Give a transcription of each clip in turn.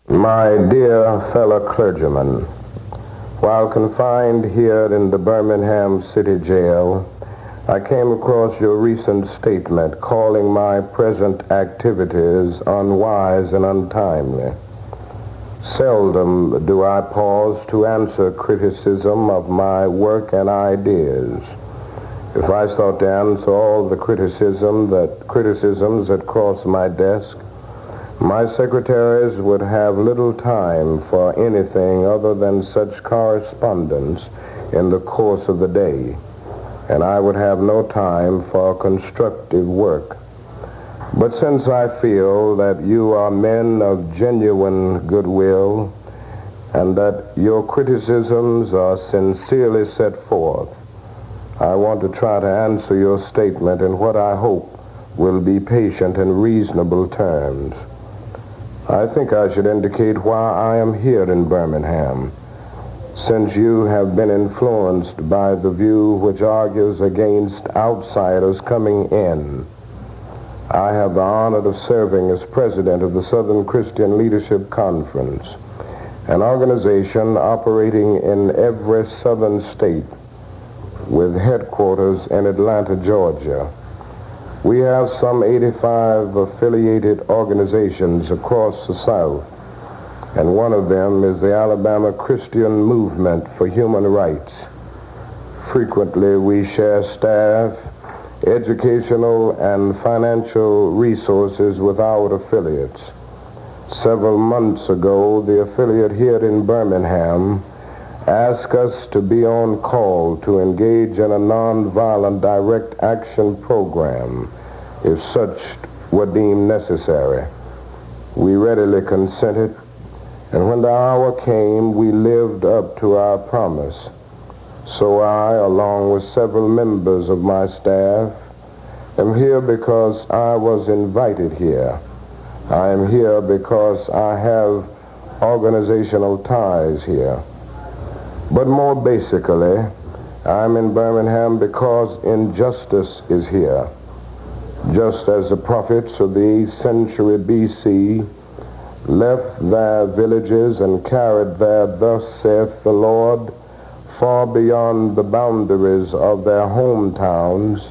My dear fellow clergymen, while confined here in the Birmingham City Jail, I came across your recent statement calling my present activities unwise and untimely. Seldom do I pause to answer criticism of my work and ideas. If I sought to answer all the criticisms that cross my desk, my secretaries would have little time for anything other than such correspondence in the course of the day, and I would have no time for constructive work. But since I feel that you are men of genuine goodwill and that your criticisms are sincerely set forth, I want to try to answer your statement in what I hope will be patient and reasonable terms. I think I should indicate why I am here in Birmingham, since you have been influenced by the view which argues against outsiders coming in. I have the honor of serving as president of the Southern Christian Leadership Conference, an organization operating in every southern state with headquarters in Atlanta, Georgia. We have some 85 affiliated organizations across the South, and one of them is the Alabama Christian Movement for Human Rights. Frequently, we share staff, educational, and financial resources with our affiliates. Several months ago, the affiliate here in Birmingham asked us to be on call to engage in a nonviolent direct action program if such were deemed necessary. We readily consented, and when the hour came, we lived up to our promise. So I, along with several members of my staff, am here because I was invited here. I am here because I have organizational ties here. But more basically, I'm in Birmingham because injustice is here. Just as the prophets of the 8th century B.C. left their villages and carried their "Thus saith the Lord" far beyond the boundaries of their hometowns,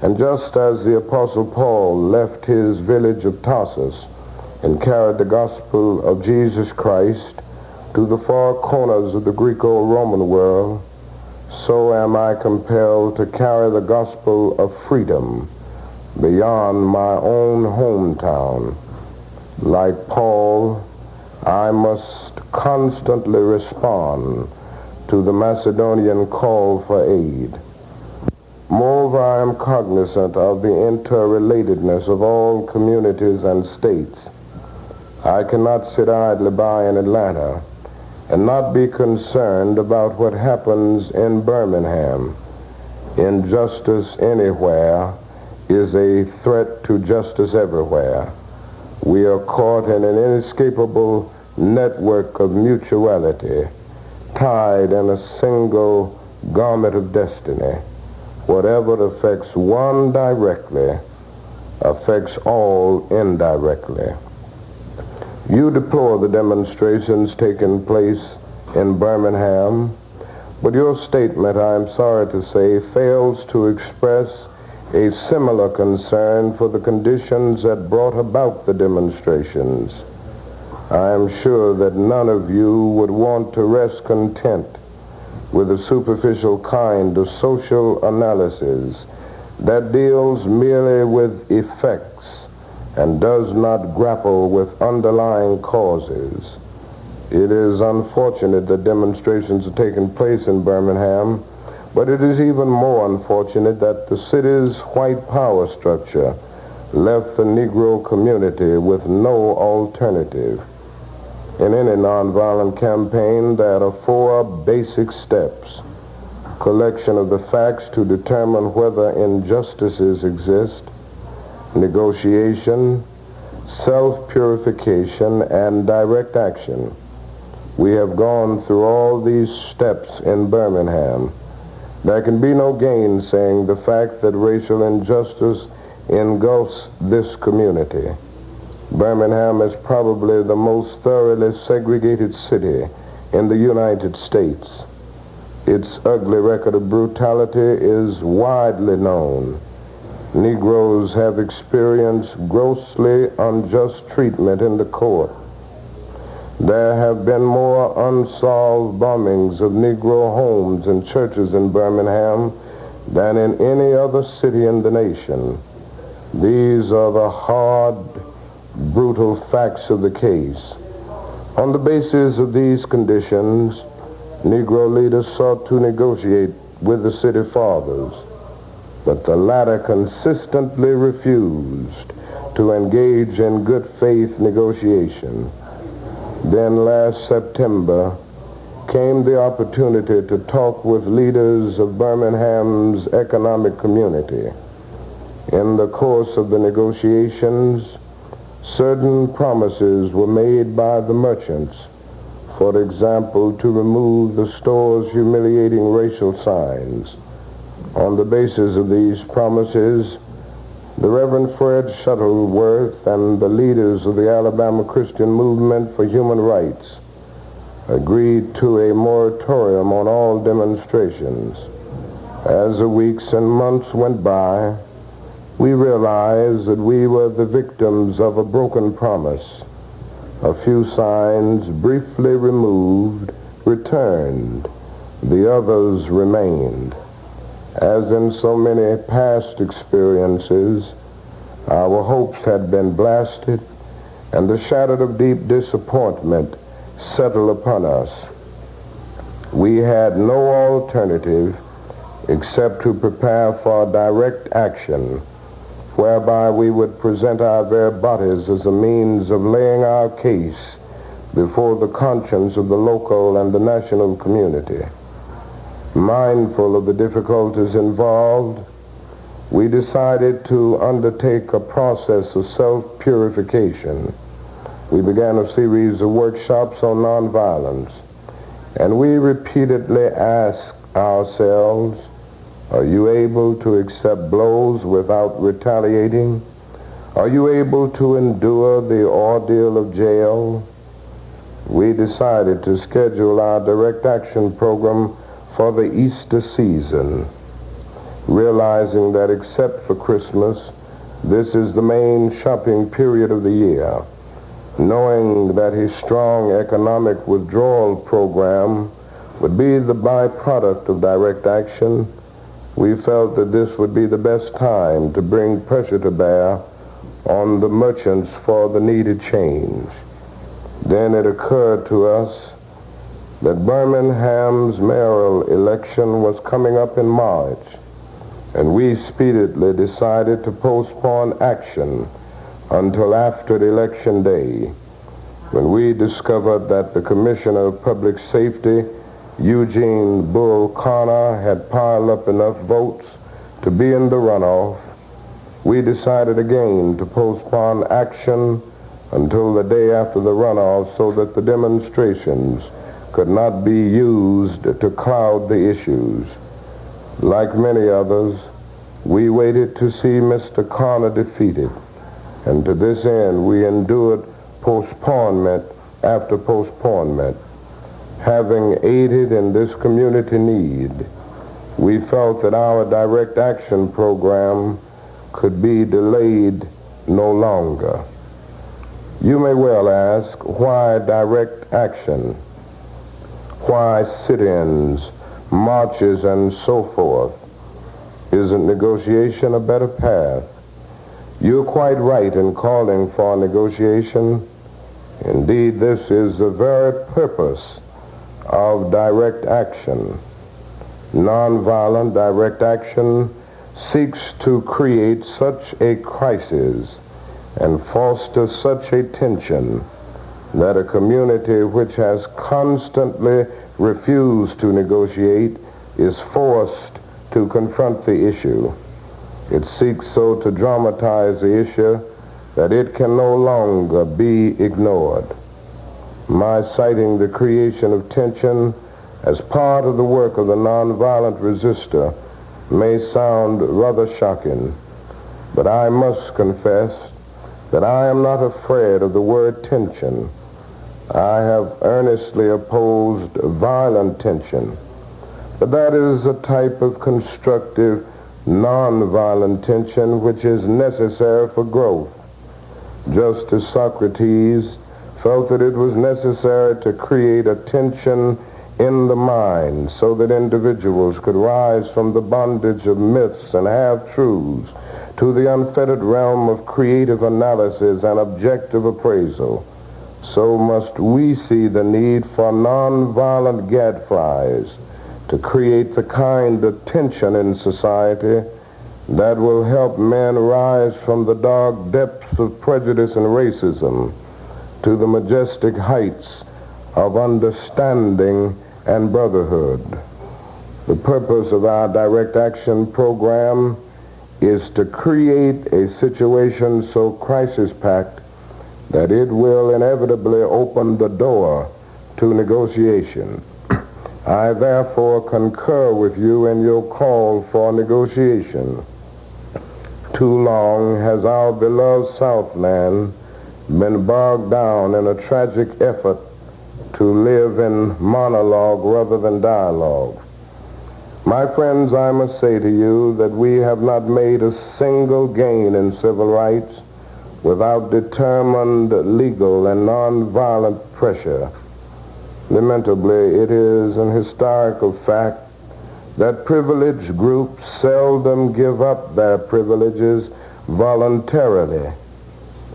and just as the Apostle Paul left his village of Tarsus and carried the gospel of Jesus Christ to the far corners of the Greco-Roman world, so am I compelled to carry the gospel of freedom beyond my own hometown. Like Paul, I must constantly respond to the Macedonian call for aid. Moreover, I am cognizant of the interrelatedness of all communities and states. I cannot sit idly by in Atlanta and not be concerned about what happens in Birmingham. Injustice anywhere is a threat to justice everywhere. We are caught in an inescapable network of mutuality, tied in a single garment of destiny. Whatever affects one directly affects all indirectly. You deplore the demonstrations taking place in Birmingham, but your statement, I am sorry to say, fails to express a similar concern for the conditions that brought about the demonstrations. I am sure that none of you would want to rest content with a superficial kind of social analysis that deals merely with effects and does not grapple with underlying causes. It is unfortunate that demonstrations are taking place in Birmingham, but it is even more unfortunate that the city's white power structure left the Negro community with no alternative. In any nonviolent campaign, there are 4 basic steps: collection of the facts to determine whether injustices exist, negotiation, self-purification, and direct action. We have gone through all these steps in Birmingham. There can be no gainsaying the fact that racial injustice engulfs this community. Birmingham is probably the most thoroughly segregated city in the United States. Its ugly record of brutality is widely known. Negroes have experienced grossly unjust treatment in the court. There have been more unsolved bombings of Negro homes and churches in Birmingham than in any other city in the nation. These are the hard, brutal facts of the case. On the basis of these conditions, Negro leaders sought to negotiate with the city fathers, but the latter consistently refused to engage in good faith negotiation. Then last September came the opportunity to talk with leaders of Birmingham's economic community. In the course of the negotiations, certain promises were made by the merchants, for example, to remove the store's humiliating racial signs. On the basis of these promises, the Reverend Fred Shuttleworth and the leaders of the Alabama Christian Movement for Human Rights agreed to a moratorium on all demonstrations. As the weeks and months went by, we realized that we were the victims of a broken promise. A few signs, briefly removed, returned. The others remained. As in so many past experiences, our hopes had been blasted, and the shadow of deep disappointment settled upon us. We had no alternative except to prepare for direct action, whereby we would present our very bodies as a means of laying our case before the conscience of the local and the national community. Mindful of the difficulties involved, we decided to undertake a process of self-purification. We began a series of workshops on nonviolence, and we repeatedly asked ourselves, are you able to accept blows without retaliating? Are you able to endure the ordeal of jail? We decided to schedule our direct action program for the Easter season, realizing that except for Christmas, this is the main shopping period of the year. Knowing that his strong economic withdrawal program would be the byproduct of direct action, we felt that this would be the best time to bring pressure to bear on the merchants for the needed change. Then it occurred to us that Birmingham's mayoral election was coming up in March, and we speedily decided to postpone action until after the election day, when we discovered that the Commissioner of Public Safety, Eugene Bull Connor, had piled up enough votes to be in the runoff. We decided again to postpone action until the day after the runoff so that the demonstrations could not be used to cloud the issues. Like many others, we waited to see Mr. Connor defeated, and to this end we endured postponement after postponement. Having aided in this community need, we felt that our direct action program could be delayed no longer. You may well ask, why direct action? Why sit-ins, marches, and so forth? Isn't negotiation a better path? You're quite right in calling for negotiation. Indeed, this is the very purpose of direct action. Nonviolent direct action seeks to create such a crisis and foster such a tension that a community which has constantly refused to negotiate is forced to confront the issue. It seeks so to dramatize the issue that it can no longer be ignored. My citing the creation of tension as part of the work of the nonviolent resistor may sound rather shocking, but I must confess that I am not afraid of the word tension. I have earnestly opposed violent tension, but that is a type of constructive, nonviolent tension which is necessary for growth. Just as Socrates felt that it was necessary to create a tension in the mind so that individuals could rise from the bondage of myths and half-truths to the unfettered realm of creative analysis and objective appraisal, so must we see the need for nonviolent gadflies to create the kind of tension in society that will help men rise from the dark depths of prejudice and racism to the majestic heights of understanding and brotherhood. The purpose of our direct action program is to create a situation so crisis-packed that it will inevitably open the door to negotiation. I therefore concur with you in your call for negotiation. Too long has our beloved Southland been bogged down in a tragic effort to live in monologue rather than dialogue. My friends, I must say to you that we have not made a single gain in civil rights without determined legal and nonviolent pressure. Lamentably, it is an historical fact that privileged groups seldom give up their privileges voluntarily.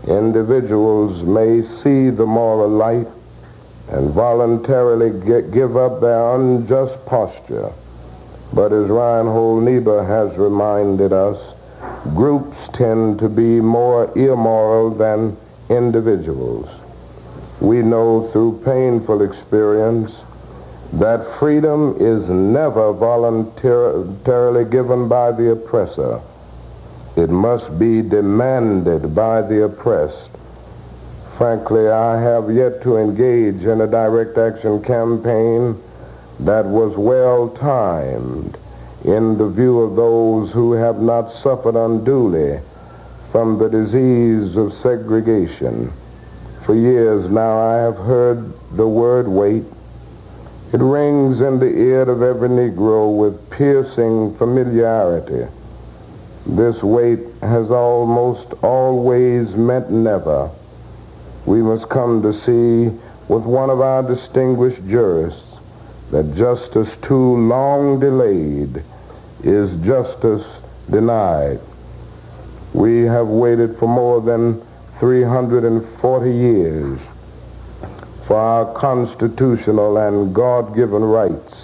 Individuals may see the moral light and voluntarily give up their unjust posture. But as Reinhold Niebuhr has reminded us, groups tend to be more immoral than individuals. We know through painful experience that freedom is never voluntarily given by the oppressor. It must be demanded by the oppressed. Frankly, I have yet to engage in a direct action campaign that was well-timed in the view of those who have not suffered unduly from the disease of segregation. For years now I have heard the word wait. It rings in the ear of every Negro with piercing familiarity. This wait has almost always meant never. We must come to see with one of our distinguished jurists that justice too long delayed is justice denied. We have waited for more than 340 years for our constitutional and God-given rights.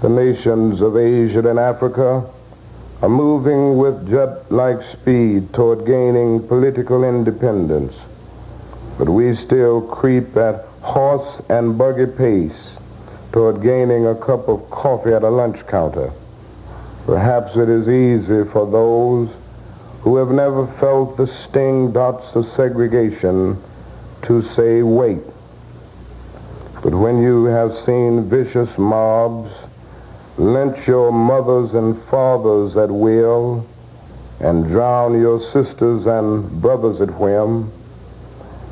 The nations of Asia and Africa are moving with jet-like speed toward gaining political independence, but we still creep at horse and buggy pace toward gaining a cup of coffee at a lunch counter. Perhaps it is easy for those who have never felt the sting dots of segregation to say wait. But when you have seen vicious mobs lynch your mothers and fathers at will and drown your sisters and brothers at whim,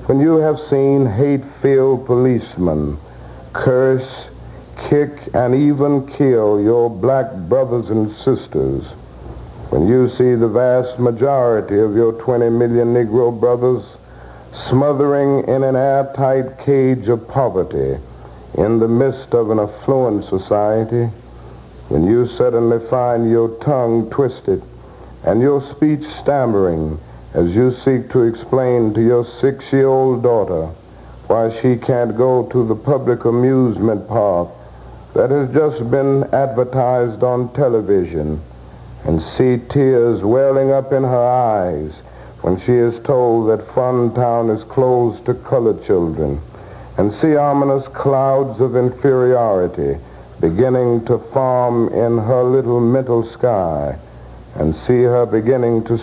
when you have seen hate-filled policemen curse, kick, and even kill your black brothers and sisters, when you see the vast majority of your 20 million Negro brothers smothering in an airtight cage of poverty in the midst of an affluent society, when you suddenly find your tongue twisted and your speech stammering as you seek to explain to your 6-year-old daughter why she can't go to the public amusement park that has just been advertised on television, and see tears welling up in her eyes when she is told that Funtown is closed to colored children, and see ominous clouds of inferiority beginning to form in her little mental sky, and see her beginning to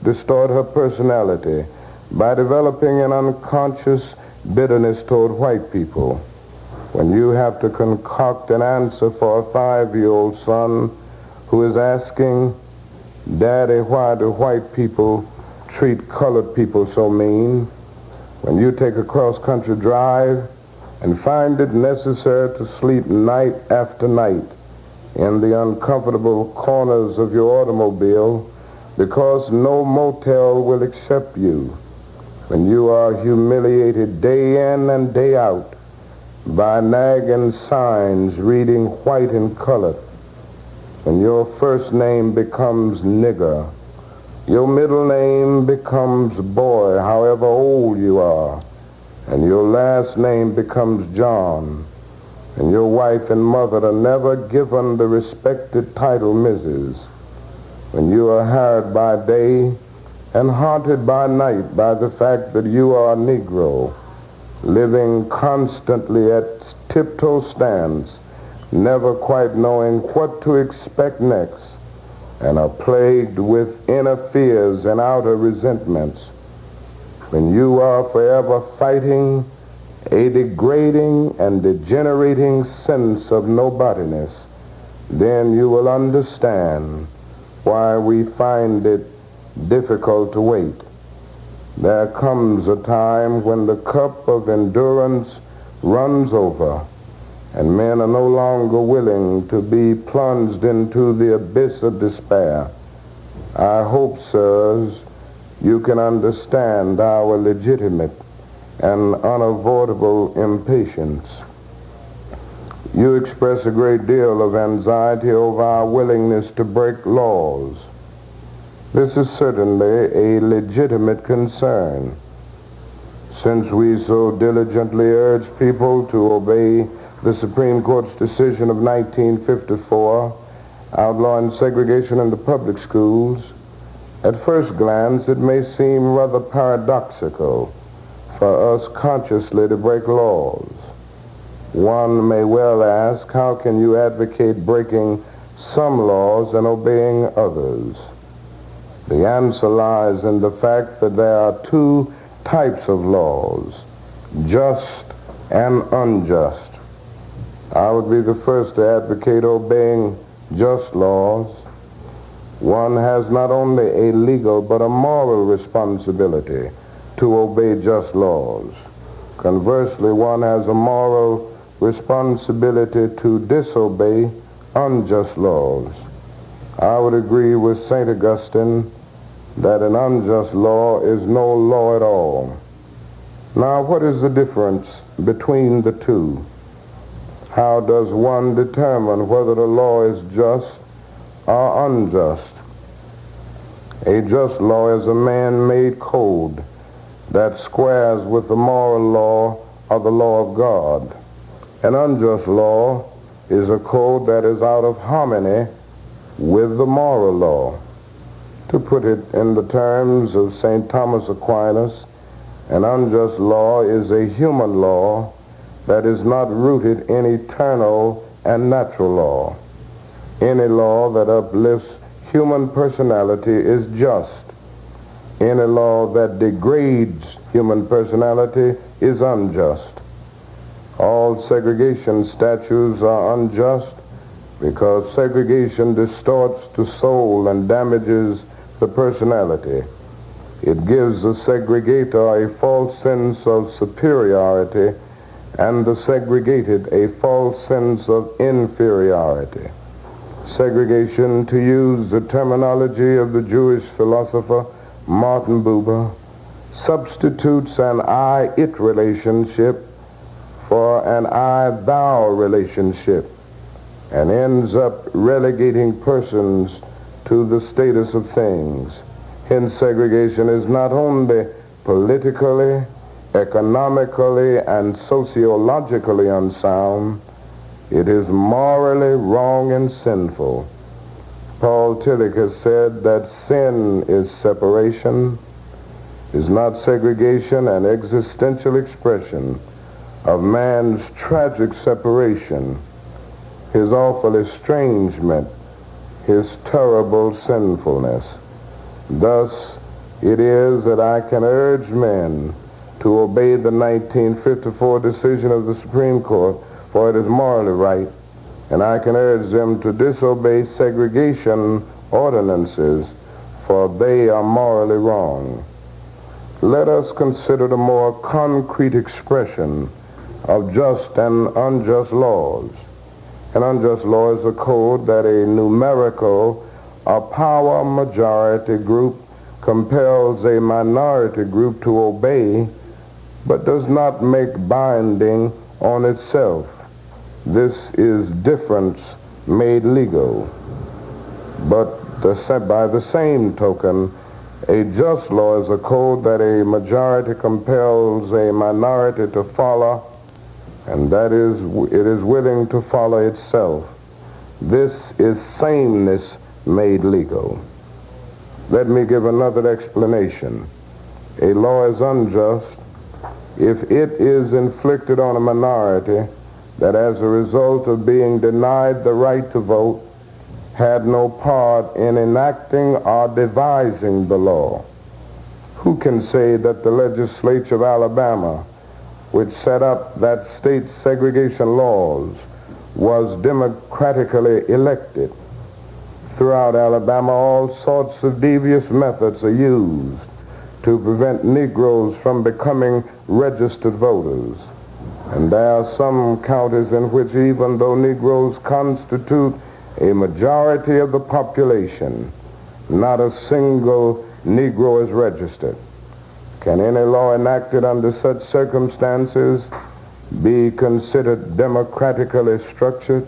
distort her personality by developing an unconscious bitterness toward white people. When you have to concoct an answer for a 5-year-old son who is asking, "Daddy, why do white people treat colored people so mean, when you take a cross-country drive and find it necessary to sleep night after night in the uncomfortable corners of your automobile because no motel will accept you, when you are humiliated day in and day out by nagging signs reading white and colored, when your first name becomes nigger, your middle name becomes boy, however old you are, and your last name becomes John, and your wife and mother are never given the respected title Mrs., when you are harried by day and haunted by night by the fact that you are a Negro, living constantly at tiptoe stance, never quite knowing what to expect next, and are plagued with inner fears and outer resentments, when you are forever fighting a degrading and degenerating sense of nobodiness, then you will understand why we find it difficult to wait. There comes a time when the cup of endurance runs over, and men are no longer willing to be plunged into the abyss of despair. I hope, sirs, you can understand our legitimate and unavoidable impatience. You express a great deal of anxiety over our willingness to break laws. This is certainly a legitimate concern, since we so diligently urge people to obey the Supreme Court's decision of 1954 outlawing segregation in the public schools. At first glance, it may seem rather paradoxical for us consciously to break laws. One may well ask, how can you advocate breaking some laws and obeying others? The answer lies in the fact that there are two types of laws, just and unjust. I would be the first to advocate obeying just laws. One has not only a legal but a moral responsibility to obey just laws. Conversely, one has a moral responsibility to disobey unjust laws. I would agree with St. Augustine that an unjust law is no law at all. Now, what is the difference between the two? How does one determine whether the law is just or unjust? A just law is a man-made code that squares with the moral law or the law of God. An unjust law is a code that is out of harmony with the moral law. To put it in the terms of St. Thomas Aquinas, an unjust law is a human law that is not rooted in eternal and natural law. Any law that uplifts human personality is just. Any law that degrades human personality is unjust. All segregation statutes are unjust because segregation distorts the soul and damages the personality. It gives the segregator a false sense of superiority and the segregated a false sense of inferiority. Segregation, to use the terminology of the Jewish philosopher Martin Buber, substitutes an I-it relationship for an I-thou relationship and ends up relegating persons to the status of things. Hence, segregation is not only politically, economically, and sociologically unsound, it is morally wrong and sinful. Paul Tillich has said that sin is separation, is not segregation, an existential expression of man's tragic separation, his awful estrangement, his terrible sinfulness. Thus, it is that I can urge men to obey the 1954 decision of the Supreme Court, for it is morally right, and I can urge them to disobey segregation ordinances, for they are morally wrong. Let us consider the more concrete expression of just and unjust laws. An unjust law is a code that a numerical or power majority group compels a minority group to obey, but does not make binding on itself. This is difference made legal. But by the same token, a just law is a code that a majority compels a minority to follow, and that is, it is willing to follow itself. This is sameness made legal. Let me give another explanation. A law is unjust if it is inflicted on a minority that as a result of being denied the right to vote had no part in enacting or devising the law. Who can say that the legislature of Alabama, which set up that state's segregation laws, was democratically elected? Throughout Alabama, all sorts of devious methods are used to prevent Negroes from becoming registered voters. And there are some counties in which, even though Negroes constitute a majority of the population, not a single Negro is registered. Can any law enacted under such circumstances be considered democratically structured?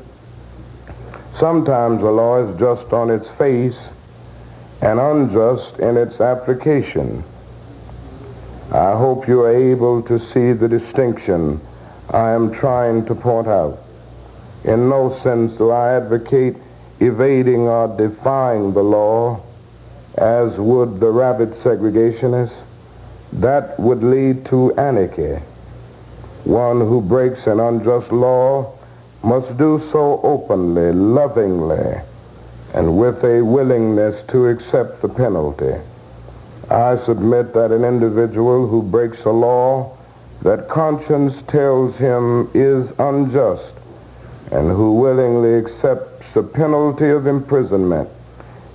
Sometimes a law is just on its face and unjust in its application. I hope you are able to see the distinction I am trying to point out. In no sense do I advocate evading or defying the law, as would the rabid segregationists. That would lead to anarchy. One who breaks an unjust law must do so openly, lovingly, and with a willingness to accept the penalty. I submit that an individual who breaks a law that conscience tells him is unjust and who willingly accepts the penalty of imprisonment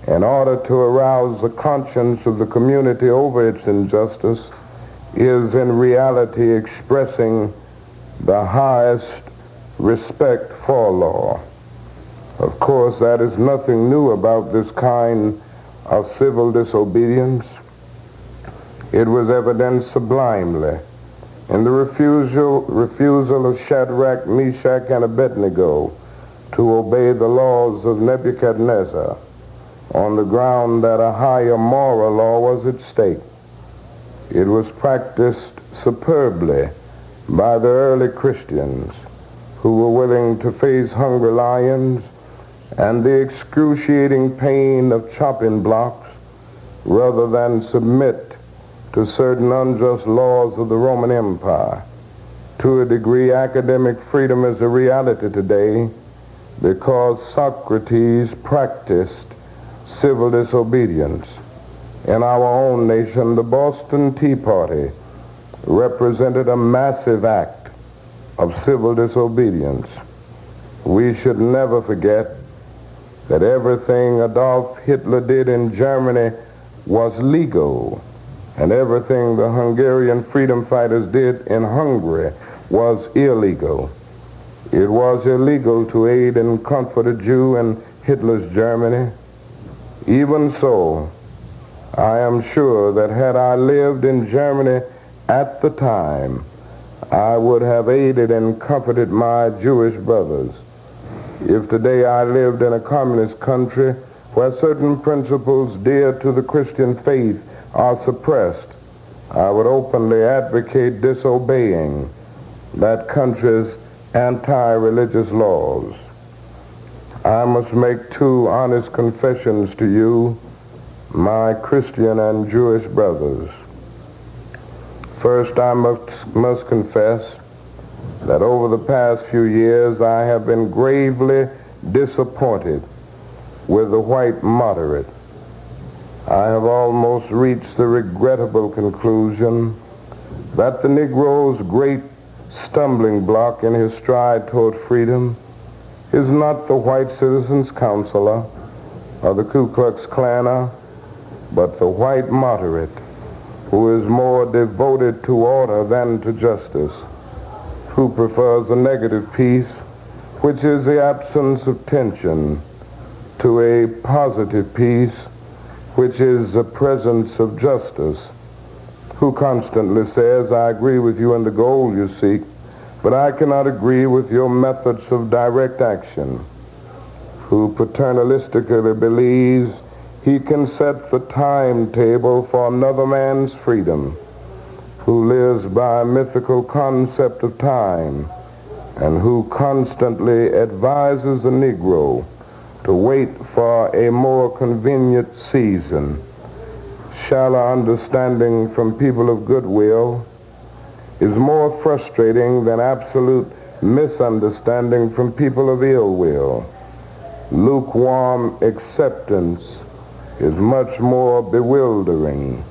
in order to arouse the conscience of the community over its injustice is in reality expressing the highest respect for law. Of course, that is nothing new about this kind of civil disobedience. It was evidenced sublimely in the refusal of Shadrach, Meshach, and Abednego to obey the laws of Nebuchadnezzar on the ground that a higher moral law was at stake. It was practiced superbly by the early Christians who were willing to face hungry lions and the excruciating pain of chopping blocks rather than submit to certain unjust laws of the Roman Empire. To a degree, academic freedom is a reality today because Socrates practiced civil disobedience. In our own nation, the Boston Tea Party represented a massive act of civil disobedience. We should never forget that everything Adolf Hitler did in Germany was legal, and everything the Hungarian freedom fighters did in Hungary was illegal. It was illegal to aid and comfort a Jew in Hitler's Germany. Even so, I am sure that had I lived in Germany at the time, I would have aided and comforted my Jewish brothers. If today I lived in a communist country where certain principles dear to the Christian faith are suppressed, I would openly advocate disobeying that country's anti-religious laws. I must make two honest confessions to you, my Christian and Jewish brothers. First, I must confess that over the past few years I have been gravely disappointed with the white moderate. I have almost reached the regrettable conclusion that the Negro's great stumbling block in his stride toward freedom is not the white citizens' counselor or the Ku Klux Klaner, but the white moderate, who is more devoted to order than to justice, who prefers a negative peace, which is the absence of tension, to a positive peace, which is the presence of justice, who constantly says, I agree with you in the goal you seek, but I cannot agree with your methods of direct action, who paternalistically believes he can set the timetable for another man's freedom, who lives by a mythical concept of time, and who constantly advises the Negro to wait for a more convenient season. Shallow understanding from people of goodwill is more frustrating than absolute misunderstanding from people of ill will. Lukewarm acceptance is much more bewildering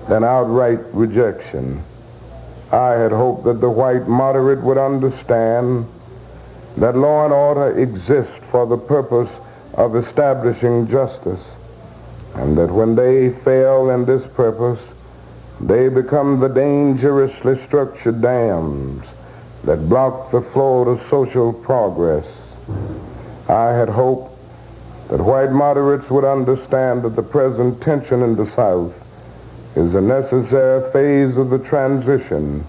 than outright rejection. I had hoped that the white moderate would understand that law and order exist for the purpose of establishing justice, and that when they fail in this purpose, they become the dangerously structured dams that block the flow of social progress. I had hoped that white moderates would understand that the present tension in the South is a necessary phase of the transition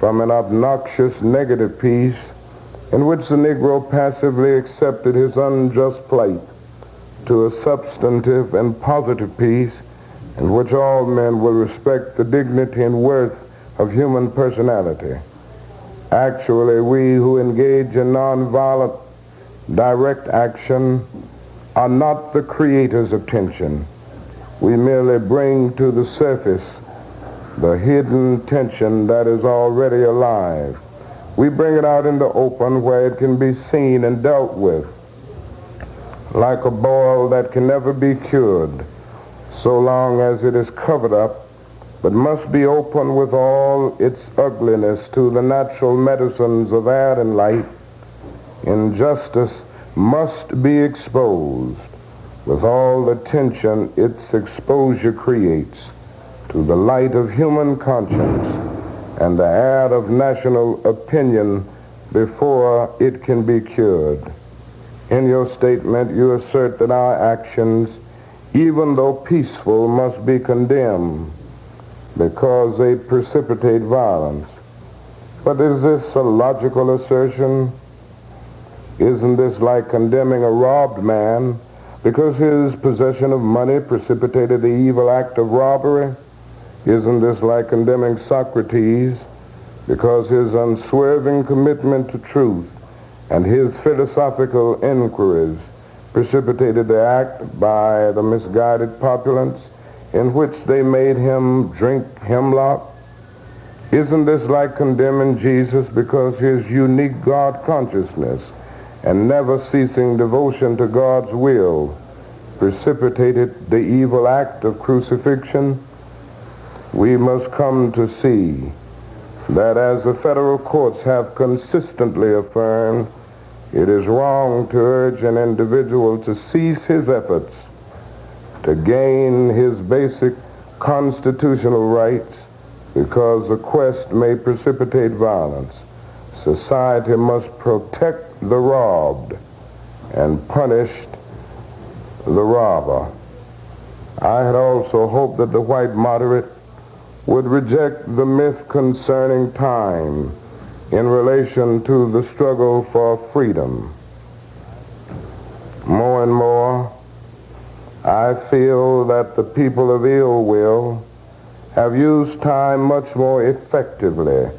from an obnoxious negative peace in which the Negro passively accepted his unjust plight to a substantive and positive peace in which all men will respect the dignity and worth of human personality. Actually, we who engage in nonviolent direct action are not the creators of tension. We merely bring to the surface the hidden tension that is already alive. We bring it out in the open where it can be seen and dealt with, like a boil that can never be cured so long as it is covered up, but must be open with all its ugliness to the natural medicines of air and light. Injustice must be exposed with all the tension its exposure creates to the light of human conscience and the air of national opinion before it can be cured. In your statement, you assert that our actions, even though peaceful, must be condemned because they precipitate violence. But is this a logical assertion? Isn't this like condemning a robbed man because his possession of money precipitated the evil act of robbery? Isn't this like condemning Socrates because his unswerving commitment to truth and his philosophical inquiries precipitated the act by the misguided populace in which they made him drink hemlock? Isn't this like condemning Jesus because his unique God consciousness and never ceasing devotion to God's will precipitated the evil act of crucifixion? We must come to see that, as the federal courts have consistently affirmed, it is wrong to urge an individual to cease his efforts to gain his basic constitutional rights because the quest may precipitate violence. Society must protect the robbed and punish the robber. I had also hoped that the white moderate would reject the myth concerning time in relation to the struggle for freedom. More and more, I feel that the people of ill will have used time much more effectively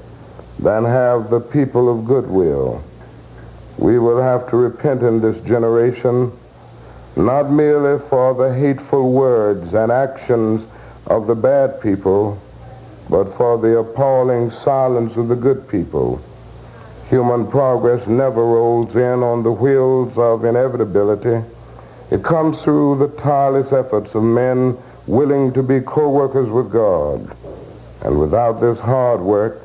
than have the people of goodwill. We will have to repent in this generation, not merely for the hateful words and actions of the bad people, but for the appalling silence of the good people. Human progress never rolls in on the wheels of inevitability. It comes through the tireless efforts of men willing to be co-workers with God. And without this hard work,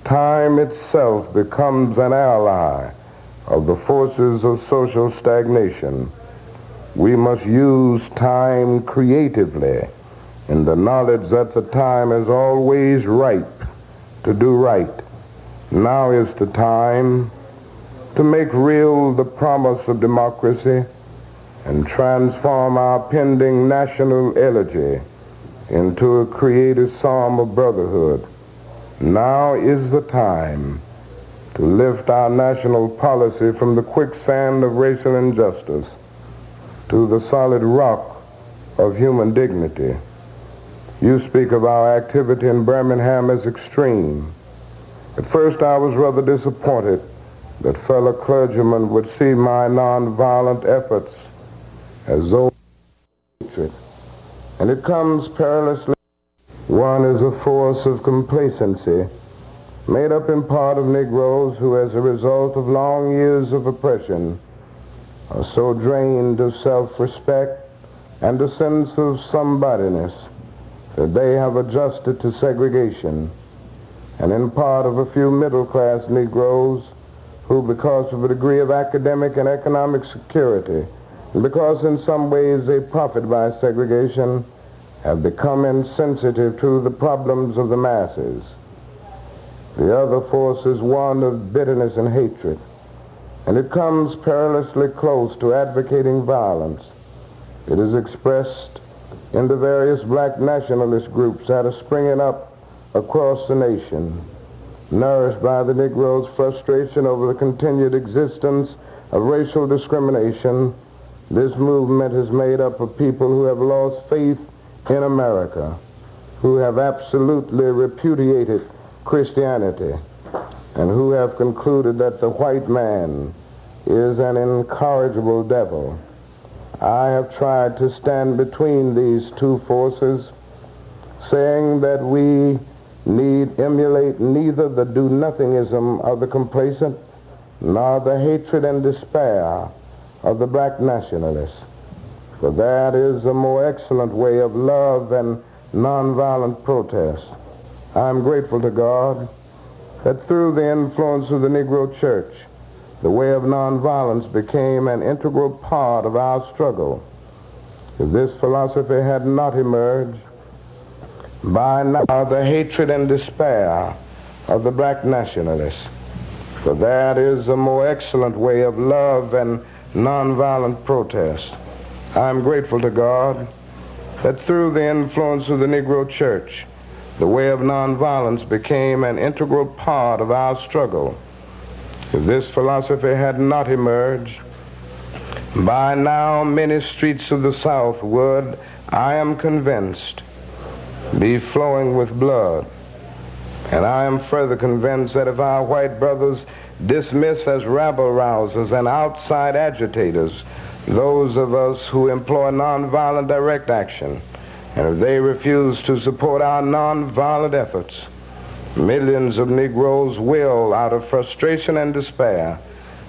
time itself becomes an ally of the forces of social stagnation. We must use time creatively in the knowledge that the time is always ripe to do right. Now is the time to make real the promise of democracy and transform our pending national elegy into a creative psalm of brotherhood. Now is the time to lift our national policy from the quicksand of racial injustice to the solid rock of human dignity. You speak of our activity in Birmingham as extreme. At first I was rather disappointed that fellow clergymen would see my nonviolent efforts as though hatred. And it comes perilously. One is a force of complacency, made up in part of Negroes who, as a result of long years of oppression, are so drained of self-respect and a sense of somebodyness that they have adjusted to segregation, and in part of a few middle-class Negroes who, because of a degree of academic and economic security, and because in some ways they profit by segregation, have become insensitive to the problems of the masses. The other force is one of bitterness and hatred, and it comes perilously close to advocating violence. It is expressed in the various black nationalist groups that are springing up across the nation, nourished by the Negro's frustration over the continued existence of racial discrimination. This movement is made up of people who have lost faith in America, who have absolutely repudiated Christianity, and who have concluded that the white man is an incorrigible devil. I have tried to stand between these two forces, saying that we need emulate neither the do-nothingism of the complacent nor the hatred and despair of the black nationalists. For that is a more excellent way of love and nonviolent protest. I am grateful to God that through the influence of the Negro Church, the way of nonviolence became an integral part of our struggle. If this philosophy had not emerged, by now the hatred and despair of the black nationalists. For that is a more excellent way of love and nonviolent protest. I am grateful to God that through the influence of the Negro Church, the way of nonviolence became an integral part of our struggle. If this philosophy had not emerged, by now many streets of the South would, I am convinced, be flowing with blood. And I am further convinced that if our white brothers dismiss as rabble-rousers and outside agitators those of us who employ nonviolent direct action, and if they refuse to support our nonviolent efforts, millions of Negroes will, out of frustration and despair,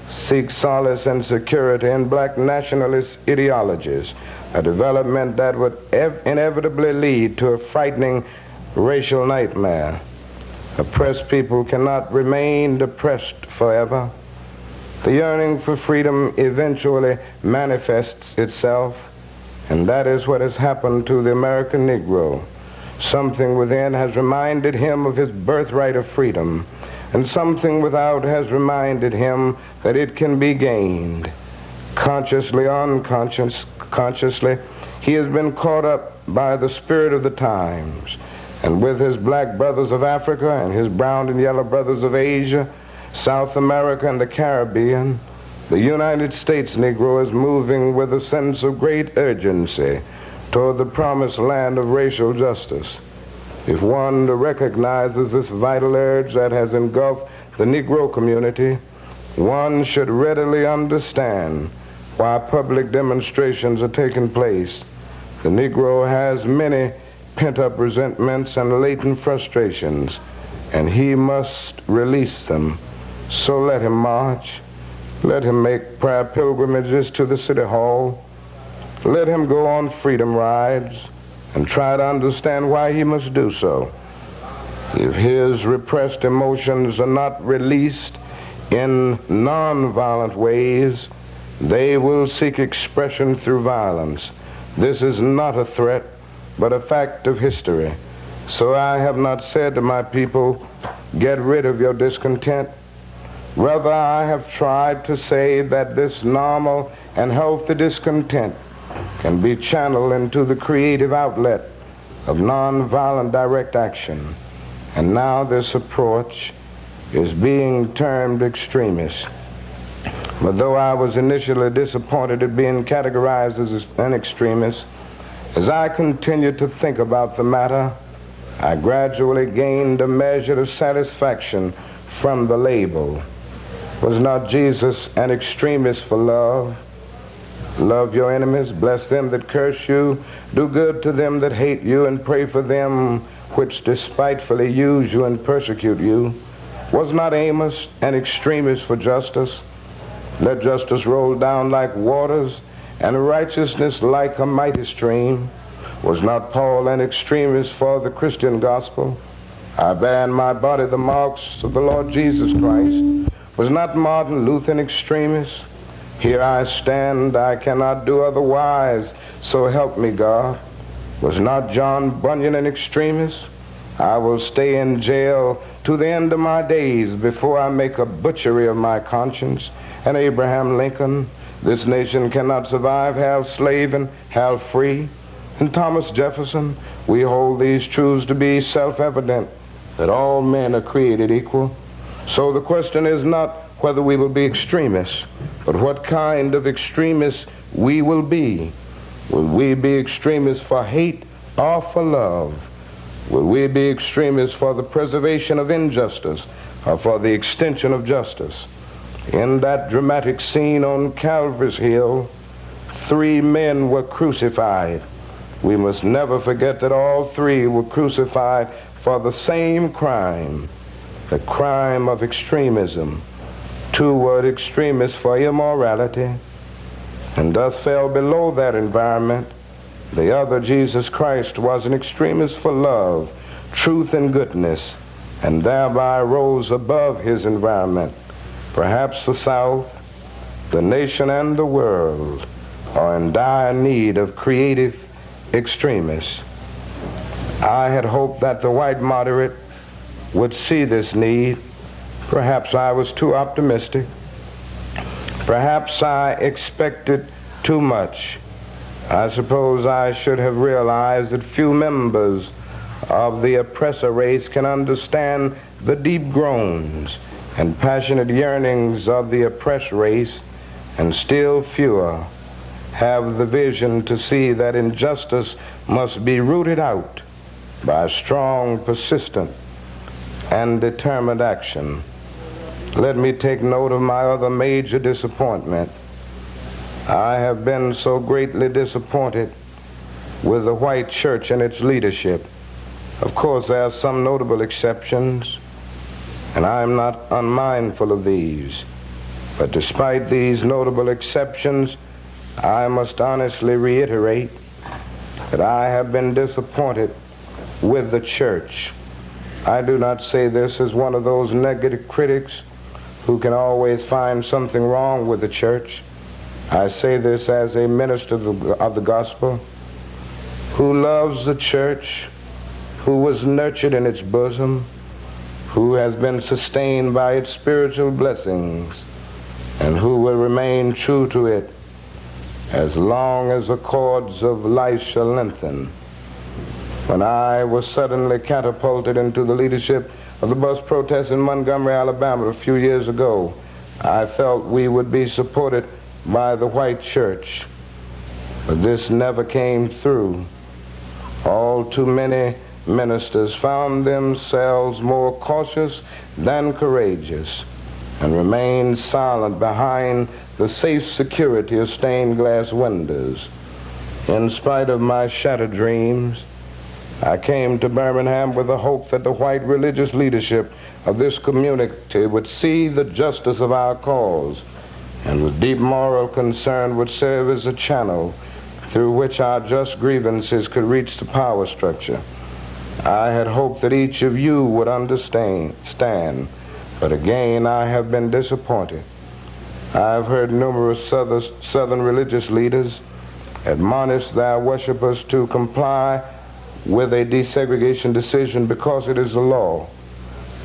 seek solace and security in black nationalist ideologies, a development that would inevitably lead to a frightening racial nightmare. Oppressed people cannot remain depressed forever. The yearning for freedom eventually manifests itself, and that is what has happened to the American Negro. Something within has reminded him of his birthright of freedom, and something without has reminded him that it can be gained. Consciously, unconsciously, he has been caught up by the spirit of the times, and with his black brothers of Africa and his brown and yellow brothers of Asia, South America, and the Caribbean, the United States Negro is moving with a sense of great urgency toward the promised land of racial justice. If one recognizes this vital urge that has engulfed the Negro community, one should readily understand why public demonstrations are taking place. The Negro has many pent-up resentments and latent frustrations, and he must release them. So let him march. Let him make prayer pilgrimages to the City Hall. Let him go on freedom rides and try to understand why he must do so. If his repressed emotions are not released in nonviolent ways, they will seek expression through violence. This is not a threat. but a fact of history. So I have not said to my people, get rid of your discontent. Rather, I have tried to say that this normal and healthy discontent can be channeled into the creative outlet of nonviolent direct action. And now this approach is being termed extremist. But though I was initially disappointed at being categorized as an extremist, as I continued to think about the matter, I gradually gained a measure of satisfaction from the label. Was not Jesus an extremist for love? Love your enemies, bless them that curse you, do good to them that hate you, and pray for them which despitefully use you and persecute you. Was not Amos an extremist for justice? Let justice roll down like waters, and righteousness like a mighty stream. Was not Paul an extremist for the Christian gospel? I bear in my body the marks of the Lord Jesus Christ. Was not Martin Luther an extremist? Here I stand, I cannot do otherwise, so help me God. Was not John Bunyan an extremist? I will stay in jail to the end of my days before I make a butchery of my conscience. And Abraham Lincoln, this nation cannot survive half slave and half free. And Thomas Jefferson, we hold these truths to be self-evident, that all men are created equal. So the question is not whether we will be extremists, but what kind of extremists we will be. Will we be extremists for hate or for love? Will we be extremists for the preservation of injustice or for the extension of justice? In that dramatic scene on Calvary's Hill, 3 men were crucified. We must never forget that all 3 were crucified for the same crime, the crime of extremism. 2 were extremists for immorality, and thus fell below that environment. The other, Jesus Christ, was an extremist for love, truth, and goodness, and thereby rose above his environment. Perhaps the South, the nation, and the world are in dire need of creative extremists. I had hoped that the white moderate would see this need. Perhaps I was too optimistic. Perhaps I expected too much. I suppose I should have realized that few members of the oppressor race can understand the deep groans and passionate yearnings of the oppressed race, and still fewer have the vision to see that injustice must be rooted out by strong, persistent, and determined action. Let me take note of my other major disappointment. I have been so greatly disappointed with the white church and its leadership. Of course, there are some notable exceptions, and I am not unmindful of these. But despite these notable exceptions, I must honestly reiterate that I have been disappointed with the church. I do not say this as one of those negative critics who can always find something wrong with the church. I say this as a minister of the gospel who loves the church, who was nurtured in its bosom, who has been sustained by its spiritual blessings, and who will remain true to it as long as the cords of life shall lengthen. When I was suddenly catapulted into the leadership of the bus protest in Montgomery, Alabama a few years ago, I felt we would be supported by the white church. But this never came through. All too many ministers found themselves more cautious than courageous and remained silent behind the safe security of stained glass windows. In spite of my shattered dreams, I came to Birmingham with the hope that the white religious leadership of this community would see the justice of our cause and with deep moral concern would serve as a channel through which our just grievances could reach the power structure. I had hoped that each of you would understand, but again I have been disappointed. I've heard numerous southern religious leaders admonish their worshipers to comply with a desegregation decision because it is the law.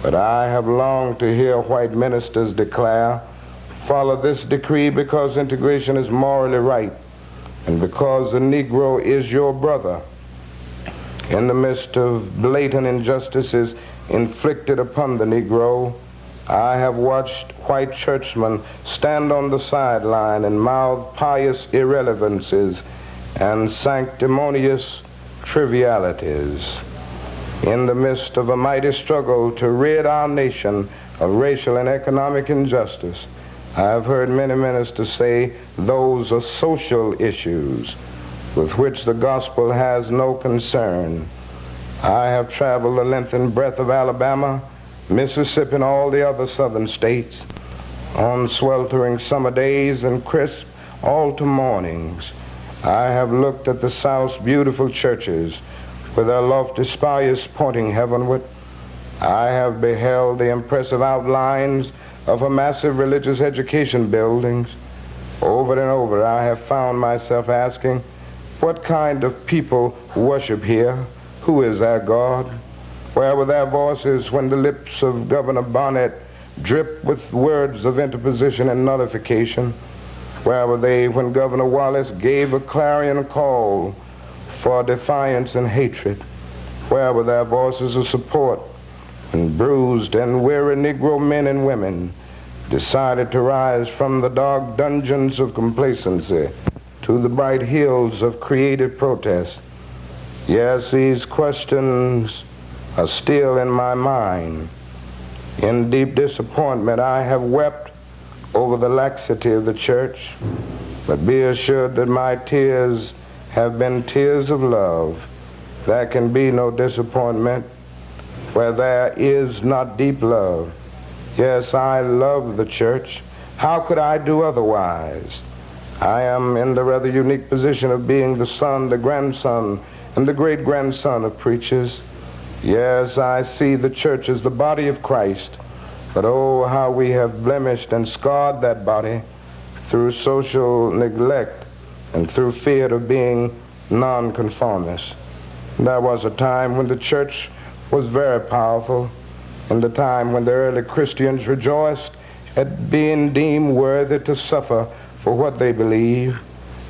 But I have longed to hear white ministers declare, follow this decree because integration is morally right and because the Negro is your brother. In the midst of blatant injustices inflicted upon the Negro, I have watched white churchmen stand on the sideline and mouth pious irrelevancies and sanctimonious trivialities. In the midst of a mighty struggle to rid our nation of racial and economic injustice, I have heard many ministers say those are social issues with which the gospel has no concern. I have traveled the length and breadth of Alabama, Mississippi, and all the other southern states on sweltering summer days and crisp autumn mornings. I have looked at the South's beautiful churches with their lofty spires pointing heavenward. I have beheld the impressive outlines of a massive religious education buildings. Over and over I have found myself asking, what kind of people worship here? Who is our God? Where were their voices when the lips of Governor Barnett dripped with words of interposition and nullification? Where were they when Governor Wallace gave a clarion call for defiance and hatred? Where were their voices of support when bruised and weary Negro men and women decided to rise from the dark dungeons of complacency to the bright hills of creative protest? Yes, these questions are still in my mind. In deep disappointment, I have wept over the laxity of the church, but be assured that my tears have been tears of love. There can be no disappointment where there is not deep love. Yes, I love the church. How could I do otherwise? I am in the rather unique position of being the son, the grandson, and the great-grandson of preachers. Yes, I see the church as the body of Christ, but oh, how we have blemished and scarred that body through social neglect and through fear of being nonconformists. There was a time when the church was very powerful, and a time when the early Christians rejoiced at being deemed worthy to suffer for what they believe.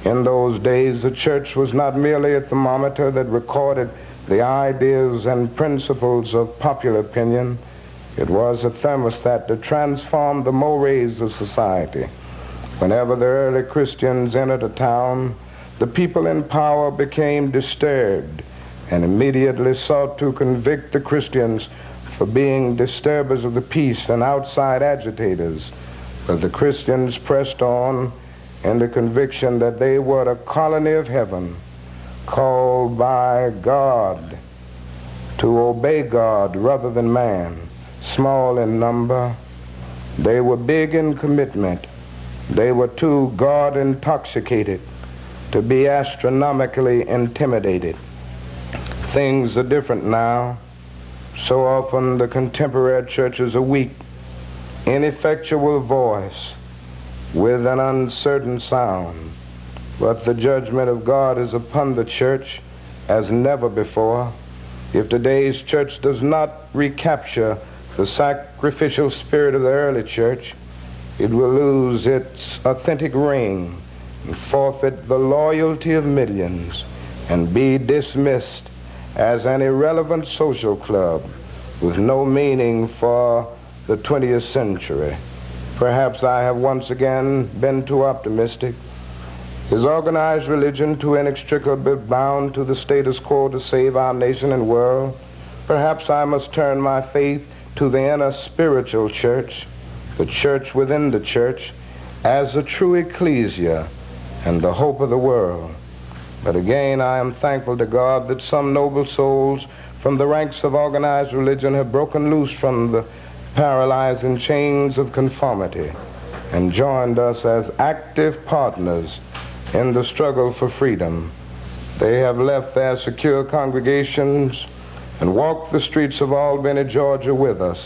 In those days, the church was not merely a thermometer that recorded the ideas and principles of popular opinion. It was a thermostat that transformed the mores of society. Whenever the early Christians entered a town, the people in power became disturbed and immediately sought to convict the Christians for being disturbers of the peace and outside agitators. But the Christians pressed on in the conviction that they were a colony of heaven, called by God to obey God rather than man. Small in number, they were big in commitment. They were too God intoxicated to be astronomically intimidated. Things are different now. So often the contemporary church is a weak, ineffectual voice with an uncertain sound. But the judgment of God is upon the church as never before. If today's church does not recapture the sacrificial spirit of the early church, it will lose its authentic ring and forfeit the loyalty of millions and be dismissed as an irrelevant social club with no meaning for the 20th century. Perhaps I have once again been too optimistic. Is organized religion too inextricably bound to the status quo to save our nation and world? Perhaps I must turn my faith to the inner spiritual church, the church within the church, as the true ecclesia and the hope of the world. But again, I am thankful to God that some noble souls from the ranks of organized religion have broken loose from the paralyzing chains of conformity and joined us as active partners in the struggle for freedom. They have left their secure congregations and walked the streets of Albany, Georgia with us.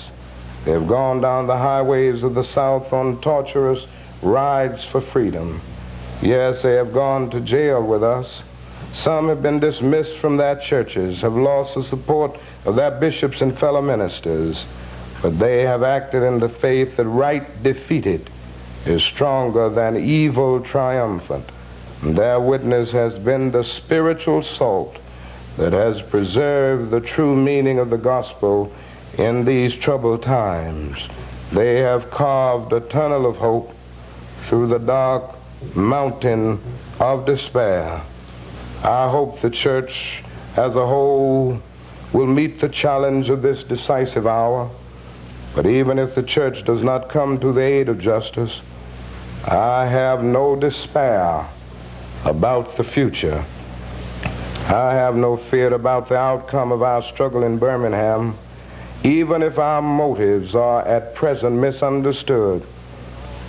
They have gone down the highways of the South on torturous rides for freedom. Yes, they have gone to jail with us. Some have been dismissed from their churches, have lost the support of their bishops and fellow ministers, but they have acted in the faith that right defeated is stronger than evil triumphant. And their witness has been the spiritual salt that has preserved the true meaning of the gospel in these troubled times. They have carved a tunnel of hope through the dark mountain of despair. I hope the church as a whole will meet the challenge of this decisive hour. But even if the church does not come to the aid of justice, I have no despair about the future. I have no fear about the outcome of our struggle in Birmingham, even if our motives are at present misunderstood.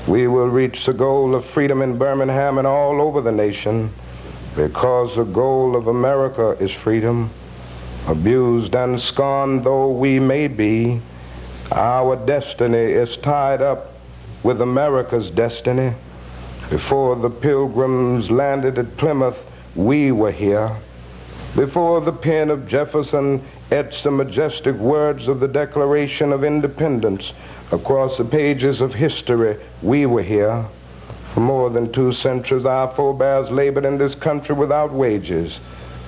We will reach the goal of freedom in Birmingham and all over the nation, because the goal of America is freedom. Abused and scorned though we may be, our destiny is tied up with America's destiny. Before the Pilgrims landed at Plymouth, we were here. Before the pen of Jefferson etched the majestic words of the Declaration of Independence across the pages of history, we were here. For more than 2 centuries, our forebears labored in this country without wages.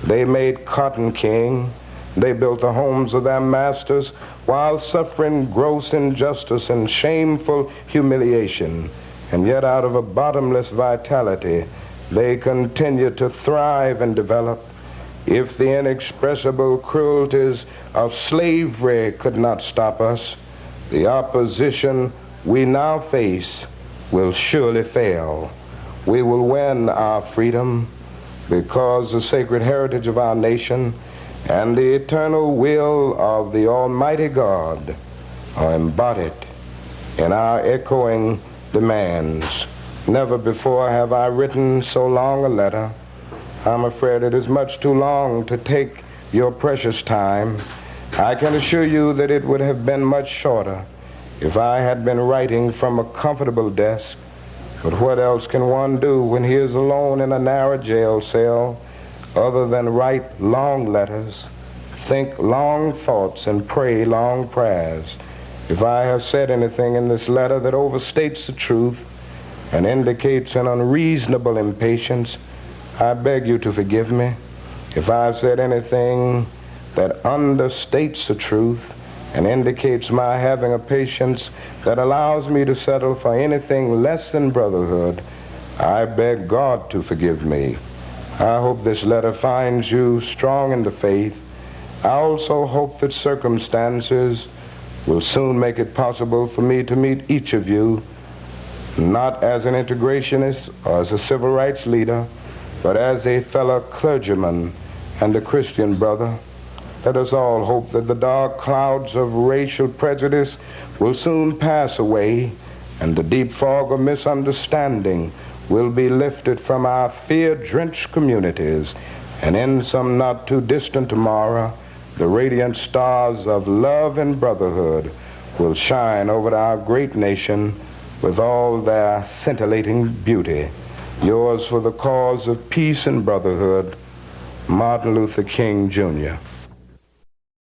They made cotton king. They built the homes of their masters while suffering gross injustice and shameful humiliation. And yet out of a bottomless vitality, they continue to thrive and develop. If the inexpressible cruelties of slavery could not stop us, the opposition we now face will surely fail. We will win our freedom because the sacred heritage of our nation and the eternal will of the Almighty God are embodied in our echoing demands. Never before have I written so long a letter. I'm afraid it is much too long to take your precious time. I can assure you that it would have been much shorter if I had been writing from a comfortable desk. But what else can one do when he is alone in a narrow jail cell other than write long letters, think long thoughts, and pray long prayers? If I have said anything in this letter that overstates the truth and indicates an unreasonable impatience, I beg you to forgive me. If I've said anything that understates the truth and indicates my having a patience that allows me to settle for anything less than brotherhood, I beg God to forgive me. I hope this letter finds you strong in the faith. I also hope that circumstances will soon make it possible for me to meet each of you, not as an integrationist or as a civil rights leader, but as a fellow clergyman and a Christian brother. Let us all hope that the dark clouds of racial prejudice will soon pass away and the deep fog of misunderstanding will be lifted from our fear-drenched communities, and in some not too distant tomorrow, the radiant stars of love and brotherhood will shine over our great nation with all their scintillating beauty. Yours for the cause of peace and brotherhood, Martin Luther King, Jr.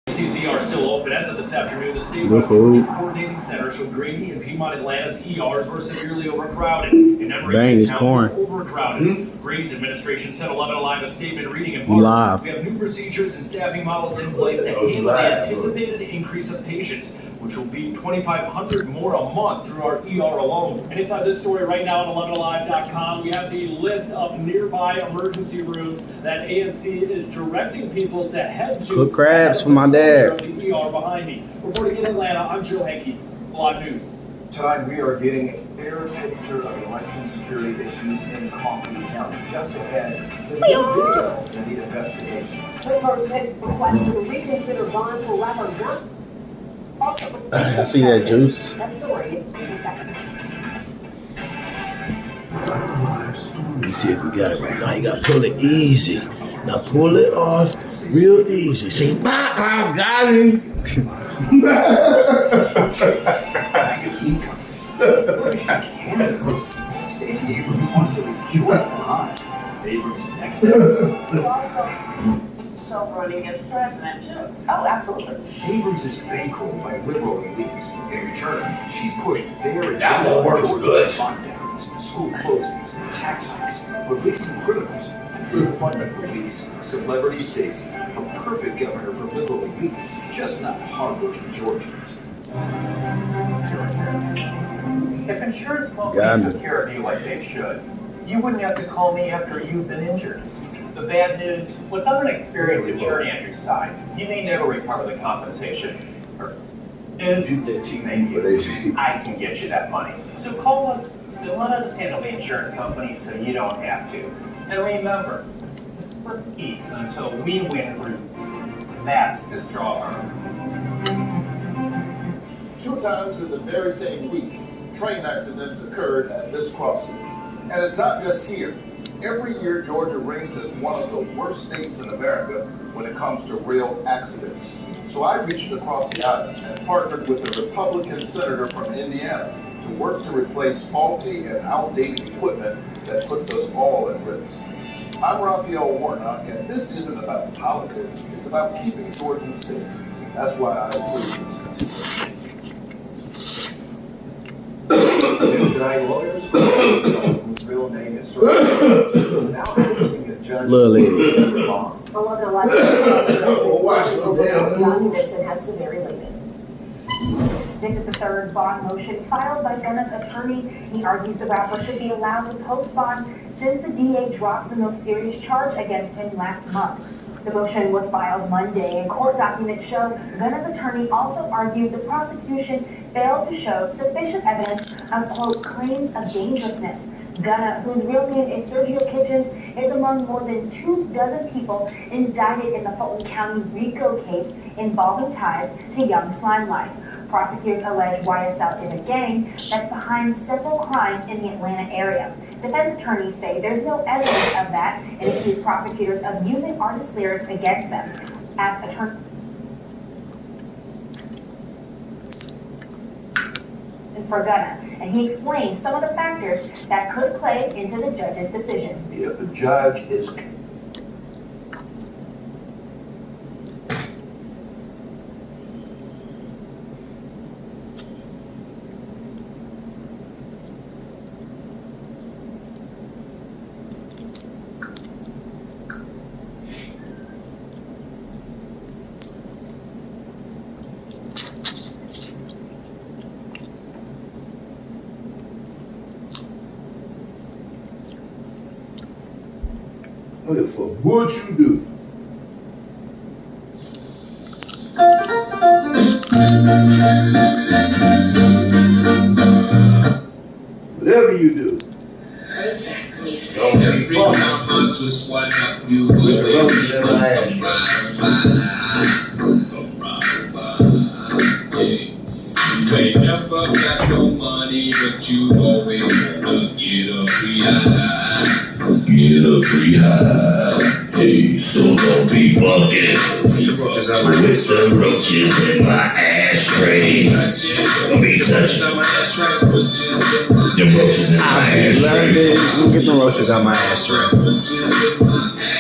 CCR still open as of this afternoon. The statewide coordinating center showed Grady and Piedmont Atlanta's ERs were severely overcrowded. In Emory County, overcrowded. Grady's administration sent 11 Alive a statement reading in part. We have new procedures and staffing models in place to handle the anticipated increase of patients, which will be 2,500 more a month through our ER alone. And inside this story right now on 11alive.com, we have the list of nearby emergency rooms that AMC is directing people to head to. Cook crabs for my dad. The ER behind me. Reporting in Atlanta, I'm Joe Henke, Live News. Todd, we are getting a clear picture of election security issues in Coffee County. Just ahead, the video in the investigation. Reports request to reconsider bond for rapper Gus. I see that juice. That story in 30 seconds. Let's see if we got it right now. You gotta pull it easy. Now pull it off real easy. See, got him. Stacey Abrams wants to enjoy the ride. Abrams and Excellantz'The. You also self-running as president, too. Oh, absolutely. Abrams is bankrolled by liberal elites. In return, she's pushed their That won't work good. lockdowns, school closings, tax hikes, releasing criminals, and defunding police. Celebrity Stacy, a perfect governor for liberal elites, just not hardworking Georgians. If insurance Got companies it. took care of you like they should, you wouldn't have to call me after you've been injured. The bad news, without an experienced attorney on your side, you may never recover the compensation. If I can get you that money. So call us, so let us handle the insurance company so you don't have to. And remember, eat until we win through. That's the straw arm. 2 times in the very same week, train accidents occurred at this crossing. And it's not just here. Every year, Georgia ranks as one of the worst states in America when it comes to rail accidents. So I reached across the aisle and partnered with a Republican senator from Indiana to work to replace faulty and outdated equipment that puts us all at risk. I'm Raphael Warnock, and this isn't about politics. It's about keeping Georgians safe. That's why I approve this. Tonight, lawyers whose real name is now asking the judge Little lady. to bond. 11/11 Watch the damn documents and has the very latest. This is the third bond motion filed by Gunna's attorney. He argues the rapper should be allowed to post bond since the DA dropped the most serious charge against him last month. The motion was filed Monday, and court documents show Gunna's attorney also argued the prosecution failed to show sufficient evidence of, quote, claims of dangerousness. Gunna, whose real name is Sergio Kitchens, is among more than 24 people indicted in the Fulton County RICO case involving ties to Young Slime Life. Prosecutors allege YSL is a gang that's behind several crimes in the Atlanta area. Defense attorneys say there's no evidence of that and accuse prosecutors of using artist lyrics against them. Asked attorney for Gunna, and he explained some of the factors that could play into the judge's decision. If the judge is For what you do. Whatever you do. Don't be fucking. Just one up, you always get You ain't never got no money, but you always wanna get a free high. Get a free high. Hey, so don't be fucking with the roaches in my ashtray. Don't be touching the roaches in my ashtray. Get the roaches out my ashtray.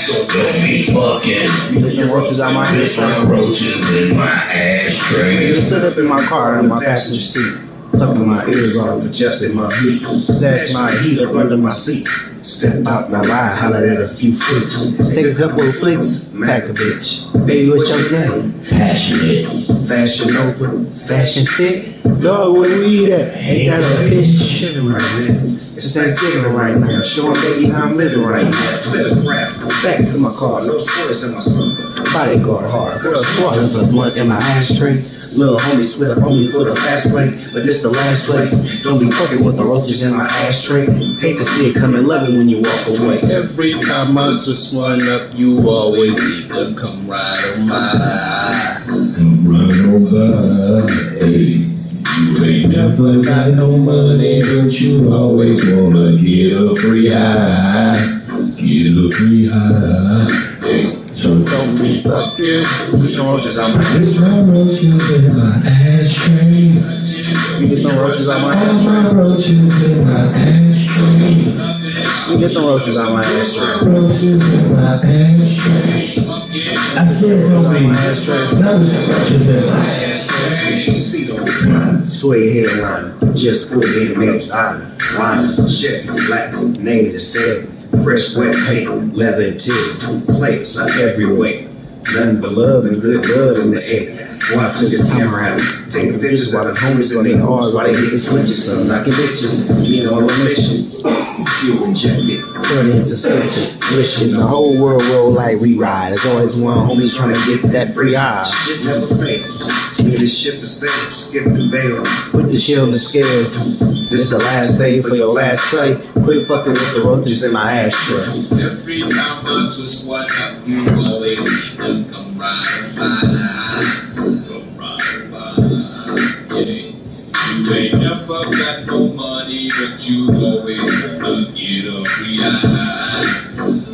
So don't be fucking Get the roaches out my with ashtray. the roaches in my ashtray. Just stood up in my car in my passenger seat, tucking my ears off, adjusted my beat, stashed my heater under my seat. Stepped out my ride, hollered at a few freaks. Take a couple of flicks, pack a bitch. Baby, what's your name? Passionate. Fashion Nova, fashion thick. Dog, where we eat at? Ain't that a bitch? Shivering right now. It's Thanksgiving right now. Showing baby how I'm living right now. Better crap. Back to my car, no sports in my smoker. Bodyguard hard. Girl, swatting for the blunt in my ashtray. Little homie split up on me, put a fast play, but this the last play. Don't be fucking with the roaches in my ashtray. Hate to see it coming, love it when you walk away. Every time I just one up, you always need to come right on by. Come right on by. Hey, you ain't never got no money, but you always wanna get a free high. Get a free high. Hey, so don't be fucking Get the roaches out my ashtray. with my roaches in my ashtray. You get the roaches out my All ashtray. my roaches in my ashtray. me get the roaches on my ashtray. Roaches in my ashtray. I said roaches in my ashtray. See those suede headliner, just put in next item. Liner, Chevys, blacks, native steady. Fresh wet paint, leather interior, plates are everywhere. Nothing but love and good blood in the air. Boy, I took his camera out, taking pictures while the homies on their cars, while they hitting switches, some knocking bitches, being on a mission. Fuel injected, front end suspended, wishing the whole world roll like we ride. There's always one homie trying to get that free eye. Shit never fails. Get this shit for sale, skip the bail, put the shield and scale. This the last day for your last tray. Quit fucking with the roaches in my ashtray. Every time I twist one up, you always see them come right by. Come right by. Yeah. You ain't never got no money, but you always wanna get a free eye.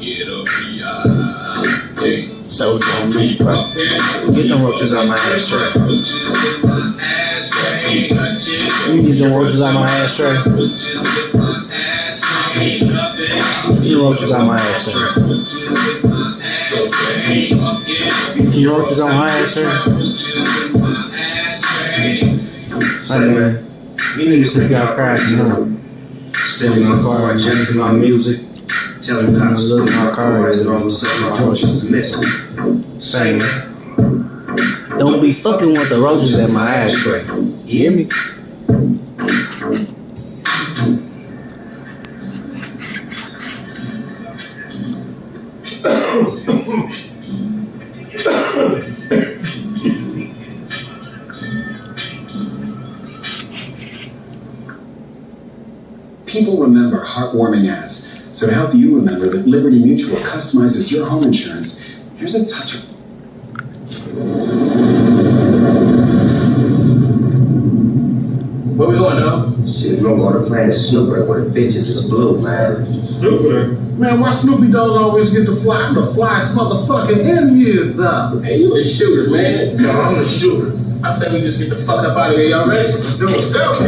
Get a free eye. Yeah. So don't be fucking. Get them roaches on my ashtray. Roaches in my ashtray. Touch it. You get them roaches on my ashtray. Roaches in my ashtray. Get the roaches on my ashtray. Get your roaches on my ashtray. Hey man, you niggas think y'all crashing, huh? Sitting in my car, jamming my music, telling me how to look in my car, and all of a sudden my roaches is missing. Say man, don't be fucking with the roaches at my ashtray. You hear me? People remember heartwarming ads. So to help you remember that Liberty Mutual customizes your home insurance, here's a touch of... Where we going, dog? Shit, we gonna go to Planet Snooper where the bitches is blue, man. Snooper? Man, why Snoopy Dogg always get to fly? I'm the flyest motherfucker in here, though. Hey, you a shooter, man. No, I'm a shooter. I said we just get the fuck up out of here. Y'all ready? Let's do it. Go!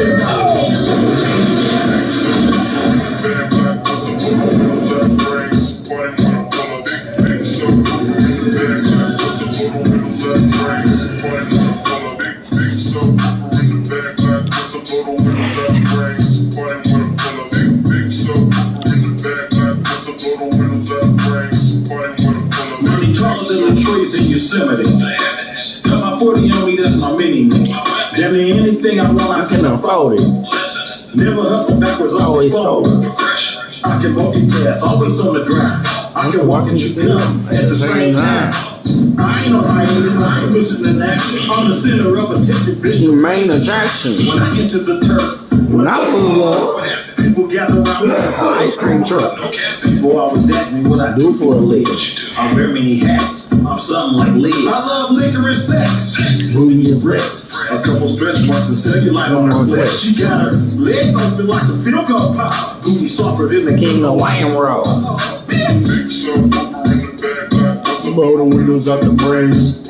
In Yosemite. Got my 40 on me, that's my mini-me. Damn near anything I want, I can afford it. Never hustle backwards, always forward. I can multitask, always on the grind. I can walk and chew gum at the same time. I ain't no hiatus, I ain't missing an action. I'm the center of attention, bitch. The main attraction. When I enter the turf, when I pull up, people gather around me. Ice cream truck. People always ask me what I do for a living. I wear many hats. I'm something like Lee. I love liquor and sex. Moving your wrists. A couple stretch marks and cellulite on her flesh. She got her legs open like a field goal pop. Booty softer than the king of wine roll. Blow the windows out the brains.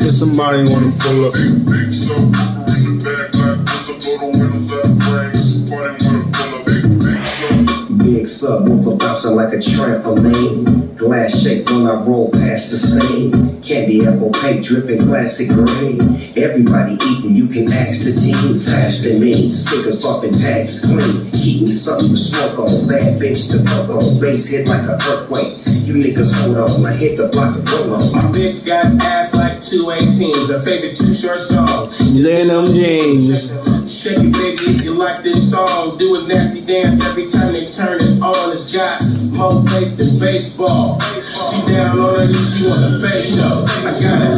If somebody wanna pull up. Big subwoofer bouncing like a trampoline. Glass shake when I roll past the scene. Candy apple paint dripping classic green. Everybody eating, you can ask the team. Fast and mean, stickers bumping, tags is clean. Keep me something to smoke on, bad bitch to fuck on. Bass hit like an earthquake. You niggas hold on, I hit the block and roll on. My bitch got ass like 218s. Her favorite Too Short song. Denim jeans. Shake it, baby, if you like this song. Do a nasty dance every time they turn it on. It's got more bass than baseball. She down on her knees, she want the face show. I got it,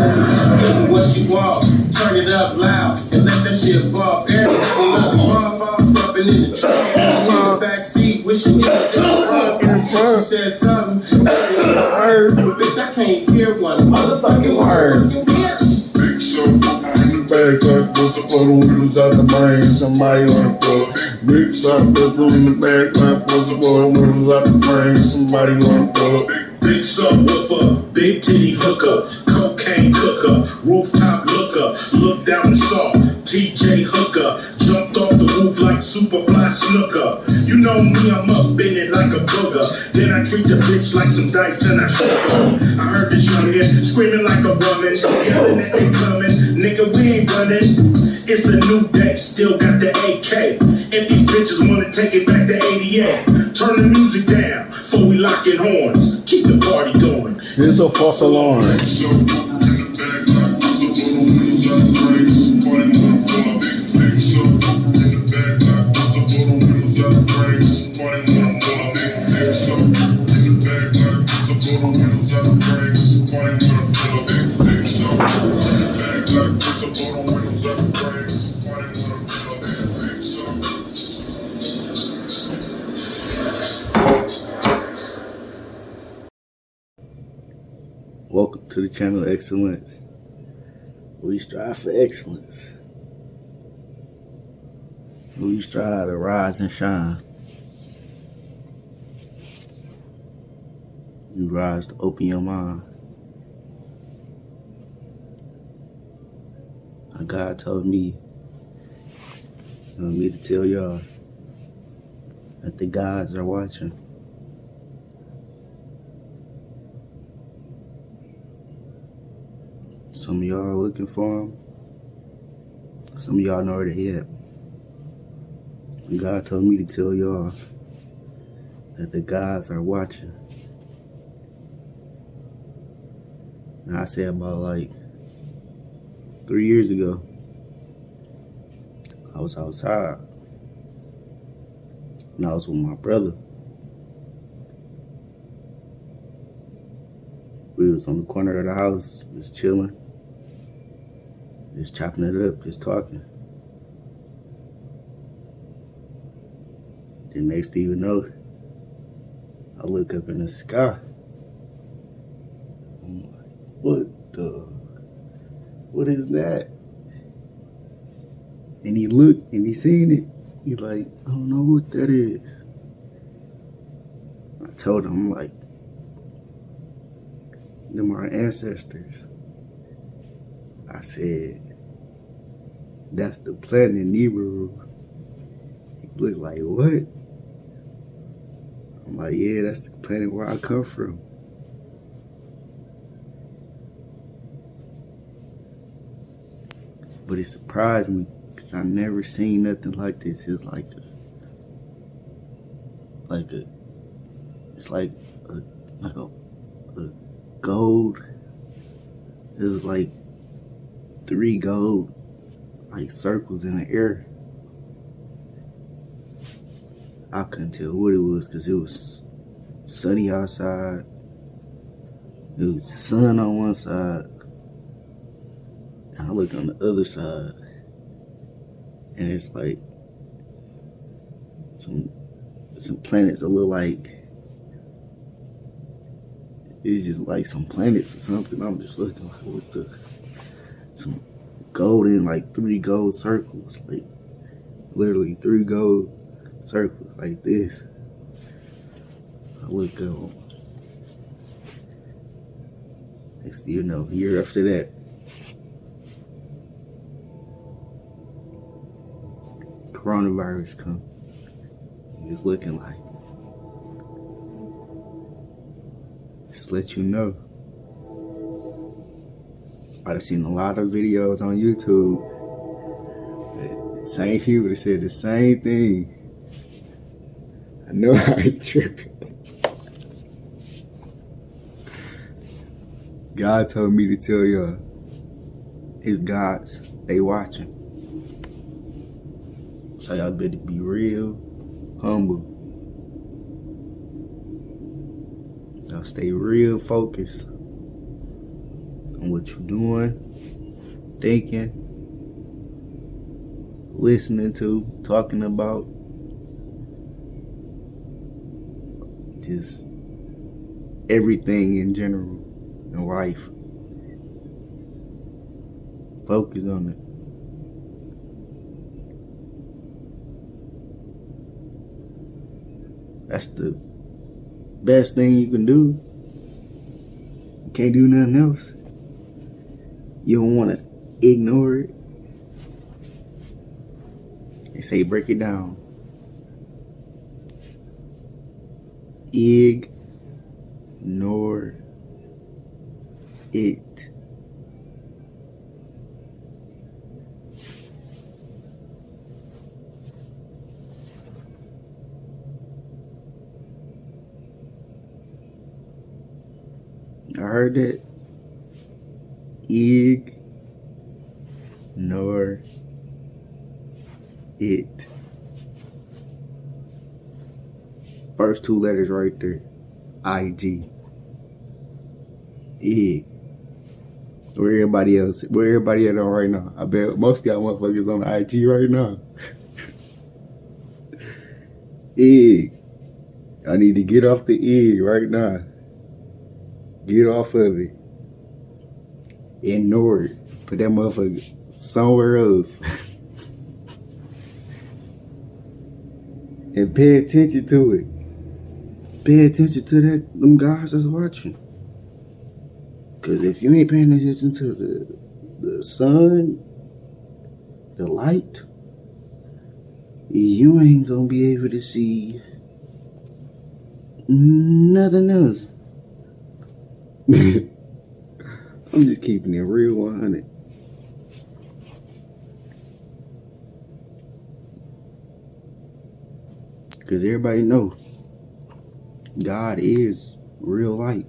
give her what she want. Turn it up loud and let that shit bump. Everybody love the mom, stepping in the trunk. In the back seat, wishing it was in the front. She said something, I heard, but bitch, I can't hear one motherfucking word. Bitch. Big show. Back like what's up on the windows out the brain. Somebody wanna pull up. Big shot, what's in the back like what's up on the windows out the brain. Somebody wanna pull up. Big subwoofer, Big titty hooker, cocaine cooker, rooftop looker, looked out and saw TJ hooker, jumped off the roof like Superfly Snooker. You know me, I'm up in it like a booger. Then I treat the bitch like some dice and I shook her. I heard this young head screaming like a woman, yelling that they coming. Nigga, we ain't running. It's a new day, still got the AK. If these bitches wanna take it back to 88, turn the music down before we lock in horns. Keep the party going. It's a false alarm. Welcome to the channel Excellence. We strive for excellence. We strive to rise and shine. You rise to open your mind. God told me to tell y'all that the gods are watching. Some of y'all are looking for him. Some of y'all know where they're at. God told me to tell y'all that the gods are watching. And I said about like 3 years ago, I was outside and I was with my brother. We was on the corner of the house, just chilling, just chopping it up, just talking. The next thing you know, I look up in the sky. I'm like, what is that? And he looked and he seen it. He's like, I don't know what that is. I told him, I'm like, them are ancestors. I said, that's the planet Nibiru. He looked like, what? I'm like, yeah, that's the planet where I come from. But it surprised me because I never seen nothing like this. It's like a gold. It was like 3 gold like circles in the air. I couldn't tell what it was because it was sunny outside. It was the sun on one side. And I look on the other side. And it's like some planets that look like, it's just like some planets or something. I'm just looking like, what the, some golden, like 3 gold circles, like literally 3 gold circles like this. I look up. Next thing you know, a year after that, coronavirus come. It's looking like, just let you know. I've seen a lot of videos on YouTube. Same people that said the same thing. I know I ain't tripping. God told me to tell y'all, it's gods, they watching. So y'all better be real humble. Y'all stay real focused on what you're doing, thinking, listening to, talking about. Just everything in general in life. Focus on it. That's the best thing you can do. can't do nothing else. You don't want to ignore it. They say break it down. Ignore it. I heard that. Ignore it. First two letters right there. IG. Ig. Where everybody at on right now? I bet most of y'all motherfuckers on the IG right now. Ig. I need to get off the ig right now. Get off of it. Ignore it. Put that motherfucker somewhere else. And pay attention to it. Pay attention to them guys that's watching. Cause if you ain't paying attention to the sun, the light, you ain't gonna be able to see nothing else. I'm just keeping it real 100. Cause everybody know God is real light.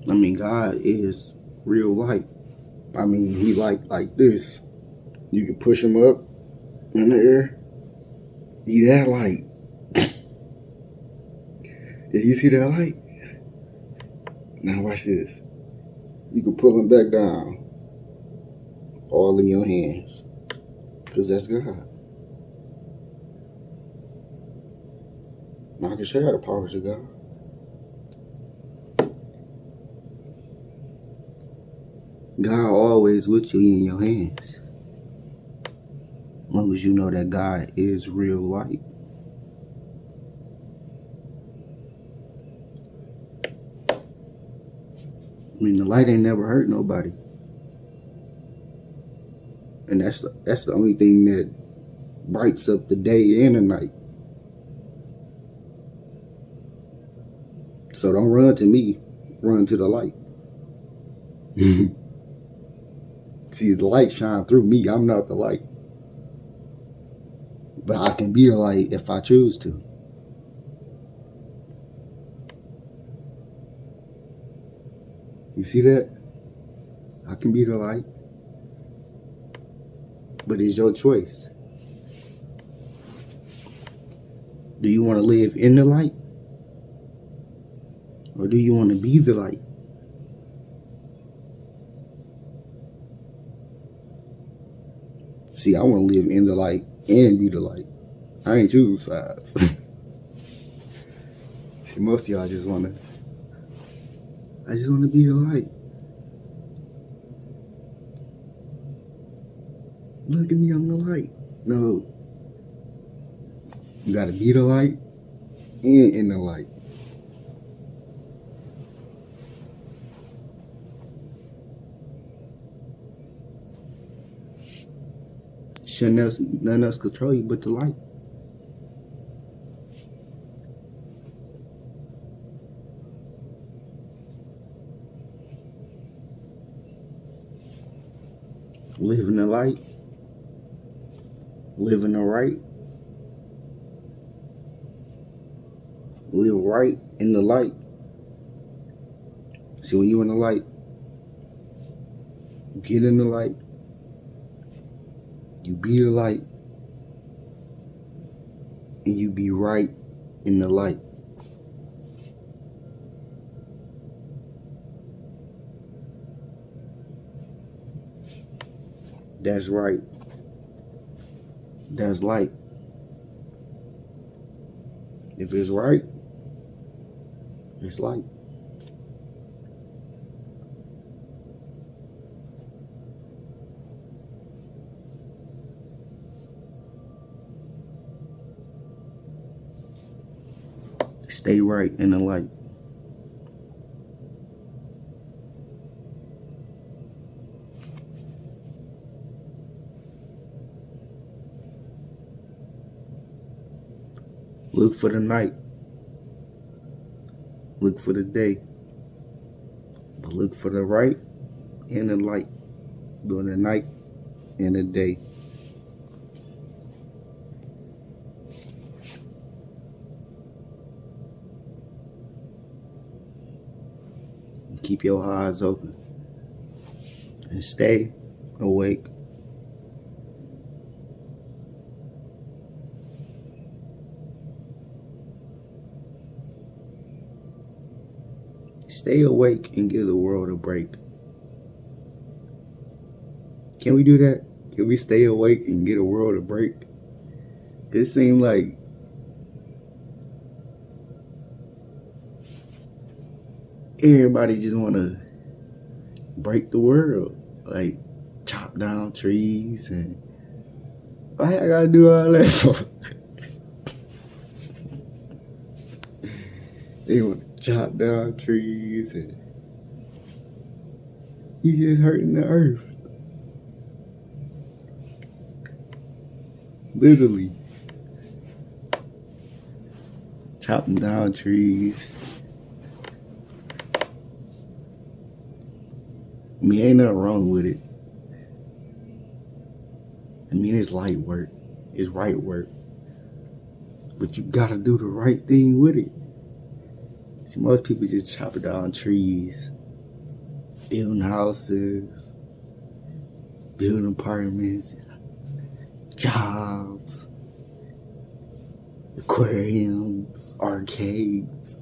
I mean, God is real light. I mean, he like this. You can push him up in the air. He that light. Yeah, you see that light? Now watch this. You can pull him back down. All in your hands. Because that's God. Now I can show you the powers of God. God always with you in your hands. As long as you know that God is real light. I mean, the light ain't never hurt nobody. And that's the only thing that brights up the day and the night. So don't run to me. Run to the light. See, the light shine through me. I'm not the light. But I can be the light if I choose to. You see that? I can be the light. But it's your choice. Do you want to live in the light? Or do you want to be the light? See, I want to live in the light and be the light. I ain't choosing sides. See, most of y'all just want to. I just want to be the light. Look at me, I'm the light. No. You got to be the light and in the light. Nothing else control you but the light. Live in the light. Live in the right. Live right in the light. See, when you in the light, you get in the light. You be the light. And you be right in the light. That's right. That's light. If it's right, it's light. Stay right in the light. look for the night. Look for the day. But look for the right and the light during the night and the day. And keep your eyes open and stay awake. Stay awake and give the world a break. Can we do that? Can we stay awake and give the world a break? It seems like everybody just want to break the world. Like chop down trees and why I gotta do all that for? They want to chop down trees and you just hurting the earth. Literally. Chopping down trees. I mean, ain't nothing wrong with it. I mean, it's light work. It's right work. But you gotta do the right thing with it. See, most people just chop down trees, building houses, building apartments, jobs, aquariums, arcades,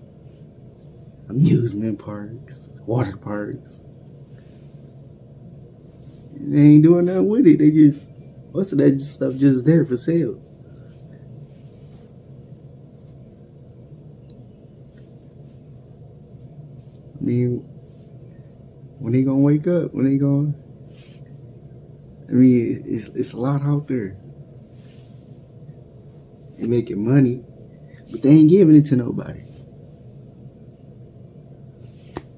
amusement parks, water parks. And they ain't doing nothing with it. They just, most of that stuff just there for sale. I mean, when they gonna wake up? When they gonna? I mean, it's a lot out there. They making money, but they ain't giving it to nobody.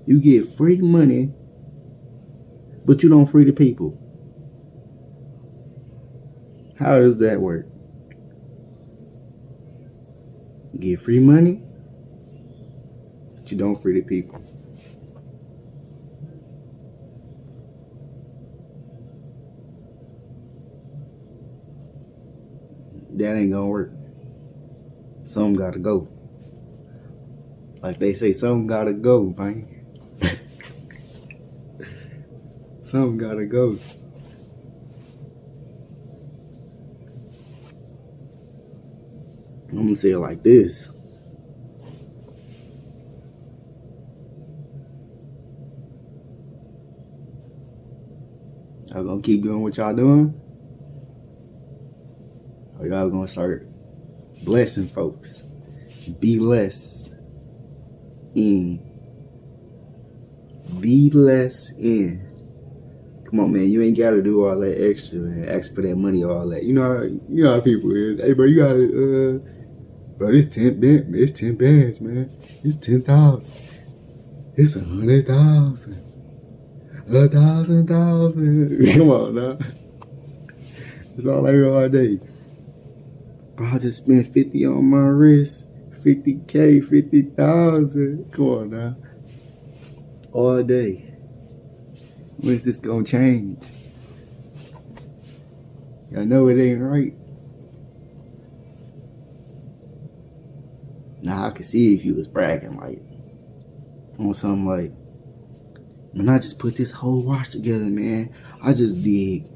You get free money, but you don't free the people. How does that work? You get free money, but you don't free the people. That ain't gonna work. Some gotta go. Like they say, some gotta go, man. Some gotta go. I'm gonna say it like this. Y'all gonna keep doing what y'all doing? Or y'all gonna start blessing folks? Be less in. Be less in. Come on, man. You ain't gotta do all that extra and ask for that money, all that. You know how people is. Hey, bro, you gotta, bro, it's 10 bands, man. It's 10,000. It's 100,000. 1,000. Come on, now. That's all I hear all day. Bro, I just spent 50 on my wrist. 50K, 50,000. Come on now. All day. When is this gonna change? Y'all know it ain't right. Now I can see if you was bragging like on something like, man, I just put this whole watch together, man. I just dig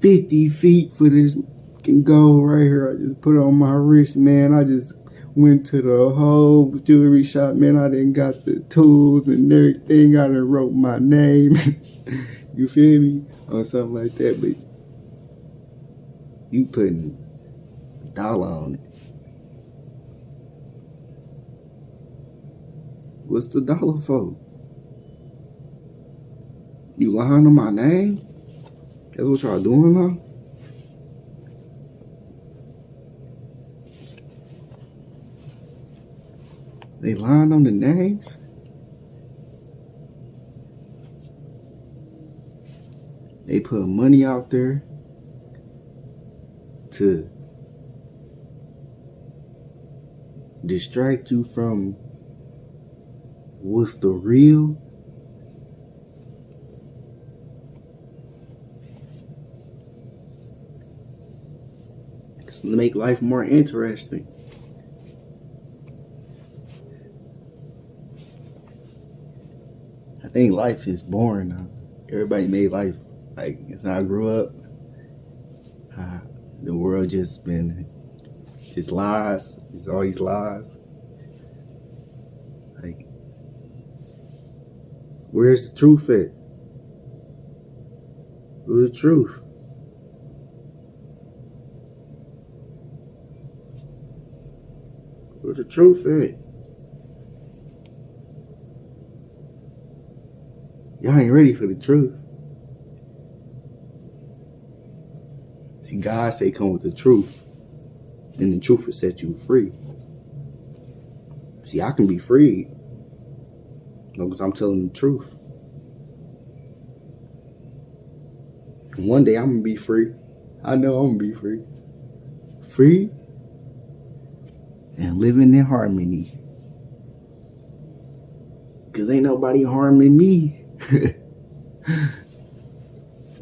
50 feet for this fucking gold right here. I just put it on my wrist, man. I just went to the whole jewelry shop, man. I done got the tools and everything. I done wrote my name. You feel me? Or something like that. But you putting $1 on it. What's the $1 for? You lying on my name? That's what y'all doing now? They lying on the names? They put money out there to distract you from what's the real. It's make life more interesting. I think life is boring now. Everybody made life like since I grew up. The world just been just lies. Just all these lies. Like, where's the truth at? Where's the truth? Where's the truth at? Y'all ain't ready for the truth. See, God say come with the truth, and the truth will set you free. See, I can be freed as long as I'm telling the truth. And one day I'm going to be free. I know I'm going to be free. Free and living in harmony. Because ain't nobody harming me.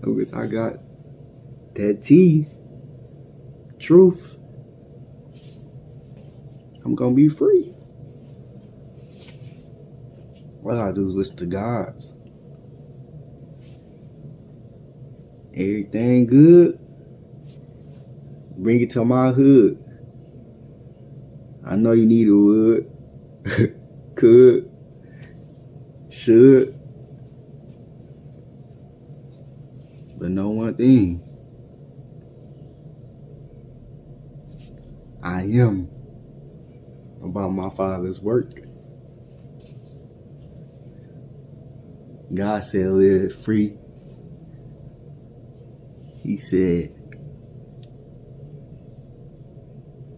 Because I got that tea, truth. I'm going to be free. All I gotta do is listen to God's. Everything good, bring it to my hood. I know you need a wood. Could. Should. But know one thing. I am about my Father's work. God said live free. He said,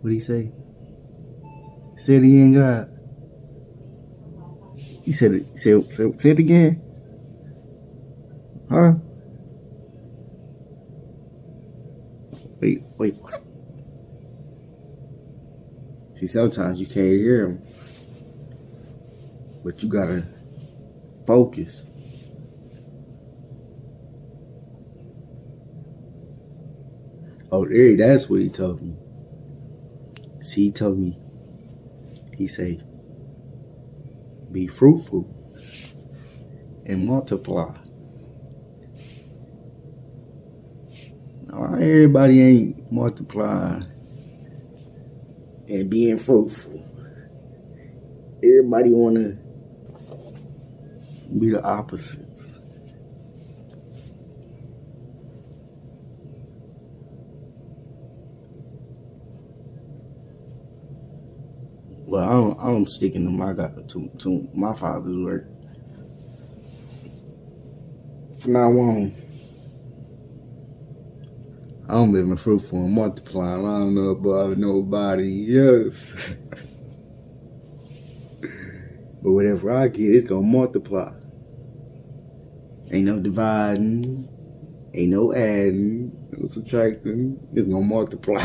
what did he say? Say it again, God. He said it. Say it again. Huh? Wait, what? See, sometimes you can't hear him, but you gotta focus. Oh, there, that's what he told me. See, he told me, he said, be fruitful and multiply. Now, everybody ain't multiplying and being fruitful. Everybody want to be the opposites. Well, I'm sticking to my Father's work. From now on, I'm living fruitful and multiplying. I don't know about nobody else. But whatever I get, it's gonna multiply. Ain't no dividing, ain't no adding, no subtracting. It's gonna multiply.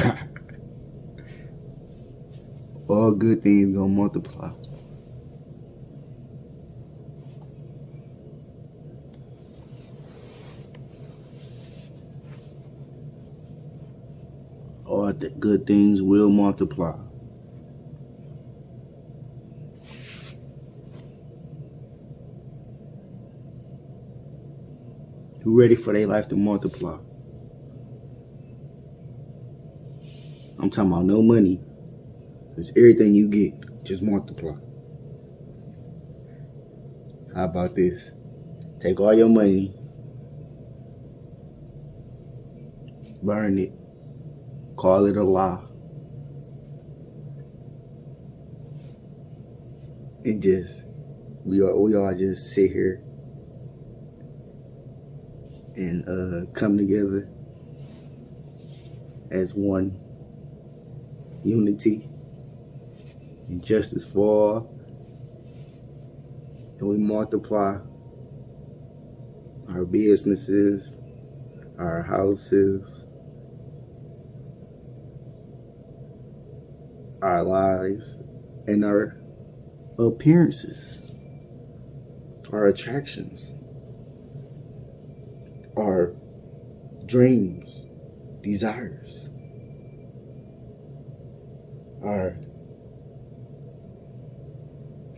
All good things gonna multiply. All the good things will multiply. Who ready for their life to multiply? I'm talking about no money. Because everything you get, just multiply. How about this? Take all your money, burn it, call it a lie, and just, we all just sit here and come together as one unity and justice for all, and we multiply our businesses, our houses, our lives, and our appearances, our attractions, our dreams, desires, our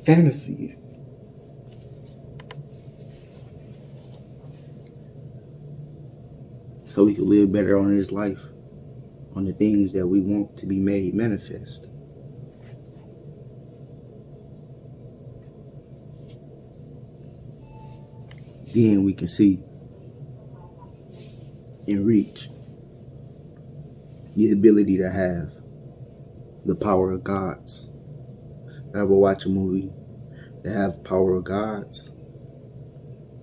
fantasies. So we can live better on this life, on the things that we want to be made manifest. Then we can see and reach the ability to have the power of gods. Ever watch a movie that have power of gods,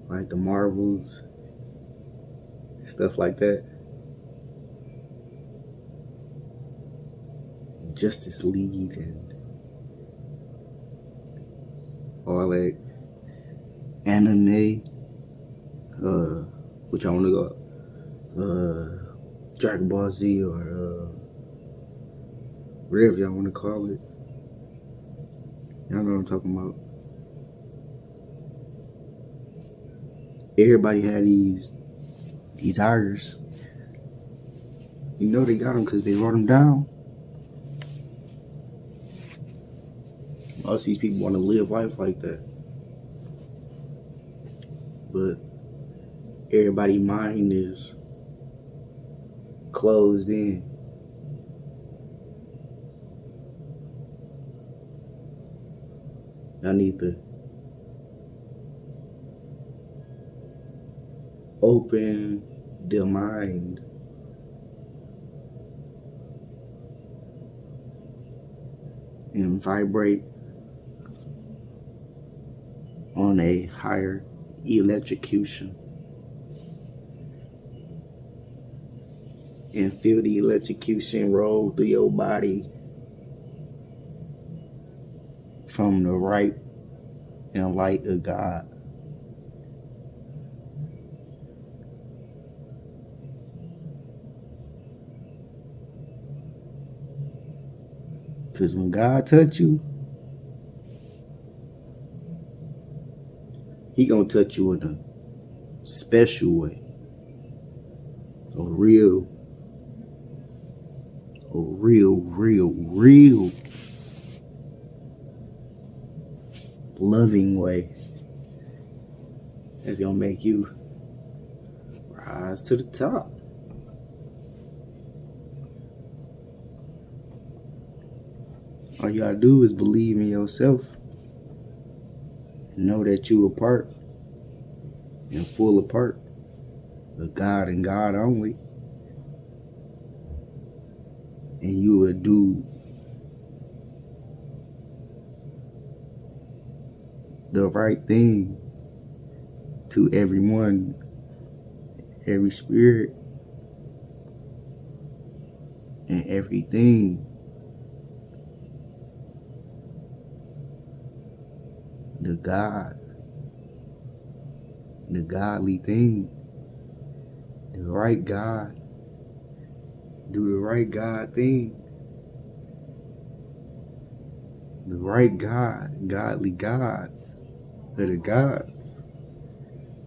like the Marvels, stuff like that? Justice League and all that anime, which I want to go, Dragon Ball Z or whatever y'all want to call it. Y'all know what I'm talking about. Everybody had these desires. You know they got them because they wrote them down. Most of these people want to live life like that. But everybody's mind is closed in. I need to open the mind and vibrate on a higher electrocution and feel the electrocution roll through your body from the right and light of God. Because when God touch you, He gonna touch you in a special way. A real loving way. That's gonna make you rise to the top. All you gotta do is believe in yourself and know that you a part and full of part of God and God only. And you will do the right thing to everyone, every spirit, and everything. The God, the godly thing, the right God, do the right God thing. The right God, godly gods, are the gods.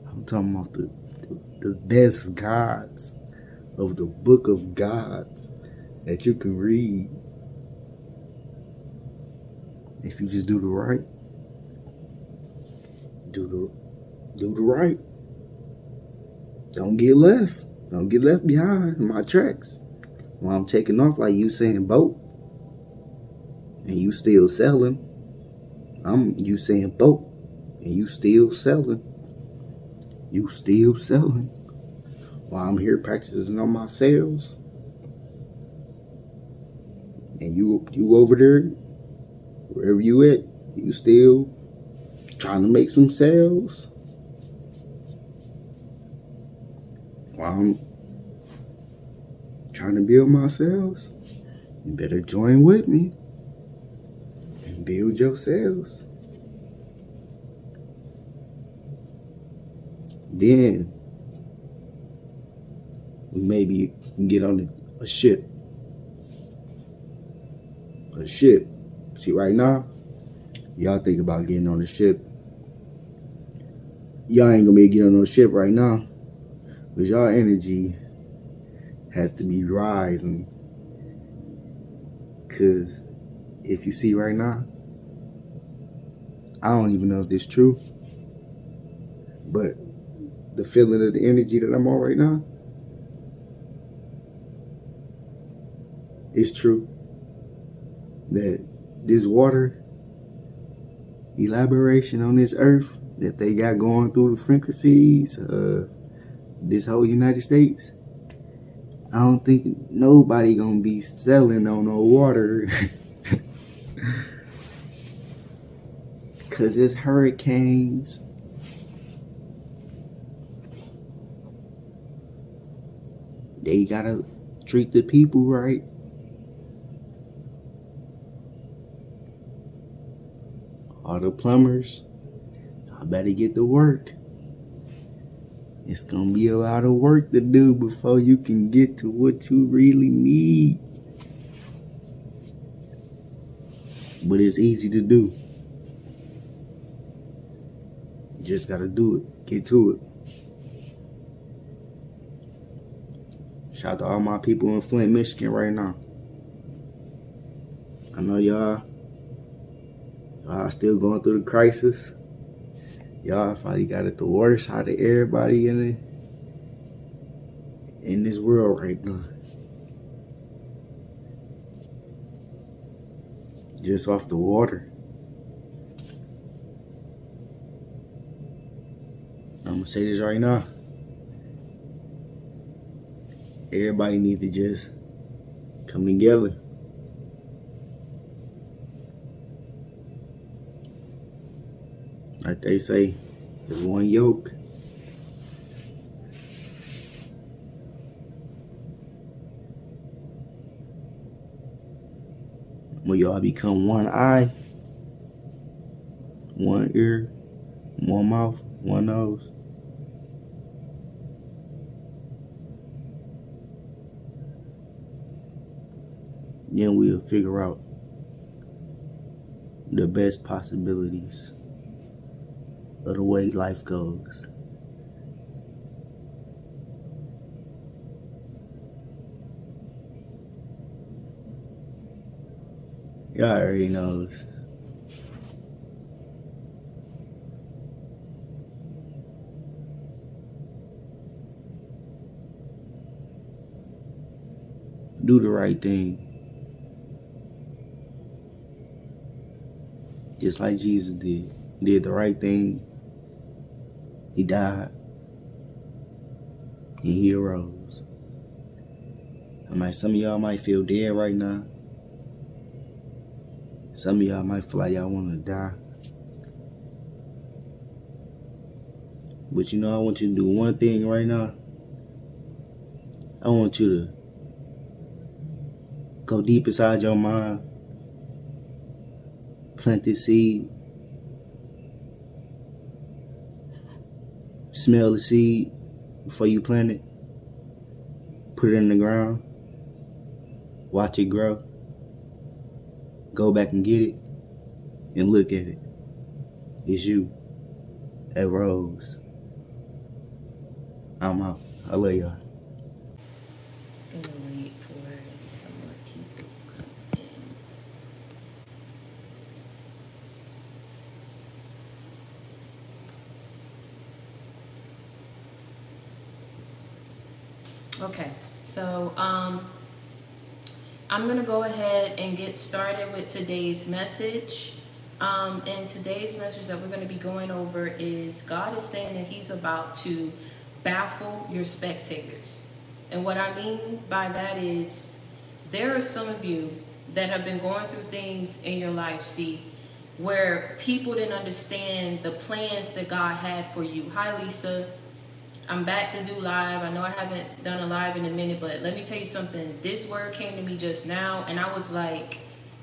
I'm talking about the best gods of the book of gods that you can read. If you just do the right, do the right. Don't get left. Don't get left behind in my tracks. While I'm taking off like Usain Bolt, and you still selling. I'm Usain Bolt, and you still selling. You still selling. While I'm here practicing on my sales, and you over there, wherever you at, you still trying to make some sales. While I'm trying to build my sales, you better join with me and build your sales. Then we maybe can get on a ship See, right now, y'all think about getting on the ship. Y'all ain't gonna be able to get on no ship right now. Because y'all energy has to be rising. Because if you see right now, I don't even know if this is true, but the feeling of the energy that I'm on right now, it's true. That this water elaboration on this earth that they got going through the frequencies of this whole United States, I don't think nobody gonna be selling on no water. Cause it's hurricanes. They gotta treat the people right. All the plumbers, I better get to work. It's gonna be a lot of work to do before you can get to what you really need. But it's easy to do. You just gotta do it. Get to it. Shout out to all my people in Flint, Michigan right now. I know y'all still going through the crisis. Y'all probably got it the worst out of everybody in this world right now. Just off the water. I'm gonna say this right now. Everybody need to just come together. Like they say, there's one yoke. When y'all become one eye, one ear, one mouth, one nose. Then we'll figure out the best possibilities of the way life goes. Y'all already knows. Do the right thing. Just like Jesus did. He did the right thing. He died. And he arose. Some of y'all might feel dead right now. Some of y'all might feel like y'all want to die. But you know, I want you to do one thing right now. I want you to go deep inside your mind. Plant this seed. Smell the seed before you plant it. Put it in the ground. Watch it grow. Go back and get it. And look at it. It's you. That rose. I'm out. I love y'all. Gonna wait for some more people come in. Okay, so I'm gonna go ahead and get started with today's message. And today's message that we're gonna be going over is God is saying that He's about to baffle your spectators. And what I mean by that is there are some of you that have been going through things in your life, see, where people didn't understand the plans that God had for you. Hi, Lisa. I'm back to do live. I know I haven't done a live in a minute, but let me tell you something. This word came to me just now, and I was like,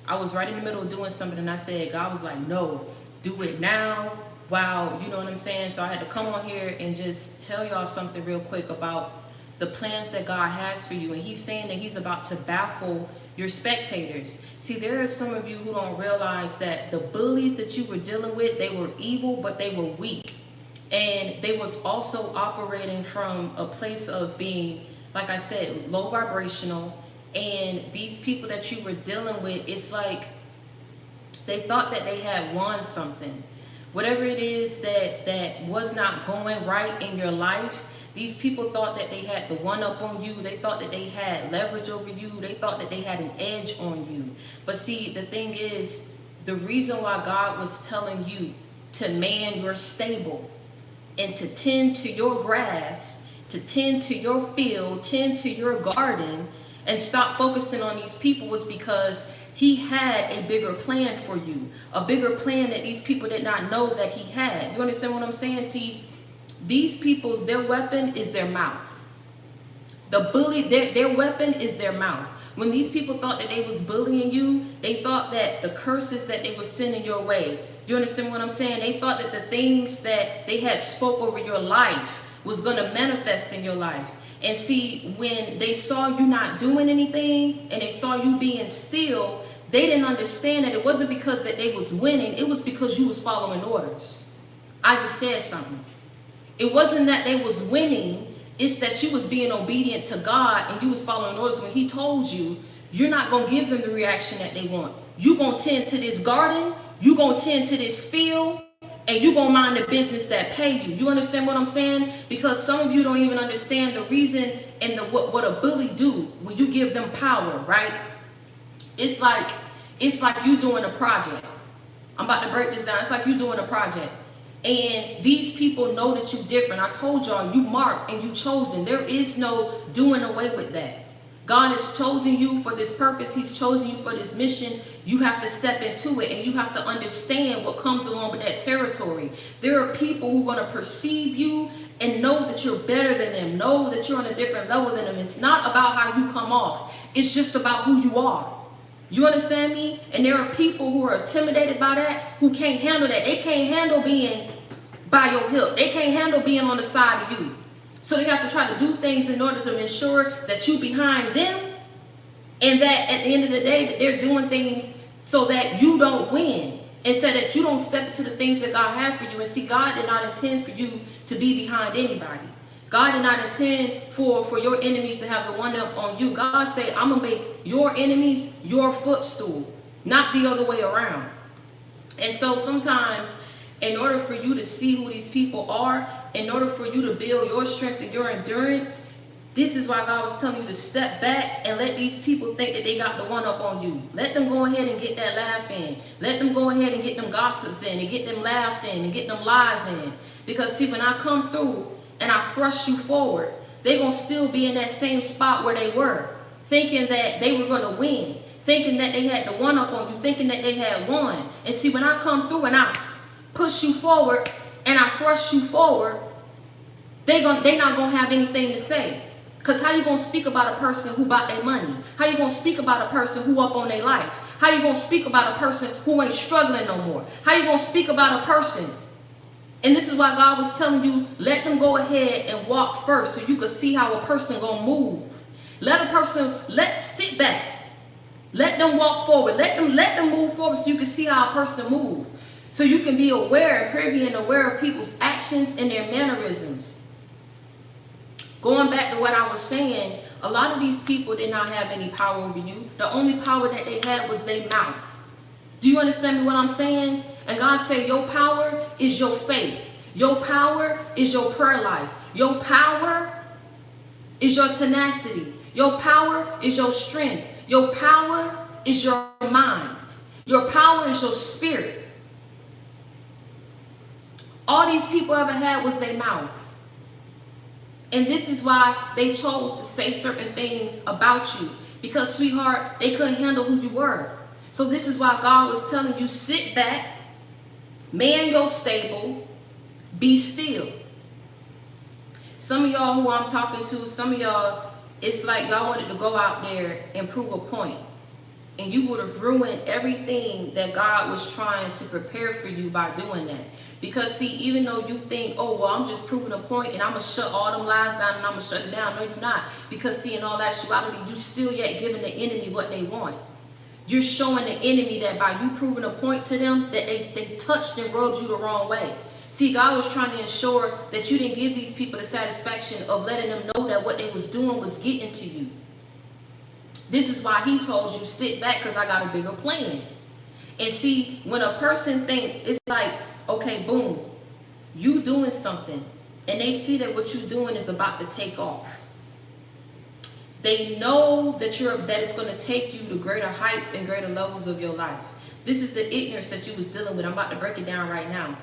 I was right in the middle of doing something, and I said, God was like, no, do it now. Wow, you know what I'm saying? So I had to come on here and just tell y'all something real quick about the plans that God has for you. And He's saying that He's about to baffle your spectators. See, there are some of you who don't realize that the bullies that you were dealing with, they were evil, but they were weak. And they was also operating from a place of being, like I said, low vibrational. And these people that you were dealing with, it's like they thought that they had won something. Whatever it is that was not going right in your life, these people thought that they had the one up on you. They thought that they had leverage over you. They thought that they had an edge on you. But see, the thing is, the reason why God was telling you to man your stable and to tend to your grass, to tend to your field, tend to your garden, and stop focusing on these people was because he had a bigger plan for you, a bigger plan that these people did not know that he had. You understand what I'm saying? See, these people's, their weapon is their mouth. The bully, their weapon is their mouth. When these people thought that they was bullying you, they thought that the curses that they were sending your way, you understand what I'm saying? They thought that the things that they had spoke over your life was going to manifest in your life. And see, when they saw you not doing anything and they saw you being still, they didn't understand that it wasn't because that they was winning. It was because you was following orders. I just said something. It wasn't that they was winning. It's that you was being obedient to God and you was following orders when he told you, you're not going to give them the reaction that they want. You're going to tend to this garden. You're going to tend to this field. And you're going to mind the business that pay you. You understand what I'm saying? Because some of you don't even understand the reason and what a bully do when you give them power, right? It's like you doing a project. I'm about to break this down. It's like you doing a project. And these people know that you're different. I told y'all, you marked and you chosen. There is no doing away with that. God has chosen you for this purpose. He's chosen you for this mission. You have to step into it and you have to understand what comes along with that territory. There are people who are going to perceive you and know that you're better than them, know that you're on a different level than them. It's not about how you come off. It's just about who you are. You understand me? And there are people who are intimidated by that, who can't handle that. They can't handle being by your hip. They can't handle being on the side of you. So they have to try to do things in order to ensure that you behind them, and that at the end of the day that they're doing things so that you don't win, and so that you don't step into the things that God had for you. And see, God did not intend for you to be behind anybody. God did not intend for your enemies to have the one up on you. God said, I'm going to make your enemies your footstool, not the other way around. And so sometimes, in order for you to see who these people are, in order for you to build your strength and your endurance, this is why God was telling you to step back and let these people think that they got the one up on you. Let them go ahead and get that laugh in. Let them go ahead and get them gossips in and get them laughs in and get them lies in. Because see, when I come through and I thrust you forward, they're going to still be in that same spot where they were, thinking that they were going to win, thinking that they had the one up on you, thinking that they had won. And see, when I come through and I push you forward and I thrust you forward, they not gonna have anything to say. Because how you gonna speak about a person who bought their money? How you gonna speak about a person who up on their life? How you gonna speak about a person who ain't struggling no more? How you gonna speak about a person? And this is why God was telling you, let them go ahead and walk first so you can see how a person gonna move. Sit back. Let them walk forward. Let them move forward so you can see how a person moves. So you can be aware and privy and aware of people's actions and their mannerisms. Going back to what I was saying, a lot of these people did not have any power over you. The only power that they had was their mouth. Do you understand what I'm saying? And God said your power is your faith. Your power is your prayer life. Your power is your tenacity. Your power is your strength. Your power is your mind. Your power is your spirit. All these people ever had was their mouth. And this is why they chose to say certain things about you. Because, sweetheart, they couldn't handle who you were. So this is why God was telling you, sit back, man your stable, be still. Some of y'all who I'm talking to, some of y'all, it's like y'all wanted to go out there and prove a point. And you would have ruined everything that God was trying to prepare for you by doing that. Because see, even though you think, oh, well, I'm just proving a point and I'm going to shut all them lies down and I'm going to shut it down. No, you're not. Because see, in all actuality, you still yet giving the enemy what they want. You're showing the enemy that by you proving a point to them, that they touched and rubbed you the wrong way. See, God was trying to ensure that you didn't give these people the satisfaction of letting them know that what they was doing was getting to you. This is why he told you, sit back because I got a bigger plan. And see, when a person thinks, it's like, okay, boom, you doing something. And they see that what you're doing is about to take off. They know that it's going to take you to greater heights and greater levels of your life. This is the ignorance that you was dealing with. I'm about to break it down right now.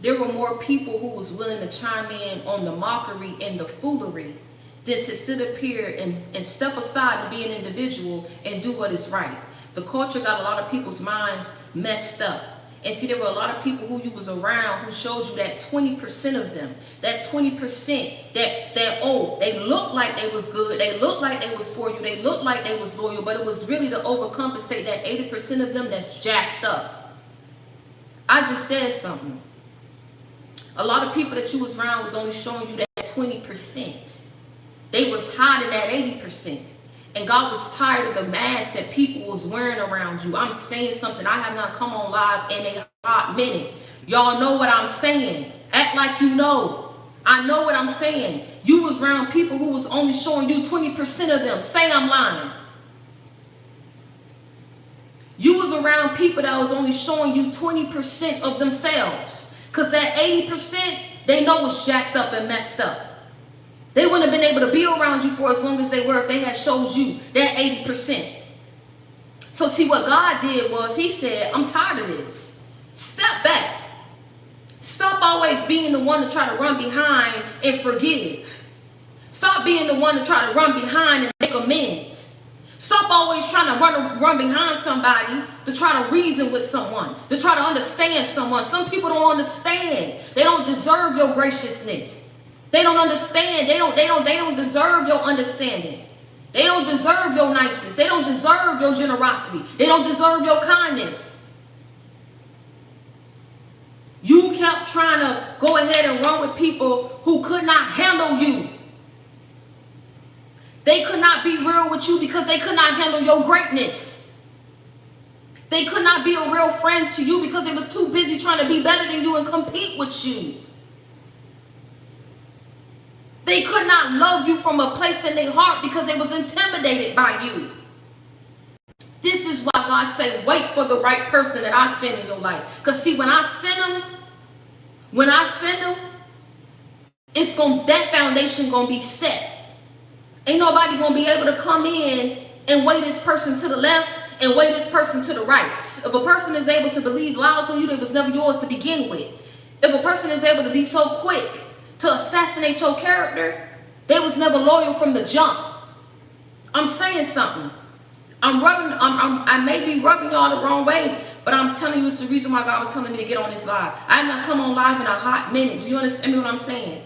There were more people who was willing to chime in on the mockery and the foolery than to sit up here and step aside and be an individual and do what is right. The culture got a lot of people's minds messed up. And see, there were a lot of people who you was around who showed you that 20% of them, that 20% that oh, they looked like they was good, they looked like they was for you, they looked like they was loyal, but it was really to overcompensate that 80% of them that's jacked up. I just said something. A lot of people that you was around was only showing you that 20%. They was hiding that 80%. And God was tired of the mask that people was wearing around you. I'm saying something. I have not come on live in a hot minute. Y'all know what I'm saying. Act like you know. I know what I'm saying. You was around people who was only showing you 20% of them. Say I'm lying. You was around people that was only showing you 20% of themselves. Because that 80%, they know was jacked up and messed up. They wouldn't have been able to be around you for as long as they were if they had showed you that 80%. So see, what God did was he said, I'm tired of this. Step back. Stop always being the one to try to run behind and forgive. Stop being the one to try to run behind and make amends. Stop always trying to run behind somebody to try to reason with someone, to try to understand someone. Some people don't understand. They don't deserve your graciousness. They don't understand. They don't deserve your understanding. They don't deserve your niceness. They don't deserve your generosity. They don't deserve your kindness. You kept trying to go ahead and run with people who could not handle you. They could not be real with you because they could not handle your greatness. They could not be a real friend to you because they was too busy trying to be better than you and compete with you. They could not love you from a place in their heart because they was intimidated by you. This is why God said, wait for the right person that I send in your life. Because see, when I send them, that foundation gonna be set. Ain't nobody gonna be able to come in and weigh this person to the left and weigh this person to the right. If a person is able to believe lies on you, that was never yours to begin with. If a person is able to be so quick to assassinate your character, they was never loyal from the jump. I'm saying something. I may be rubbing y'all the wrong way, but I'm telling you it's the reason why God was telling me to get on this live. I have not come on live in a hot minute. Do you understand what I'm saying?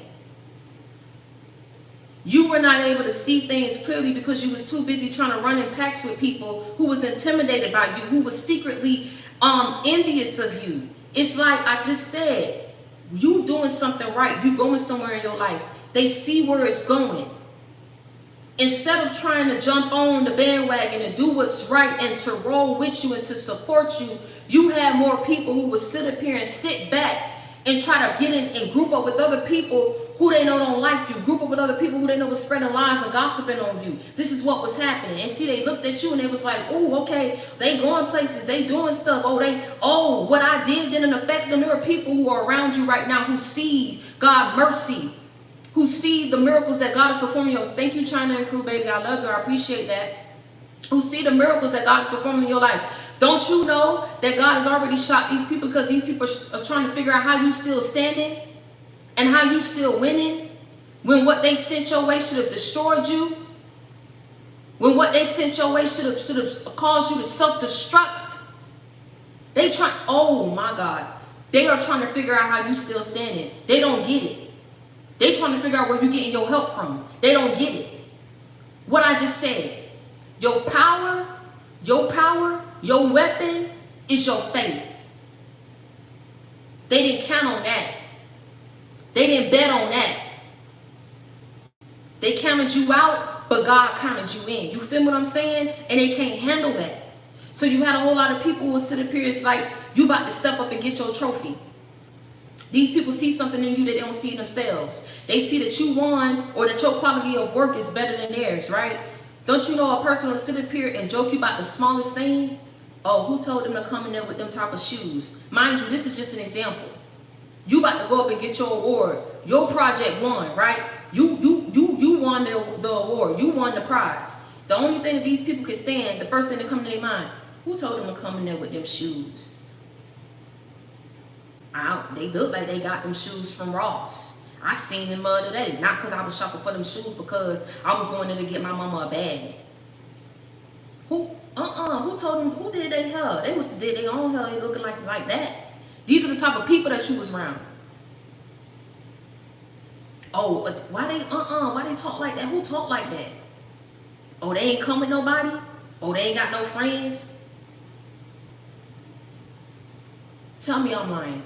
You were not able to see things clearly because you was too busy trying to run in packs with people who was intimidated by you, who was secretly envious of you. It's like I just said, you doing something right. You going somewhere in your life. They see where it's going. Instead of trying to jump on the bandwagon and do what's right and to roll with you and to support you, you have more people who would sit up here and sit back and try to get in and group up with other people who they know don't like you. Group up with other people who they know was spreading lies and gossiping on you. This is what was happening. And see, they looked at you and they was like, oh, okay, they going places, they doing stuff. What I did didn't affect them. There are people who are around you right now who see God mercy, who see the miracles that God is performing. Thank you, China and crew, baby. I love you. I appreciate that. Who see the miracles that God is performing in your life. Don't you know that God has already shot these people because these people are trying to figure out how you still standing and how you still winning when what they sent your way should have destroyed you, when what they sent your way should have caused you to self-destruct. Oh my God, they are trying to figure out how you still standing. They don't get it. They trying to figure out where you're getting your help from. They don't get it. What I just said, your power, your weapon is your faith. They didn't count on that. They didn't bet on that. They counted you out, but God counted you in. You feel what I'm saying? And they can't handle that. So you had a whole lot of people who sit up here, it's like you about to step up and get your trophy. These people see something in you that they don't see in themselves. They see that you won or that your quality of work is better than theirs, right? Don't you know a person will sit up here and joke you about the smallest thing? Oh, who told them to come in there with them type of shoes? Mind you, this is just an example. You about to go up and get your award. Your project won, right? You won the award. You won the prize. The only thing that these people can stand, the first thing that comes to their mind, who told them to come in there with them shoes? They look like they got them shoes from Ross. I seen them the other day. Not because I was shopping for them shoes, because I was going in to get my mama a bag. Who told them, who did their hair? They must have did their own hair. They looking like that. These are the type of people that you was around. Oh, why they talk like that? Who talk like that? Oh, they ain't come with nobody? Oh, they ain't got no friends? Tell me I'm lying.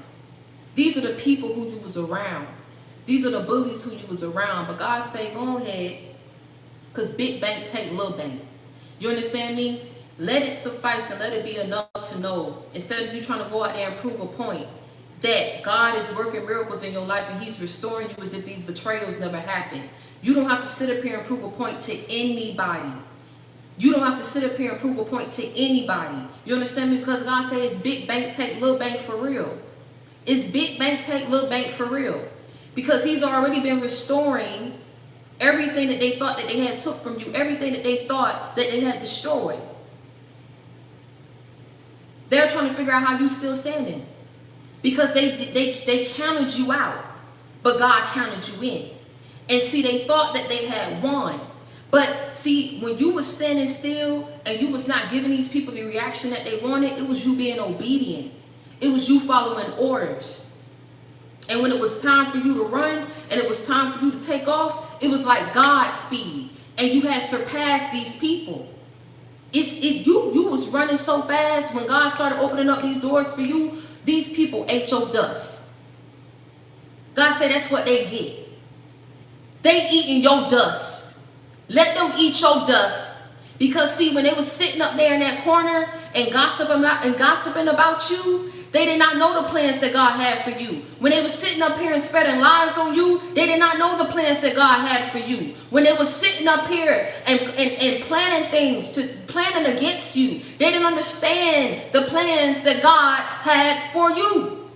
These are the people who you was around. These are the bullies who you was around. But God say, go ahead, because big bank take little bank. You understand me? Let it suffice and let it be enough to know, instead of you trying to go out there and prove a point, that God is working miracles in your life and he's restoring you as if these betrayals never happened. You don't have to sit up here and prove a point to anybody. You don't have to sit up here and prove a point to anybody. You understand me? Because God says big bank take little bank for real. It's big bank take little bank for real. Because he's already been restoring everything that they thought that they had took from you. Everything that they thought that they had destroyed. They're trying to figure out how you still standing. Because they counted you out. But God counted you in. And see, they thought that they had won. But see, when you was standing still and you was not giving these people the reaction that they wanted, it was you being obedient. It was you following orders. And when it was time for you to run and it was time for you to take off, it was like God's speed. And you had surpassed these people. You was running so fast when God started opening up these doors for you, these people ate your dust. God said that's what they get. They eating your dust. Let them eat your dust. Because see, when they was sitting up there in that corner and gossiping about you, they did not know the plans that God had for you. When they was sitting up here and spreading lies on you, they did not know the plans that God had for you. When they was sitting up here and planning things, planning against you, they didn't understand the plans that God had for you.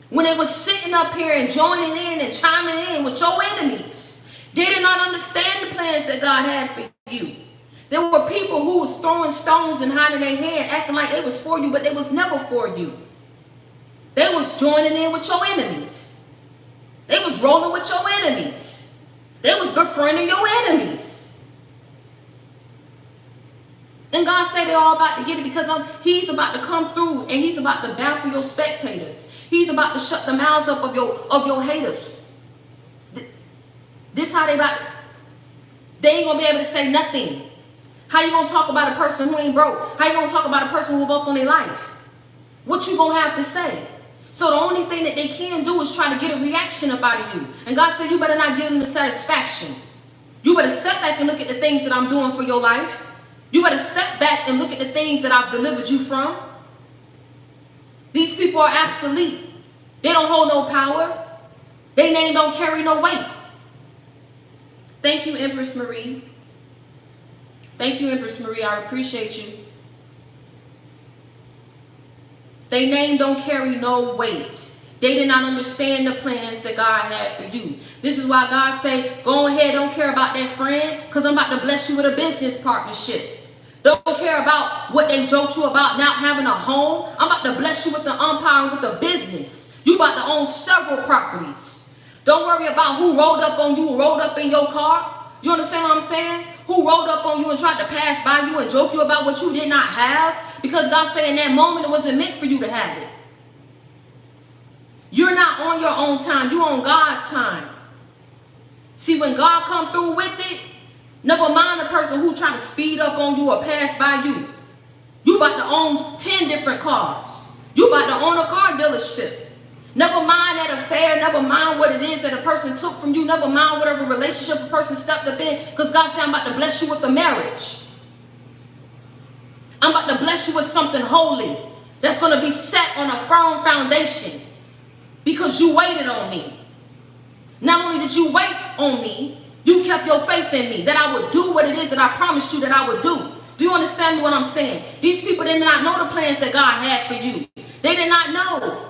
When they was sitting up here and joining in and chiming in with your enemies, they did not understand the plans that God had for you. There were people who was throwing stones and hiding their hand, acting like they was for you, but they was never for you. They was joining in with your enemies. They was rolling with your enemies. They was befriending your enemies. And God said they're all about to get it because he's about to come through and he's about to baffle your spectators. He's about to shut the mouths up of your haters. This how they ain't gonna be able to say nothing. How you gonna talk about a person who ain't broke? How you gonna talk about a person who up on their life? What you gonna have to say? So the only thing that they can do is try to get a reaction up out of you. And God said you better not give them the satisfaction. You better step back and look at the things that I'm doing for your life. You better step back and look at the things that I've delivered you from. These people are obsolete. They don't hold no power. Their name don't carry no weight. Thank you, Empress Marie. Thank you, Empress Marie. I appreciate you. Their name don't carry no weight. They did not understand the plans that God had for you. This is why God say, go ahead, don't care about that friend, because I'm about to bless you with a business partnership. Don't care about what they joked you about not having a home. I'm about to bless you with the umpire with a business. You about to own several properties. Don't worry about who rolled up on you, rolled up in your car. You understand what I'm saying? Who rolled up on you and tried to pass by you and joke you about what you did not have. Because God said in that moment it wasn't meant for you to have it. You're not on your own time. You're on God's time. See, when God come through with it, never mind the person who try to speed up on you or pass by you. You about to own 10 different cars. You about to own a car dealership. Never mind that affair. Never mind what it is that a person took from you. Never mind whatever relationship a person stepped up in. Because God said, I'm about to bless you with a marriage. I'm about to bless you with something holy that's going to be set on a firm foundation because you waited on me. Not only did you wait on me, you kept your faith in me, that I would do what it is that I promised you that I would do. Do you understand what I'm saying? These people did not know the plans that God had for you. They did not know.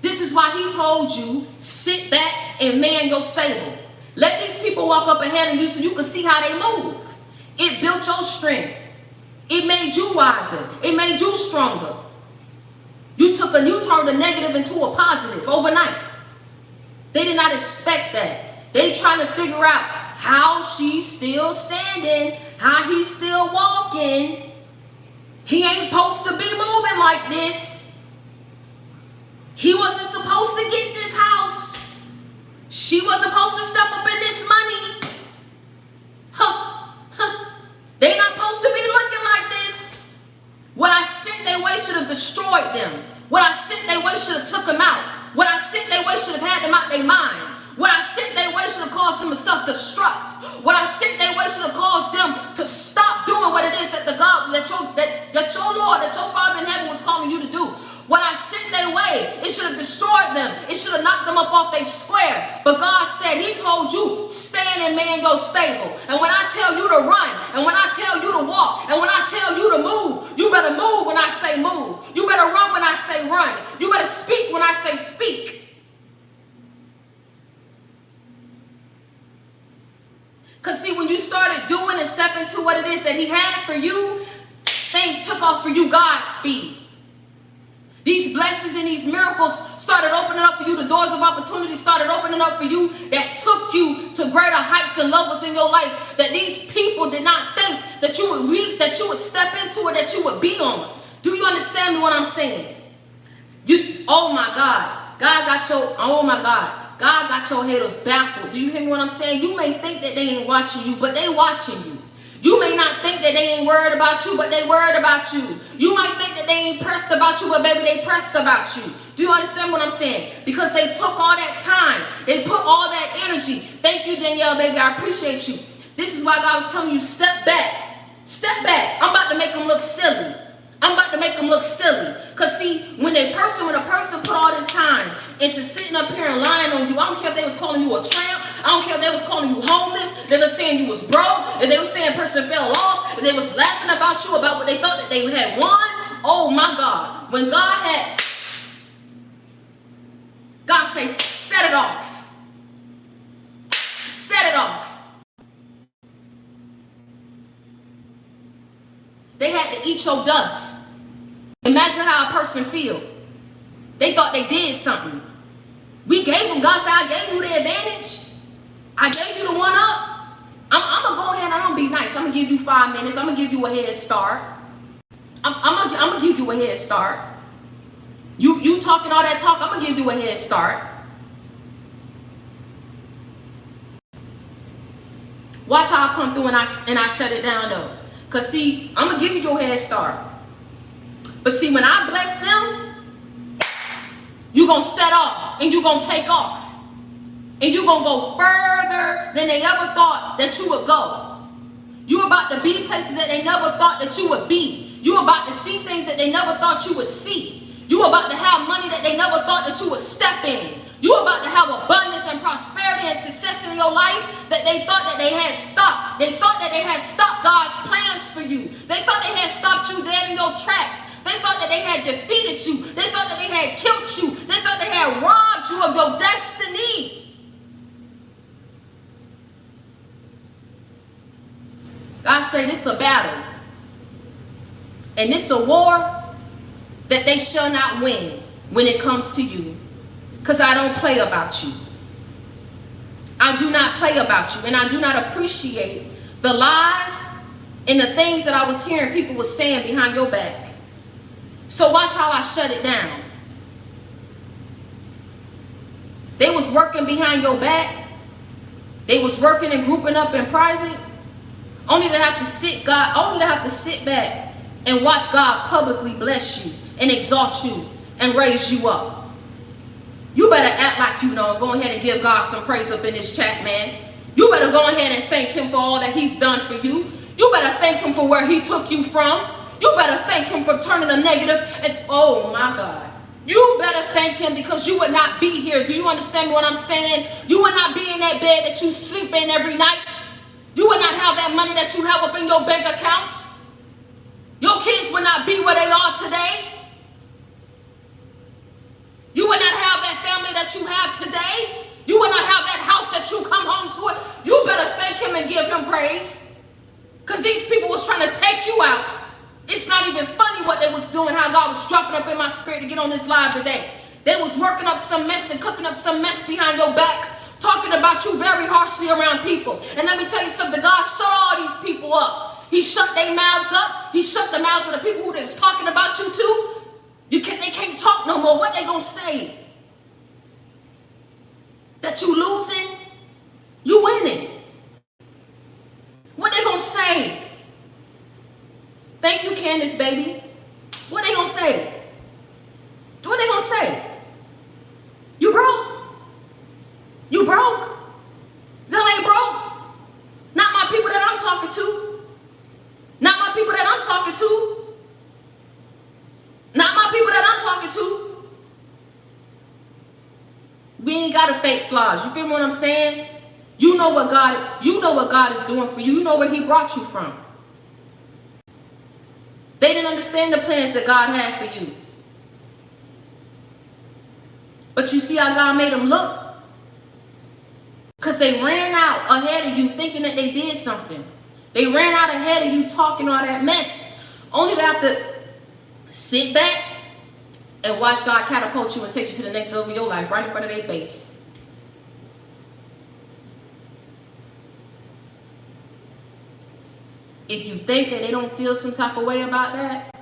This is why he told you, sit back and man your stable. Let these people walk up ahead of you so you can see how they move. It built your strength. It made you wiser. It made you stronger. You turned a negative into a positive overnight. They did not expect that. They trying to figure out how she's still standing, how he's still walking. He ain't supposed to be moving like this. He wasn't supposed to get this house. She wasn't supposed to step up in this money. They not supposed to be looking like this. What I sent their way should have destroyed them. What I sent their way should have took them out. What I sent their way should have had them out their mind. What I sent their way should have caused them to self-destruct. What I sent their way should have caused them to stop doing what it is that your Lord, that your Father in heaven was calling you to do. What I sent their way, it should have destroyed them. It should have knocked them up off their square. But God said, he told you, stand and man go stable. And when I tell you to run, and when I tell you to walk, and when I tell you to move, you better move when I say move. You better run when I say run. You better speak when I say speak. Because see, when you started doing and stepping into what it is that he had for you, things took off for you God's speed. These blessings and these miracles started opening up for you. The doors of opportunity started opening up for you that took you to greater heights and levels in your life that these people did not think that you would reach, that you would step into it, that you would be on. Do you understand what I'm saying? Oh my God. God got your haters baffled. Do you hear me what I'm saying? You may think that they ain't watching you, but they watching you. You may not think that they ain't worried about you, but they worried about you. You might think that they ain't pressed about you, but baby, they pressed about you. Do you understand what I'm saying? Because they took all that time. They put all that energy. Thank you, Danielle, baby. I appreciate you. This is why God was telling you, step back. Step back. I'm about to make them look silly. I'm about to make them look silly. Because see, when a person put all this time into sitting up here and lying on you, I don't care if they was calling you a tramp. I don't care if they was calling you homeless. If they was saying you was broke. If they was saying a person fell off. If they was laughing about you, about what they thought that they had won. Oh my God. When God say, set it off. Set it off. They had to eat your dust. Imagine how a person feel. They thought they did something. We gave them, God said, I gave you the advantage. I gave you the one up. I'm going to go ahead and I'm going to be nice. I'm going to give you 5 minutes. I'm going to give you a head start. I'm going to give you a head start. You talking all that talk, I'm going to give you a head start. Watch how I come through and I shut it down though. Because see, I'm going to give you your head start. But see, when I bless them, you're going to set off and you're going to take off. And you're going to go further than they ever thought that you would go. You're about to be places that they never thought that you would be. You're about to see things that they never thought you would see. You're about to have money that they never thought that you would step in. You're about to have abundance and prosperity and success in your life that they thought that they had stopped. They thought that they had stopped God's plans for you. They thought they had stopped you dead in your tracks. They thought that they had defeated you. They thought that they had killed you. They thought they had robbed you of your destiny. God say this is a battle. And this is a war that they shall not win when it comes to you. Because I don't play about you. I do not play about you. And I do not appreciate the lies and the things that I was hearing people were saying behind your back. So watch how I shut it down. They was working behind your back. They was working and grouping up in private. Only to have to sit back and watch God publicly bless you and exalt you and raise you up. You better act like you know and go ahead and give God some praise up in this chat, man. You better go ahead and thank him for all that he's done for you. You better thank him for where he took you from. You better thank him for turning a negative. And oh my God. You better thank him because you would not be here. Do you understand what I'm saying? You would not be in that bed that you sleep in every night. You would not have that money that you have up in your bank account. Your kids would not be where they are today. You would not have that family that you have today. You would not have that house that you come home to it. You better thank him and give him praise. Because these people was trying to take you out. It's not even funny what they was doing, how God was dropping up in my spirit to get on this live today. They was working up some mess and cooking up some mess behind your back, talking about you very harshly around people. And let me tell you something, God shut all these people up. He shut their mouths up. He shut the mouths of the people who they was talking about you to. They can't talk no more. What they gonna say? That you losing? You winning. What they gonna say? Thank you, Candace, baby. What they gonna say? What they gonna say? You broke? You broke? Them ain't broke. Not my people that I'm talking to. Not my people that I'm talking to. Not my people that I'm talking to. We ain't got to fake flaws. You feel what I'm saying? You know what God is doing for you. You know where he brought you from. They didn't understand the plans that God had for you. But you see how God made them look? Because they ran out ahead of you thinking that they did something. They ran out ahead of you talking all that mess. Only to have to sit back and watch God catapult you and take you to the next level of your life right in front of their face. If you think that they don't feel some type of way about that,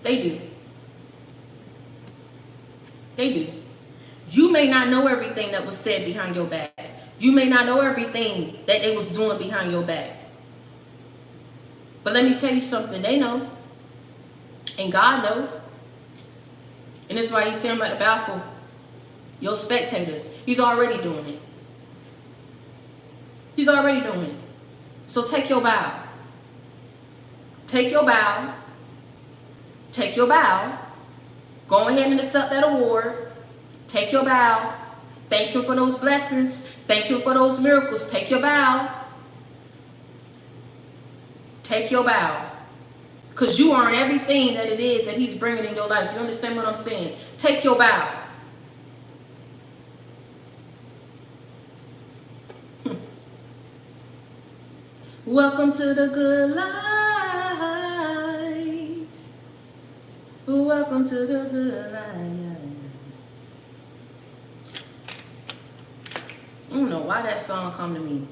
they do. They do. You may not know everything that was said behind your back. You may not know everything that they was doing behind your back. But let me tell you something, they know. And God knows. And that's why he's saying about to baffle your spectators. He's already doing it. He's already doing it. So take your bow. Take your bow. Take your bow. Go ahead and accept that award. Take your bow. Thank him for those blessings. Thank him for those miracles. Take your bow. Take your bow. Because you aren't everything that it is that he's bringing in your life. Do you understand what I'm saying? Take your bow. Welcome to the good life. Welcome to the good life. I don't know why that song come to me.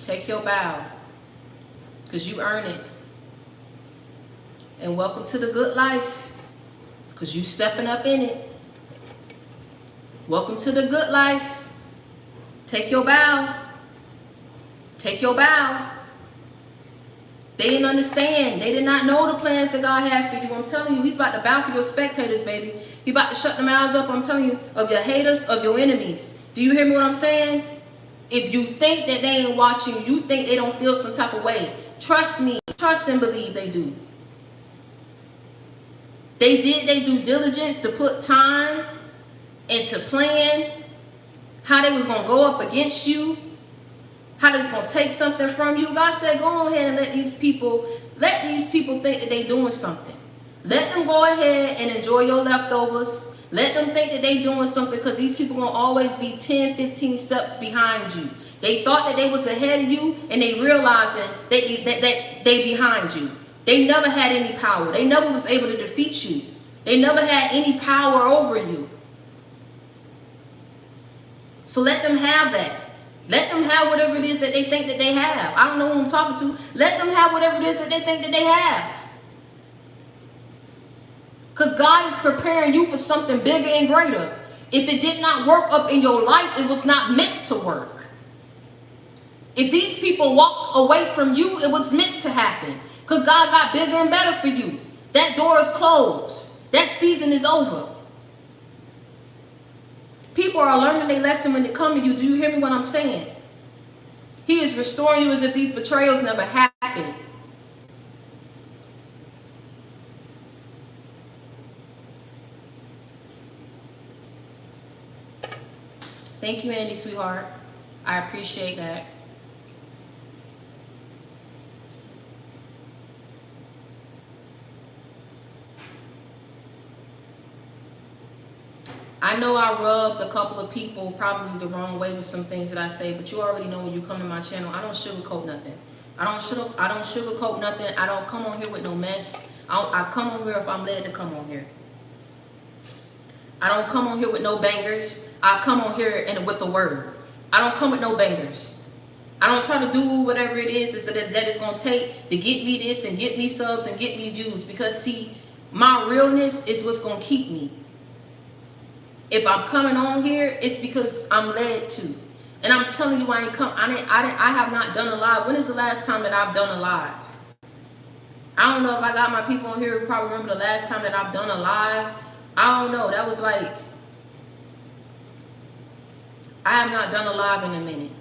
Take your bow, because you earn it. And welcome to the good life, because you stepping up in it. Welcome to the good life. Take your bow. Take your bow. They didn't understand. They did not know the plans that God had for you. I'm telling you, he's about to bow for your spectators, baby. He's about to shut the mouths up, I'm telling you, of your haters, of your enemies. Do you hear me what I'm saying? If you think that they ain't watching, you think they don't feel some type of way. Trust me. Trust and believe they do. They did their due diligence to put time and to plan how they was going to go up against you, how they was going to take something from you. God said, go ahead and let these people think that they doing something. Let them go ahead and enjoy your leftovers. Let them think that they doing something, because these people going to always be 10, 15 steps behind you. They thought that they was ahead of you, and they realizing that they behind you. They never had any power. They never was able to defeat you. They never had any power over you. So let them have that. Let them have whatever it is that they think that they have. I don't know who I'm talking to. Let them have whatever it is that they think that they have. Because God is preparing you for something bigger and greater. If it did not work up in your life, it was not meant to work. If these people walked away from you, it was meant to happen. Because God got bigger and better for you. That door is closed. That season is over. People are learning their lesson when they come to you. Do you hear me what I'm saying? He is restoring you as if these betrayals never happened. Thank you, Andy, sweetheart. I appreciate that. I know I rubbed a couple of people probably the wrong way with some things that I say, but you already know when you come to my channel, I don't sugarcoat nothing. I don't sugarcoat nothing. I don't come on here with no mess. I come on here if I'm led to come on here. I don't come on here with no bangers. I come on here with a word. I don't come with no bangers. I don't try to do whatever it is that it's going to take to get me this and get me subs and get me views. Because see, my realness is what's going to keep me. If I'm coming on here, it's because I'm led to. And I'm telling you, I have not done a live. When is the last time that I've done a live? I don't know if I got my people on here who probably remember the last time that I've done a live. I don't know. That was like, I have not done a live in a minute.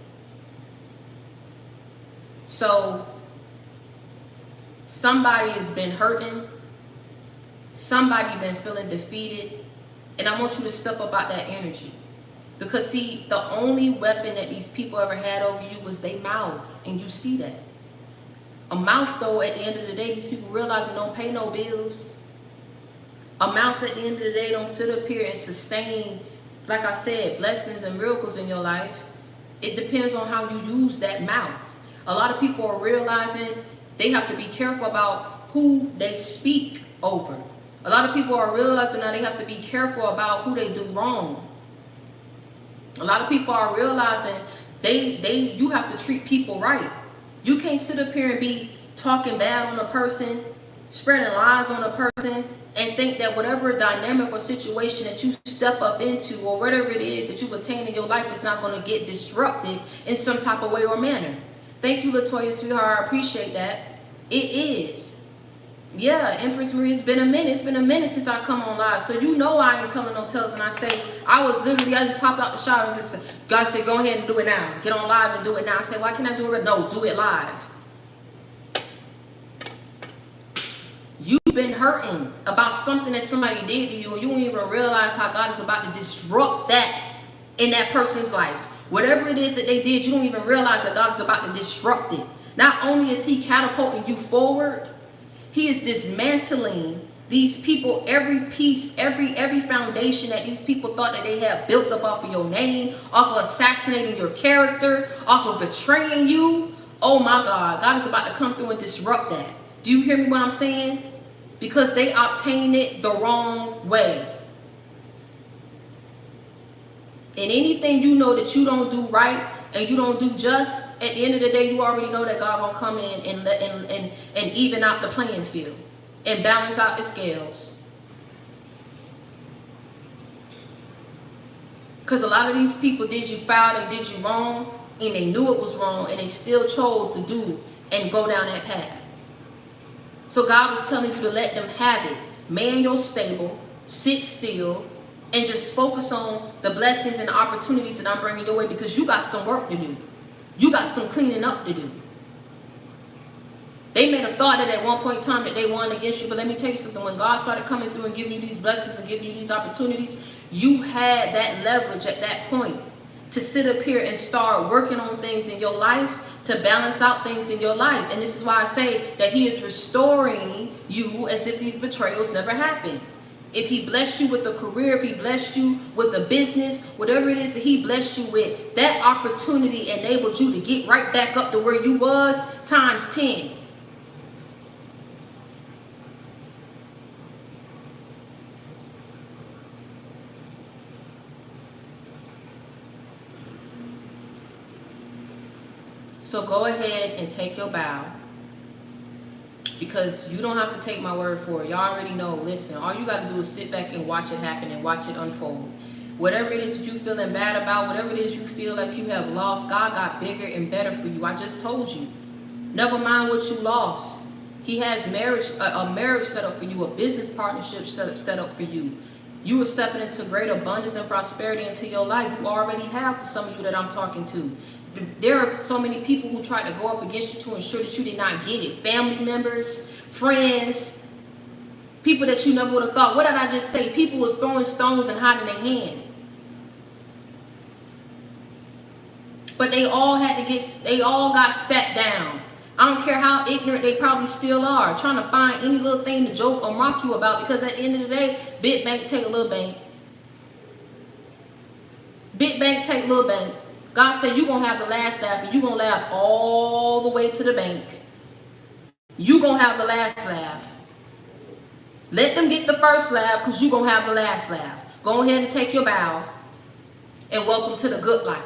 So, somebody has been hurting. Somebody been feeling defeated. And I want you to step up out that energy. Because see, the only weapon that these people ever had over you was their mouth. And you see that. A mouth, though, at the end of the day, these people realize they don't pay no bills. A mouth at the end of the day don't sit up here and sustain, like I said, blessings and miracles in your life. It depends on how you use that mouth. A lot of people are realizing they have to be careful about who they speak over. A lot of people are realizing now they have to be careful about who they do wrong. A lot of people are realizing you have to treat people right. You can't sit up here and be talking bad on a person, spreading lies on a person, and think that whatever dynamic or situation that you step up into or whatever it is that you've attained in your life is not going to get disrupted in some type of way or manner. Thank you, Latoya, sweetheart. I appreciate that. It is. Yeah, Empress Marie, it's been a minute. It's been a minute since I come on live. So you know I ain't telling no tales when I say I just hopped out the shower and just, God said, go ahead and do it now. Get on live and do it now. I said, why can't I do it? No, do it live. You've been hurting about something that somebody did to you and you don't even realize how God is about to disrupt that in that person's life. Whatever it is that they did, you don't even realize that God is about to disrupt it. Not only is he catapulting you forward, he is dismantling these people, every piece, every foundation that these people thought that they had built up off of your name, off of assassinating your character, off of betraying you. Oh my God, God is about to come through and disrupt that. Do you hear me what I'm saying? Because they obtained it the wrong way. And anything you know that you don't do right and you don't do just, at the end of the day, you already know that God gonna come in and even out the playing field and balance out the scales. Because a lot of these people did you foul, they did you wrong, and they knew it was wrong, and they still chose to do and go down that path. So God was telling you to let them have it. Man your stable, sit still, and just focus on the blessings and the opportunities that I'm bringing your way, because you got some work to do. You got some cleaning up to do. They may have thought that at one point in time that they won against you, but let me tell you something. When God started coming through and giving you these blessings and giving you these opportunities, you had that leverage at that point to sit up here and start working on things in your life, to balance out things in your life. And this is why I say that he is restoring you as if these betrayals never happened. If he blessed you with a career, if he blessed you with a business, whatever it is that he blessed you with, that opportunity enabled you to get right back up to where you was times 10. So go ahead and take your bow, because you don't have to take my word for it. Y'all already know. Listen, all you got to do is sit back and watch it happen and watch it unfold. Whatever it is you feeling bad about, whatever it is you feel like you have lost, God got bigger and better for you. I just told you. Never mind what you lost. He has marriage, a marriage set up for you, a business partnership set up for you. You are stepping into great abundance and prosperity into your life. You already have, for some of you that I'm talking to. There are so many people who tried to go up against you to ensure that you did not get it. Family members, friends, people that you never would have thought. What did I just say? People was throwing stones and hiding their hand. But they all got sat down. I don't care how ignorant they probably still are, trying to find any little thing to joke or mock you about, because at the end of the day, big bank take a little bank. Big bank take little bank. God said you're going to have the last laugh, and you're going to laugh all the way to the bank. You're going to have the last laugh. Let them get the first laugh, because you're going to have the last laugh. Go ahead and take your bow, and welcome to the good life.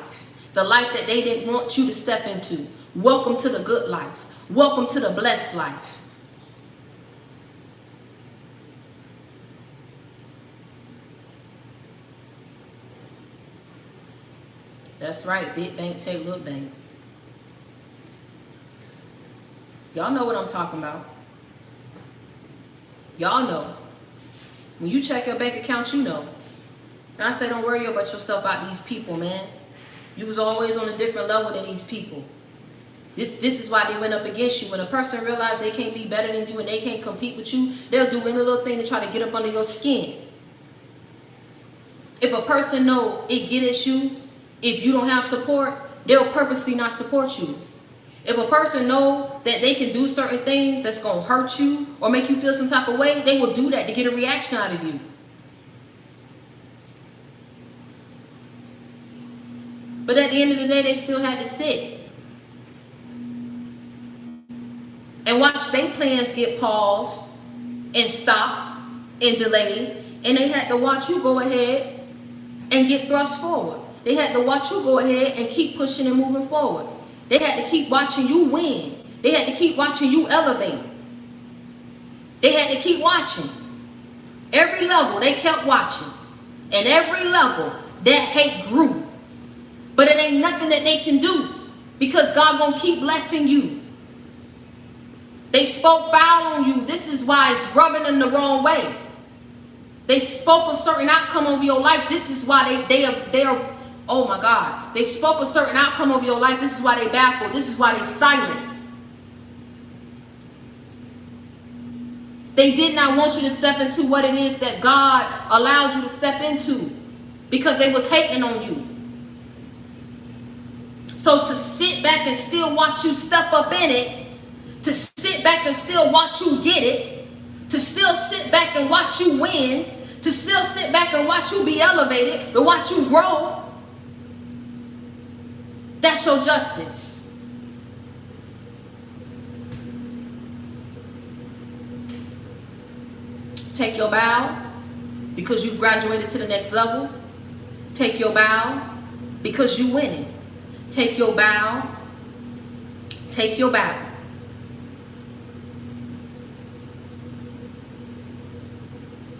The life that they didn't want you to step into. Welcome to the good life. Welcome to the blessed life. That's right. Big bank take little bank. Y'all know what I'm talking about. Y'all know. When you check your bank account, you know. And I say, don't worry about yourself about these people, man. You was always on a different level than these people. This is why they went up against you. When a person realizes they can't be better than you and they can't compete with you, they'll do any little thing to try to get up under your skin. If a person know it get at you, if you don't have support, they'll purposely not support you. If a person know that they can do certain things that's going to hurt you or make you feel some type of way, they will do that to get a reaction out of you. But at the end of the day, they still had to sit and watch their plans get paused and stopped and delayed. And they had to watch you go ahead and get thrust forward. They had to watch you go ahead and keep pushing and moving forward. They had to keep watching you win. They had to keep watching you elevate. They had to keep watching. Every level, they kept watching. And every level, that hate grew. But it ain't nothing that they can do, because God gonna keep blessing you. They spoke foul on you. This is why it's rubbing them the wrong way. They spoke a certain outcome over your life. This is why they are, oh my God. They spoke a certain outcome over your life. This is why they baffled. This is why they silent. They did not want you to step into what it is that God allowed you to step into, because they was hating on you. So to sit back and still watch you step up in it, to sit back and still watch you get it, to still sit back and watch you win, to still sit back and watch you be elevated, to watch you grow, that's your justice. Take your bow because you've graduated to the next level. Take your bow because you winning. Take your bow. Take your bow.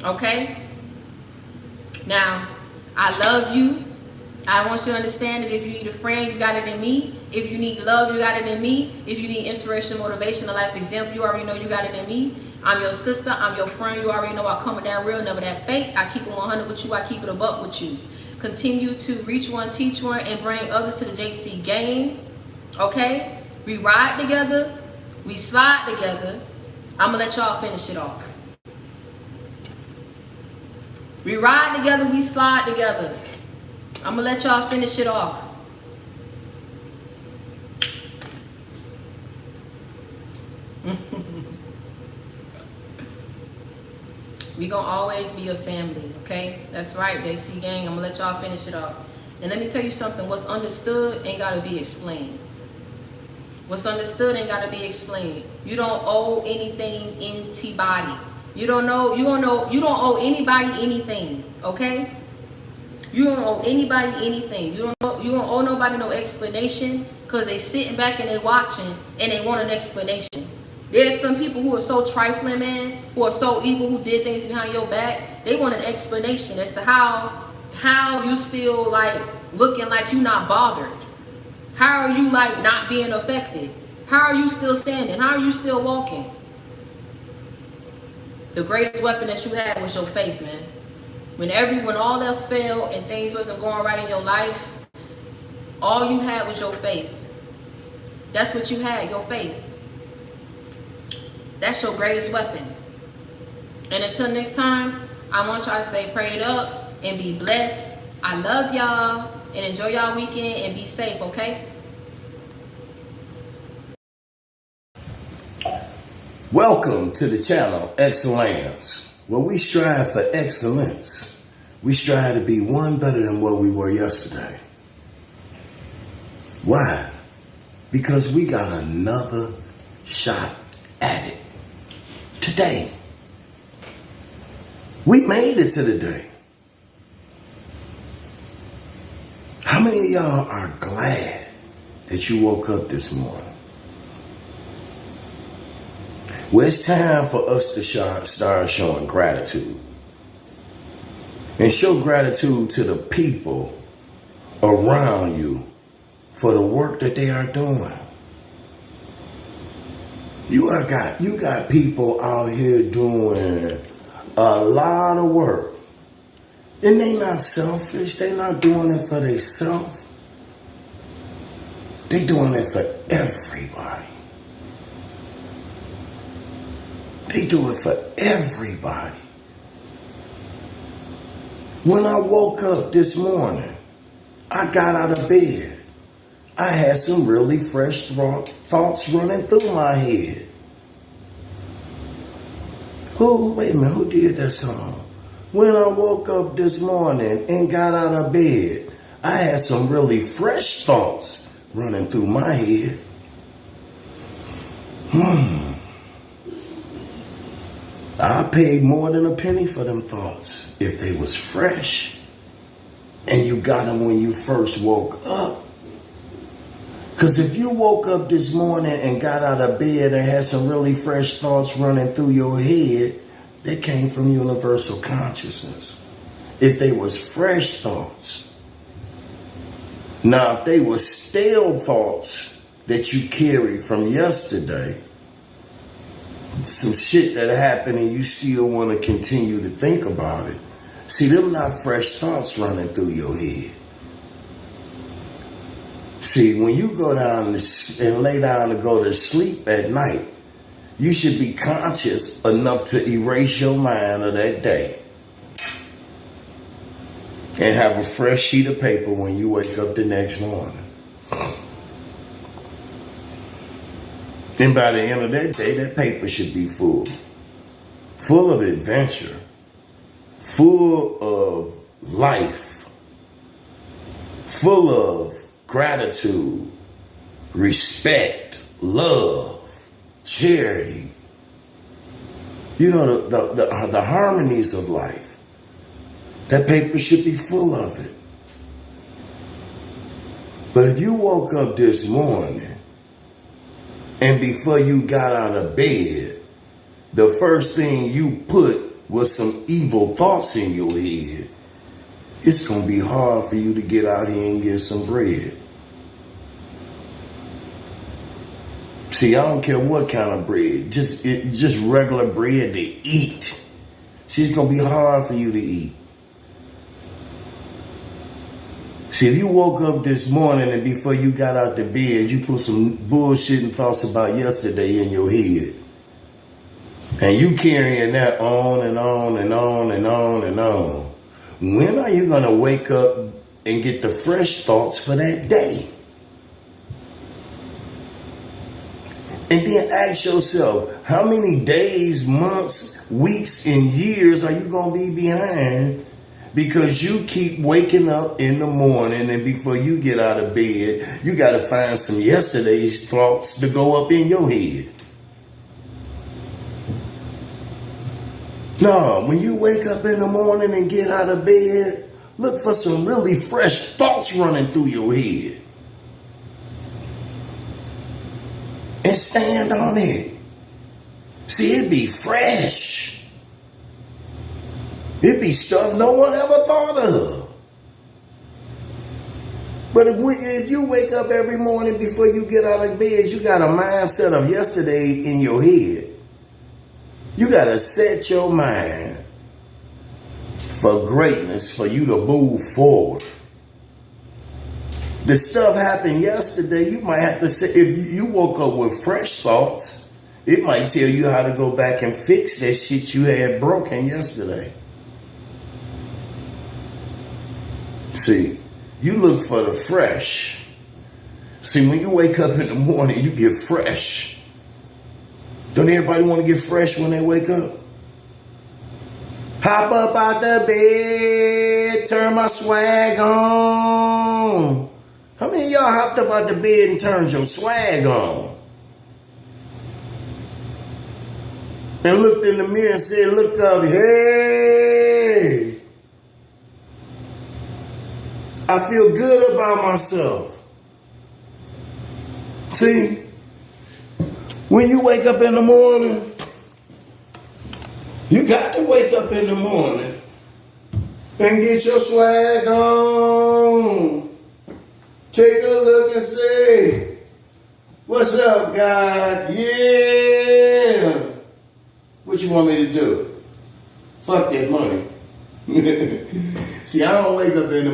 Okay? Now, I love you. I want you to understand that if you need a friend, you got it in me. If you need love, you got it in me. If you need inspiration, motivation, a life example, you already know you got it in me. I'm your sister. I'm your friend. You already know I come down real, never that fake. I keep it 100 with you. I keep it a buck with you. Continue to reach one, teach one, and bring others to the JC game. Okay? We ride together. We slide together. I'm going to let y'all finish it off. We ride together. We slide together. I'm going to let y'all finish it off. We gonna always be a family, okay? That's right, JC gang. I'm gonna let y'all finish it off. And let me tell you something. What's understood ain't gotta be explained. What's understood ain't gotta be explained. You don't owe anything anybody. You don't owe anybody anything, okay? You don't owe anybody anything. You don't owe nobody no explanation, because they sitting back and they watching and they want an explanation. There's some people who are so trifling, man, who are so evil, who did things behind your back. They want an explanation as to how How you still like looking like you not bothered? How are you like not being affected? How are you still standing? How are you still walking? The greatest weapon that you had was your faith, man. When all else failed and things wasn't going right in your life, all you had was your faith. That's what you had, your faith. That's your greatest weapon. And until next time, I want y'all to stay prayed up and be blessed. I love y'all and enjoy y'all weekend and be safe, okay? Welcome to the channel, Excellence, where we strive for excellence. We strive to be one better than what we were yesterday. Why? Because we got another shot at it today. We made it to the day. How many of y'all are glad that you woke up this morning? Well, it's time for us to start showing gratitude. And show gratitude to the people around you for the work that they are doing. You got people out here doing a lot of work. And they not selfish. They not doing it for themselves. They doing it for everybody. They do it for everybody. When I woke up this morning, I got out of bed. I had some really fresh thoughts running through my head. Wait a minute, who did that song? When I woke up this morning and got out of bed, I had some really fresh thoughts running through my head. I paid more than a penny for them thoughts if they was fresh and you got them when you first woke up. Because if you woke up this morning and got out of bed and had some really fresh thoughts running through your head, they came from universal consciousness. If they was fresh thoughts. Now, if they were stale thoughts that you carried from yesterday, some shit that happened and you still want to continue to think about it. See, them not fresh thoughts running through your head. See, when you go down and lay down to go to sleep at night, you should be conscious enough to erase your mind of that day. And have a fresh sheet of paper when you wake up the next morning. And by the end of that day, that paper should be full of adventure, full of life, full of gratitude, respect, love, charity. You know, the harmonies of life. That paper should be full of it. But if you woke up this morning and before you got out of bed, the first thing you put was some evil thoughts in your head, it's going to be hard for you to get out here and get some bread. See, I don't care what kind of bread, just regular bread to eat. See, it's going to be hard for you to eat. See, if you woke up this morning and before you got out the bed, you put some bullshitting thoughts about yesterday in your head. And you carrying that on and on and on and on and on. When are you going to wake up and get the fresh thoughts for that day? And then ask yourself, how many days, months, weeks, and years are you going to be behind? Because you keep waking up in the morning and before you get out of bed, you got to find some yesterday's thoughts to go up in your head. No, when you wake up in the morning and get out of bed, look for some really fresh thoughts running through your head. And stand on it. See, it be fresh. It be stuff no one ever thought of. But if you wake up every morning before you get out of bed, you got a mindset of yesterday in your head. You got to set your mind for greatness, for you to move forward. The stuff happened yesterday, you might have to say, if you woke up with fresh thoughts, it might tell you how to go back and fix that shit you had broken yesterday. See, you look for the fresh. See, when you wake up in the morning, you get fresh. Don't everybody want to get fresh when they wake up? Hop up out the bed, turn my swag on. How many of y'all hopped up out the bed and turned your swag on? And looked in the mirror and said, look up, hey. I feel good about myself. See, when you wake up in the morning, you got to wake up in the morning and get your swag on. Take a look and say, what's up, God? Yeah. What you want me to do? Fuck that money. See, I don't wake up in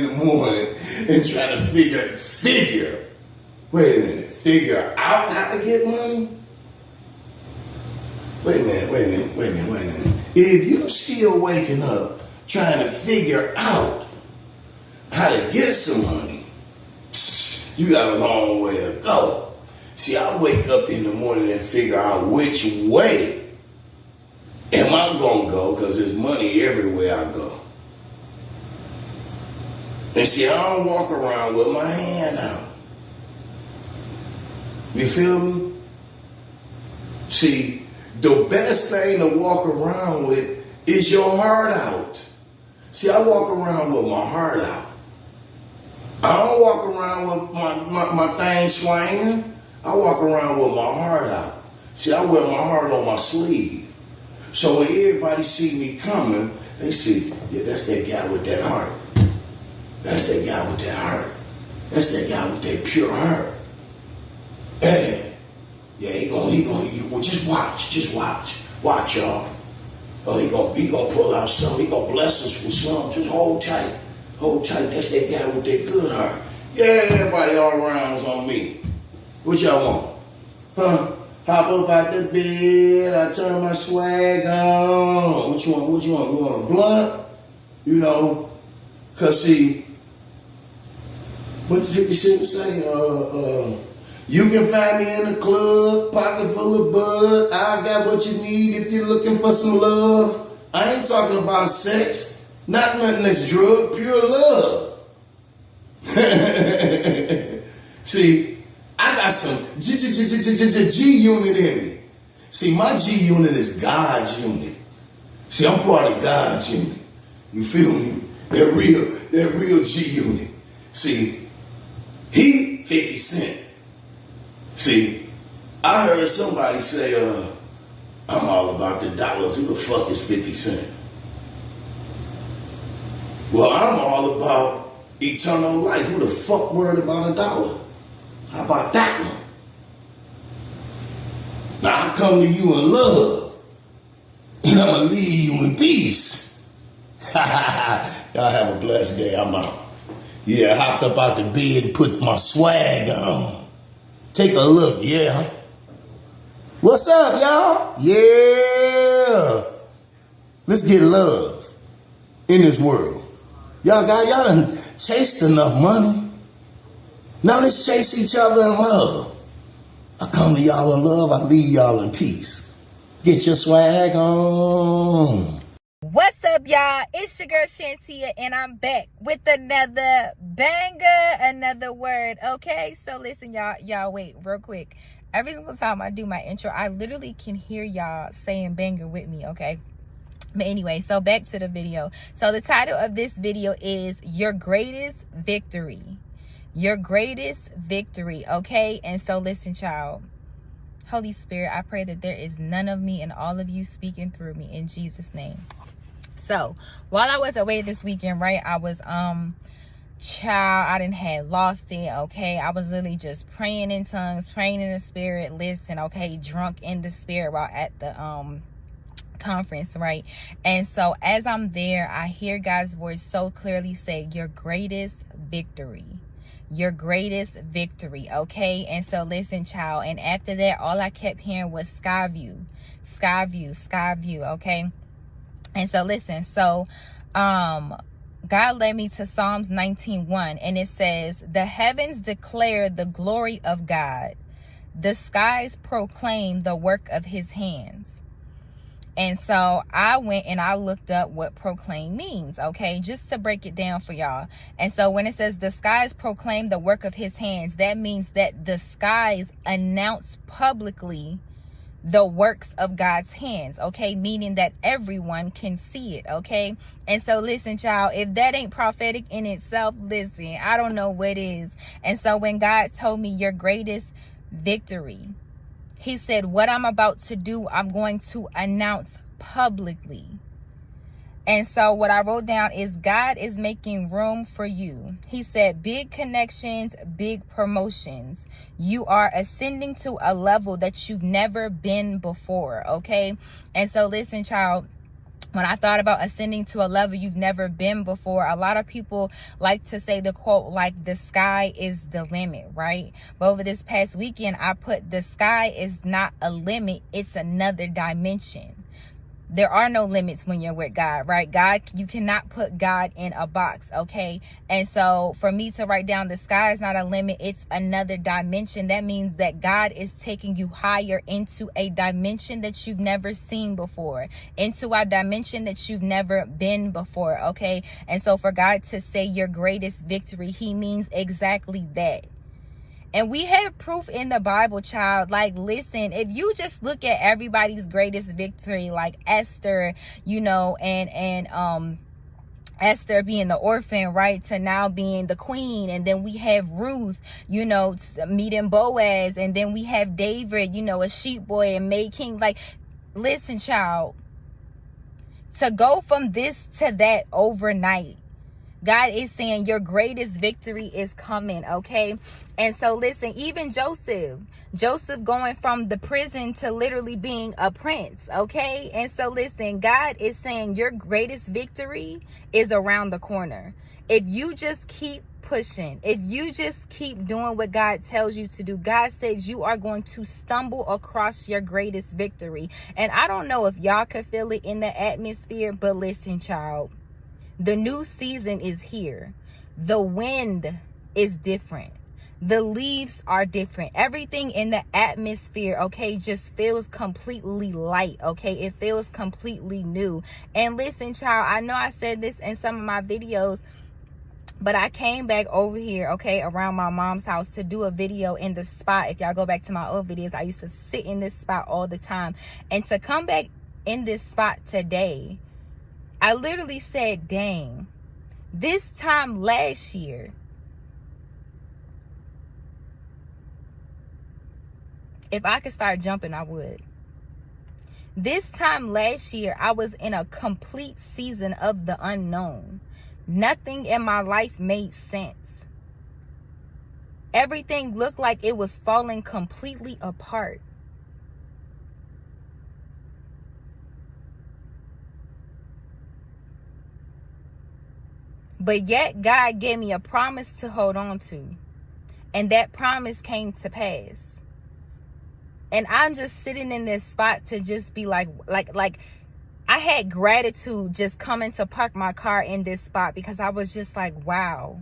the morning and try to figure. Wait a minute. Figure out how to get money? Wait a minute. If you're still waking up trying to figure out how to get some money, you got a long way to go. See, I wake up in the morning and figure out which way am I going to go, because there's money everywhere I go. And see, I don't walk around with my hand out. You feel me? See, the best thing to walk around with is your heart out. See, I walk around with my heart out. I don't walk around with my thing swinging. I walk around with my heart out. See, I wear my heart on my sleeve. So when everybody see me coming, they see, yeah, that's that guy with that heart. That's that guy with that heart. That's that guy with that pure heart. Hey, yeah, he gonna just watch, y'all. Oh, he gonna pull out something. He gonna bless us with something. Just hold tight. That's that guy with that good heart. Yeah, everybody all around is on me. What y'all want? Huh? Hop up out the bed. I turn my swag on. What you want? You want a blunt? You know, cause see, what did 50 Cent say? You can find me in the club, pocket full of bud. I got what you need if you're looking for some love. I ain't talking about sex. Not nothing that's drug, pure love. See, I got some G unit in me. See, my G unit is God's unit. See, I'm part of God's unit. You feel me? That real G unit. See, he 50 Cent. See, I heard somebody say, I'm all about the dollars. Who the fuck is 50 Cent? Well, I'm all about eternal life. Who the fuck worried about a dollar? How about that one? Now I come to you in love, and I'm going to leave you in peace. Y'all have a blessed day. I'm out. Yeah, I hopped up out the bed and put my swag on. Take a look, yeah. What's up, y'all? Yeah. Let's get love in this world. Y'all done chased enough money. Now let's chase each other in love. I come to y'all in love, I leave y'all in peace. Get your swag on. What's up, y'all? It's your girl ShanTia, and I'm back with another banger, another word, okay? So listen, y'all wait real quick. Every single time I do my intro, I literally can hear y'all saying banger with me, okay? But anyway, so back to the video. So the title of this video is Your Greatest Victory. Your greatest victory, okay? And so listen, child. Holy Spirit, I pray that there is none of me and all of you speaking through me in Jesus' name. So while I was away this weekend, right, I was child, I didn't had lost it. Okay, I was literally just praying in tongues, praying in the spirit. Listen, okay, drunk in the spirit while at the conference, right? And so as I'm there, I hear God's voice so clearly say, your greatest victory, your greatest victory. Okay, and so listen, child, and after that, all I kept hearing was sky view, sky view, sky view. Okay, and so listen, so God led me to Psalms 19:1, and it says, the heavens declare the glory of God, the skies proclaim the work of his hands. And so I went and I looked up what proclaim means, okay, just to break it down for y'all. And so when it says the skies proclaim the work of his hands, that means that the skies announce publicly the works of God's hands, okay, meaning that everyone can see it, okay? And so listen, child, if that ain't prophetic in itself, listen, I don't know what is. And so when God told me your greatest victory, he said, what I'm about to do, I'm going to announce publicly. And so what I wrote down is God is making room for you. He said, big connections, big promotions. You are ascending to a level that you've never been before, okay? And so listen, child, when I thought about ascending to a level you've never been before, a lot of people like to say the quote, like, the sky is the limit, right? But over this past weekend, I put the sky is not a limit, it's another dimension. There are no limits when you're with God, right? God, you cannot put God in a box, okay? And so for me to write down the sky is not a limit, it's another dimension. That means that God is taking you higher into a dimension that you've never seen before, into a dimension that you've never been before, okay? And so for God to say your greatest victory, he means exactly that. And we have proof in the Bible, child. Like, listen, if you just look at everybody's greatest victory, like Esther, you know, and Esther being the orphan, right, to now being the queen. And then we have Ruth, you know, meeting Boaz. And then we have David, you know, a sheep boy and made king. Like, listen, child, to go from this to that overnight, God is saying your greatest victory is coming, okay? And so listen, even Joseph going from the prison to literally being a prince, okay? And so listen, God is saying your greatest victory is around the corner. If you just keep pushing, if you just keep doing what God tells you to do, God says you are going to stumble across your greatest victory. And I don't know if y'all could feel it in the atmosphere, but listen, child, the new season is here. The wind is different. The leaves are different. Everything in the atmosphere, okay, just feels completely light, okay? It feels completely new. And listen, child, I know I said this in some of my videos, but I came back over here, okay, around my mom's house to do a video in the spot. If y'all go back to my old videos, I used to sit in this spot all the time. And to come back in this spot today, I literally said, dang, this time last year, if I could start jumping, I would. This time last year, I was in a complete season of the unknown. Nothing in my life made sense. Everything looked like it was falling completely apart. But yet God gave me a promise to hold on to. And that promise came to pass. And I'm just sitting in this spot to just be like I had gratitude just coming to park my car in this spot, because I was just like, wow.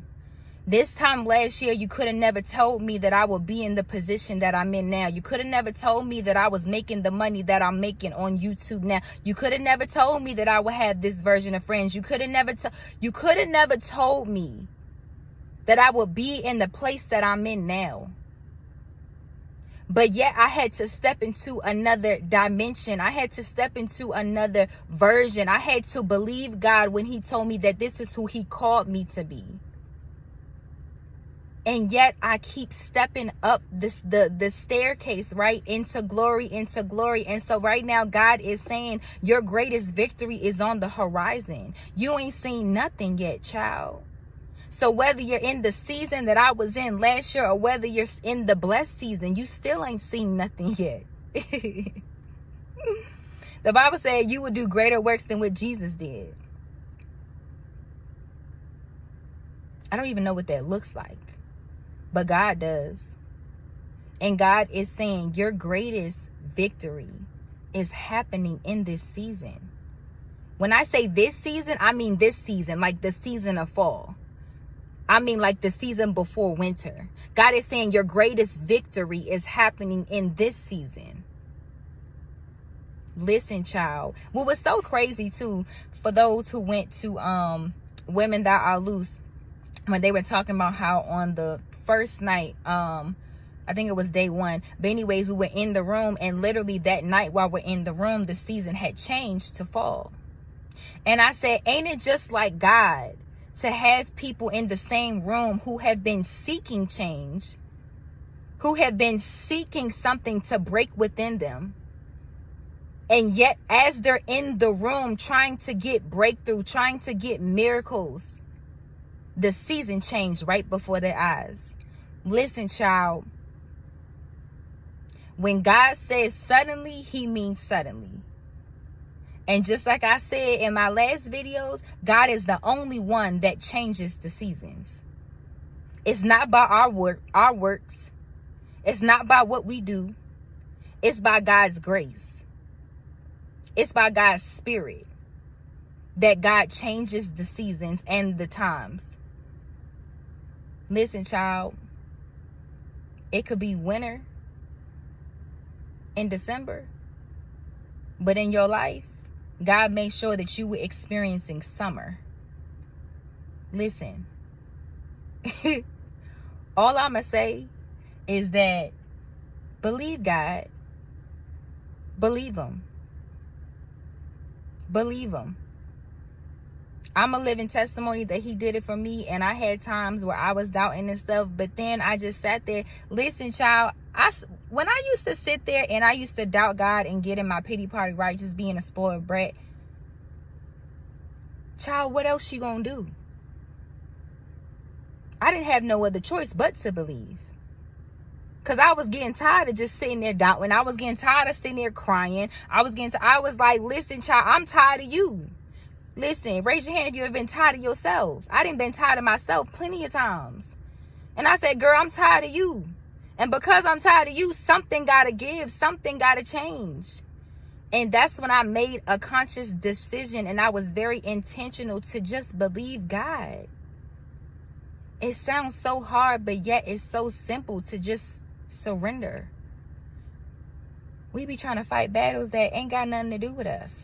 This time last year, you could have never told me that I would be in the position that I'm in now. You could have never told me that I was making the money that I'm making on YouTube now. You could have never told me that I would have this version of friends. You could have never told me that I would be in the place that I'm in now. But yet I had to step into another dimension. I had to step into another version. I had to believe God when he told me that this is who he called me to be. And yet I keep stepping up the staircase, right, into glory. And so right now God is saying your greatest victory is on the horizon. You ain't seen nothing yet, child. So whether you're in the season that I was in last year or whether you're in the blessed season, you still ain't seen nothing yet. The Bible said you would do greater works than what Jesus did. I don't even know what that looks like, but God does. And God is saying your greatest victory is happening in this season. When I say this season, I mean this season, like the season of fall. I mean like the season before winter. God is saying your greatest victory is happening in this season. Listen, child. What was so crazy too, for those who went to Women That Are Loose, when they were talking about how on the first night, I think it was day one, but anyways, we were in the room, and literally that night while we're in the room, the season had changed to fall. And I said, ain't it just like God to have people in the same room who have been seeking change, who have been seeking something to break within them, and yet as they're in the room trying to get breakthrough, trying to get miracles, the season changed right before their eyes. Listen, child. When God says suddenly, he means suddenly. And just like I said in my last videos, God is the only one that changes the seasons. It's not by our works. It's not by what we do. It's by God's grace. It's by God's spirit that God changes the seasons and the times. Listen, child. It could be winter in December, but in your life, God made sure that you were experiencing summer. Listen, all I'm going to say is that believe God. Believe him. Believe him. I'm a living testimony that he did it for me, and I had times where I was doubting and stuff, but then I just sat there. Listen, child, when I used to sit there and I used to doubt God and get in my pity party, right, just being a spoiled brat, child, what else you gonna do? I didn't have no other choice but to believe. Because I was getting tired of just sitting there doubting. I was getting tired of sitting there crying. I was like, listen, child, I'm tired of you. Listen, raise your hand if you ever been tired of yourself. I done been tired of myself plenty of times. And I said, girl, I'm tired of you. And because I'm tired of you, something got to give. Something got to change. And that's when I made a conscious decision, and I was very intentional to just believe God. It sounds so hard, but yet it's so simple to just surrender. We be trying to fight battles that ain't got nothing to do with us.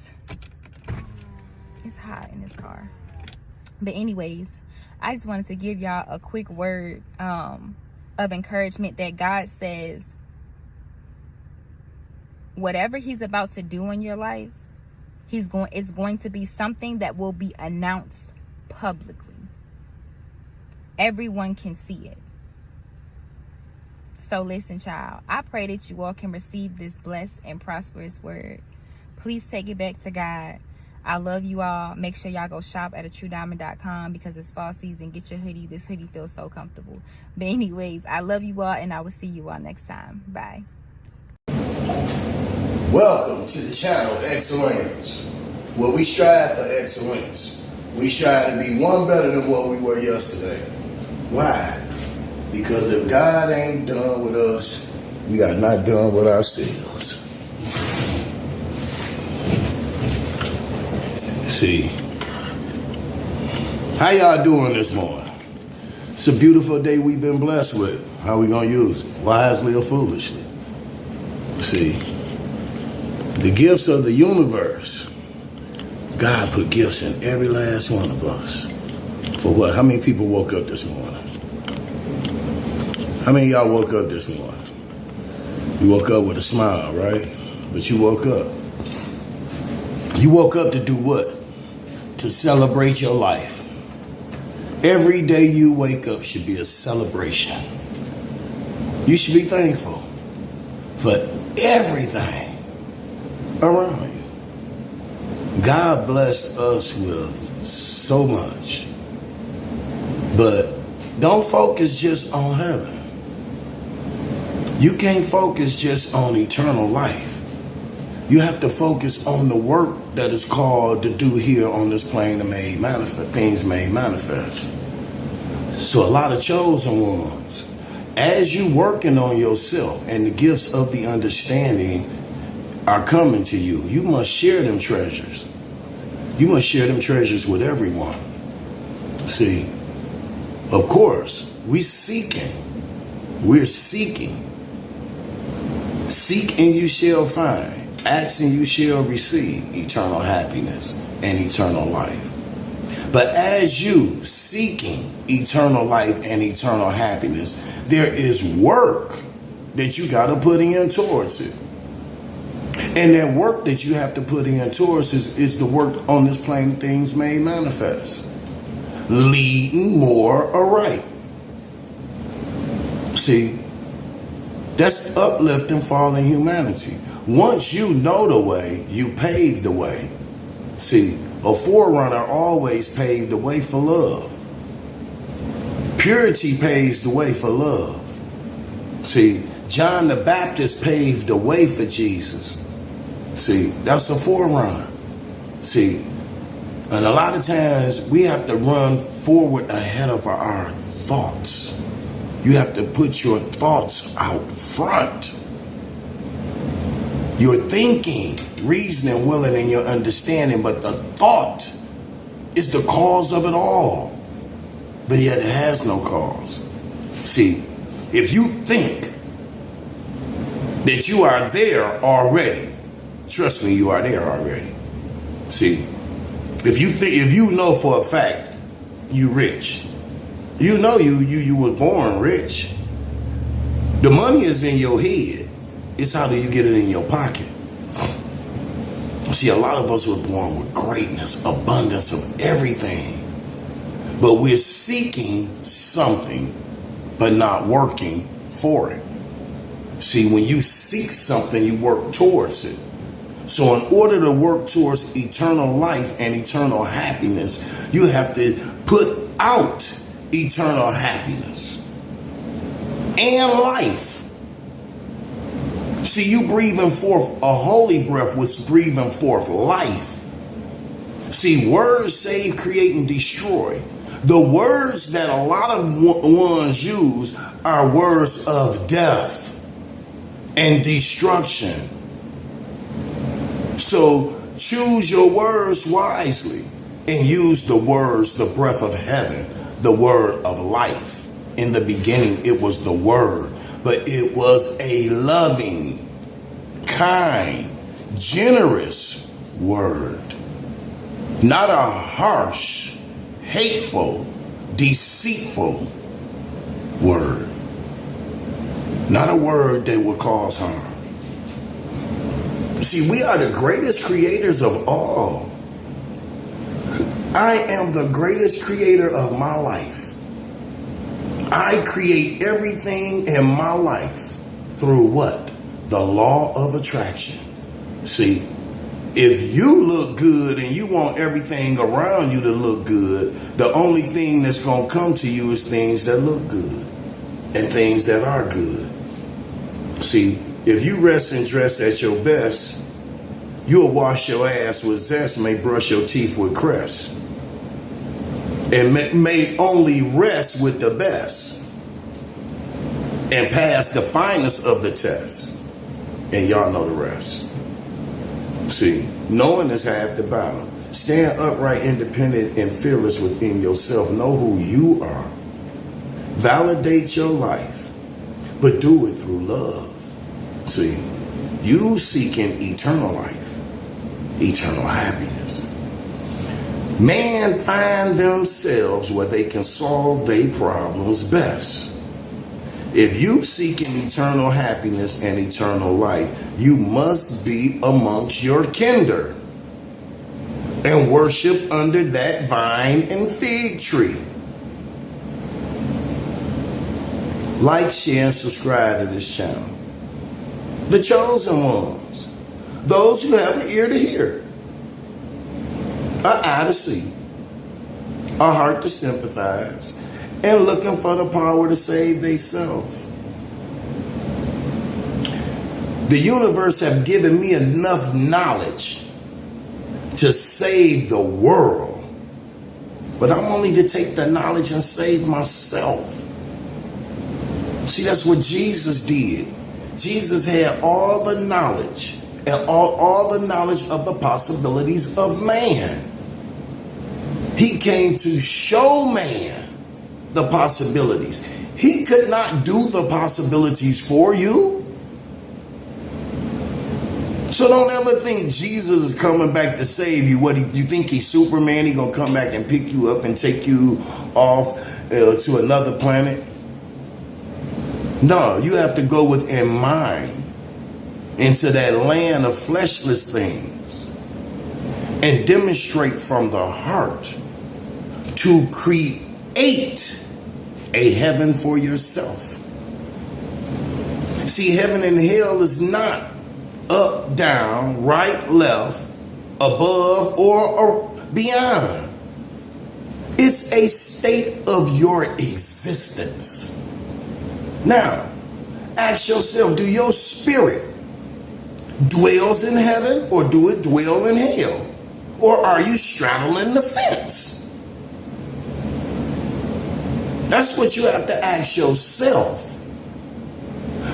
It's hot in this car. But anyways, I just wanted to give y'all a quick word of encouragement that God says whatever he's about to do in your life, it's going to be something that will be announced publicly. Everyone can see it. So listen, child, I pray that you all can receive this blessed and prosperous word. Please take it back to God. I love you all. Make sure y'all go shop at atruediamond.com because it's fall season. Get your hoodie. This hoodie feels so comfortable. But anyways, I love you all, and I will see you all next time. Bye. Welcome to the channel Excellence, where we strive for excellence. We strive to be one better than what we were yesterday. Why? Because if God ain't done with us, we are not done with ourselves. See, how y'all doing this morning? It's a beautiful day we've been blessed with. How we gonna use it? Wisely or foolishly? See, the gifts of the universe, God put gifts in every last one of us. For what? How many people woke up this morning? How many of y'all woke up this morning? You woke up with a smile, right? But you woke up. You woke up to do what? To celebrate your life. Every day you wake up should be a celebration. You should be thankful for everything around you. God blessed us with so much. But don't focus just on heaven. You can't focus just on eternal life. You have to focus on the work that is called to do here on this plane of made manifest, things made manifest. So a lot of chosen ones, as you working on yourself and the gifts of the understanding are coming to you, you must share them treasures. You must share them treasures with everyone. See, of course, we're seeking. Seek and you shall find. Ask and you shall receive eternal happiness and eternal life. But as you seeking eternal life and eternal happiness, there is work that you got to put in towards it. And that work that you have to put in towards is the work on this plane of things made manifest. Leading more aright. See, that's uplifting fallen humanity. Once you know the way, you pave the way. See, a forerunner always paved the way for love. Purity paves the way for love. See, John the Baptist paved the way for Jesus. See, that's a forerunner. See, and a lot of times we have to run forward ahead of our thoughts. You have to put your thoughts out front. Your thinking, reasoning, willing, and your understanding, but the thought is the cause of it all. But yet it has no cause. See, if you think that you are there already, trust me, you are there already. See, if you know for a fact you rich, you know you were born rich. The money is in your head. It's how do you get it in your pocket? See, a lot of us were born with greatness, abundance of everything. But we're seeking something, but not working for it. See, when you seek something, you work towards it. So in order to work towards eternal life and eternal happiness, you have to put out eternal happiness and life. See, you breathing forth a holy breath was breathing forth life. See, words save, create, and destroy. The words that a lot of ones use are words of death and destruction. So choose your words wisely and use the words, the breath of heaven, the word of life. In the beginning, it was the word, but it was a loving, kind, generous word. Not a harsh, hateful, deceitful word. Not a word that would cause harm. See, we are the greatest creators of all. I am the greatest creator of my life. I create everything in my life through what? The law of attraction. See, if you look good and you want everything around you to look good, the only thing that's going to come to you is things that look good and things that are good. See, if you rest and dress at your best, you'll wash your ass with zest, may brush your teeth with crest, and may only rest with the best and pass the finest of the test. And y'all know the rest. See, knowing is half the battle. Stand upright, independent, and fearless within yourself. Know who you are. Validate your life, but do it through love. See, you seeking eternal life, eternal happiness. Man find themselves where they can solve their problems best. If you seeking eternal happiness and eternal life, you must be amongst your kindred and worship under that vine and fig tree. Like, share, and subscribe to this channel. The chosen ones, those who have an ear to hear, an eye to see, a heart to sympathize, and looking for the power to save themselves. The universe have given me enough knowledge to save the world, but I'm only to take the knowledge and save myself. See, that's what Jesus did. Jesus had all the knowledge and all the knowledge of the possibilities of man. He came to show man the possibilities. He could not do the possibilities for you. So don't ever think Jesus is coming back to save you. What, you think he's Superman? He gonna come back and pick you up and take you off to another planet? No, you have to go within mind into that land of fleshless things and demonstrate from the heart to create a heaven for yourself. See, heaven and hell is not up, down, right, left, above, or beyond. It's a state of your existence. Now, ask yourself, do your spirit dwells in heaven or do it dwell in hell? Or are you straddling the fence? That's what you have to ask yourself.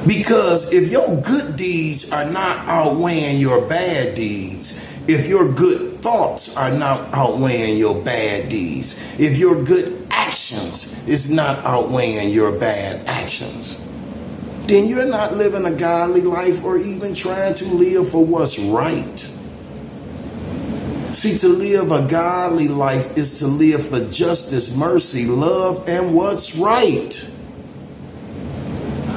Because if your good deeds are not outweighing your bad deeds, if your good thoughts are not outweighing your bad deeds, if your good actions is not outweighing your bad actions, then you're not living a godly life or even trying to live for what's right. See, to live a godly life is to live for justice, mercy, love, and what's right.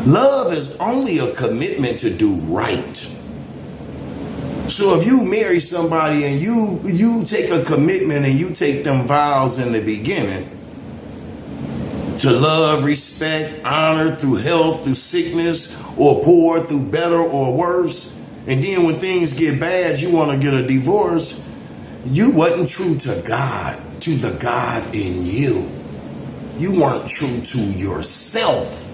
Love is only a commitment to do right. So if you marry somebody and you take a commitment and you take them vows in the beginning to love, respect, honor through health, through sickness, or poor, through better or worse, and then when things get bad, you want to get a divorce, you wasn't true to God, to the God in you. You weren't true to yourself.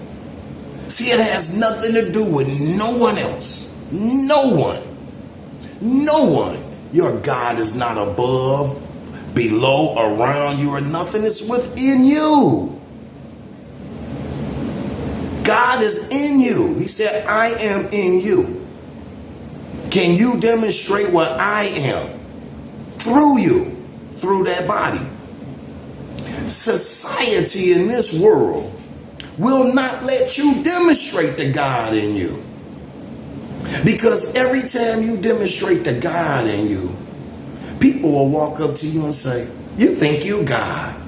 See, it has nothing to do with no one else. No one. No one. Your God is not above, below, around you, or nothing. It's within you. God is in you. He said, I am in you. Can you demonstrate what I am through you, through that body? Society in this world will not let you demonstrate the God in you. Because every time you demonstrate the God in you, people will walk up to you and say, you think you God.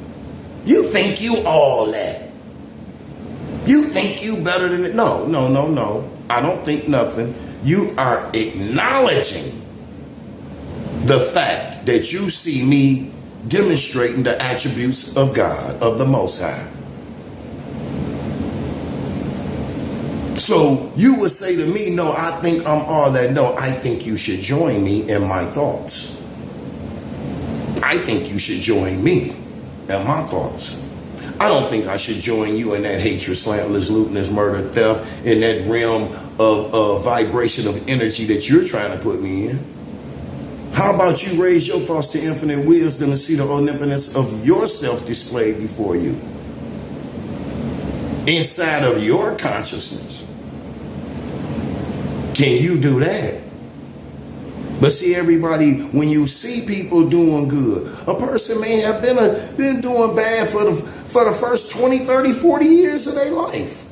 You think you all that. You think you better than it. No. I don't think nothing. You are acknowledging the fact that you see me demonstrating the attributes of God, of the Most High. So you would say to me, no, I think I'm all that. No, I think you should join me in my thoughts. I think you should join me in my thoughts. I don't think I should join you in that hatred, slanderous, lewdness, murder, theft, in that realm of vibration of energy that you're trying to put me in. How about you raise your thoughts to infinite wisdom and see the omnipotence of yourself displayed before you? Inside of your consciousness. Can you do that? But see, everybody, when you see people doing good, a person may have been doing bad for the first 20, 30, 40 years of their life.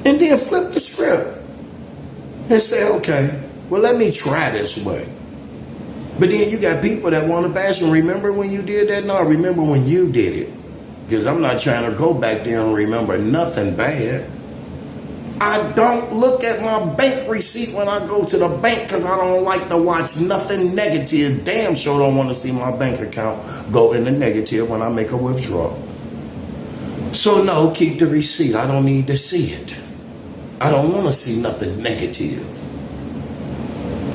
And then flip the script and say, okay, well, let me try this way. But then you got people that want to bash them. Remember when you did that? No, remember when you did it. Because I'm not trying to go back there and remember nothing bad. I don't look at my bank receipt when I go to the bank because I don't like to watch nothing negative. Damn sure don't want to see my bank account go in the negative when I make a withdrawal. So no, keep the receipt. I don't need to see it. I don't want to see nothing negative.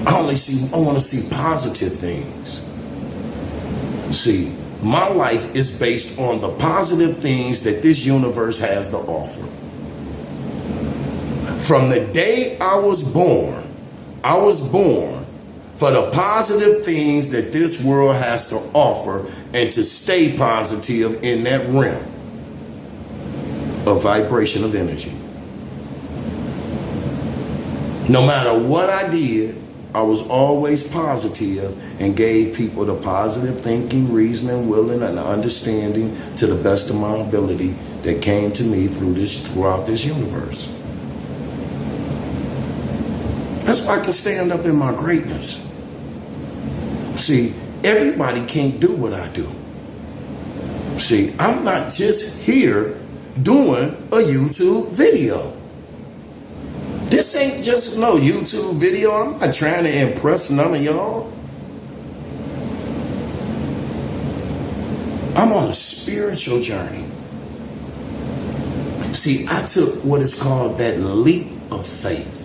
I want to see positive things. See, My life is based on the positive things that this universe has to offer. From the day I was born for the positive things that this world has to offer and to stay positive in that realm of vibration of energy. No matter what I did, I was always positive and gave people the positive thinking, reasoning, willing, and understanding to the best of my ability that came to me throughout this universe. That's why I can stand up in my greatness. See, everybody can't do what I do. See, I'm not just here doing a YouTube video. This ain't just no YouTube video. I'm not trying to impress none of y'all. I'm on a spiritual journey. See, I took what is called that leap of faith.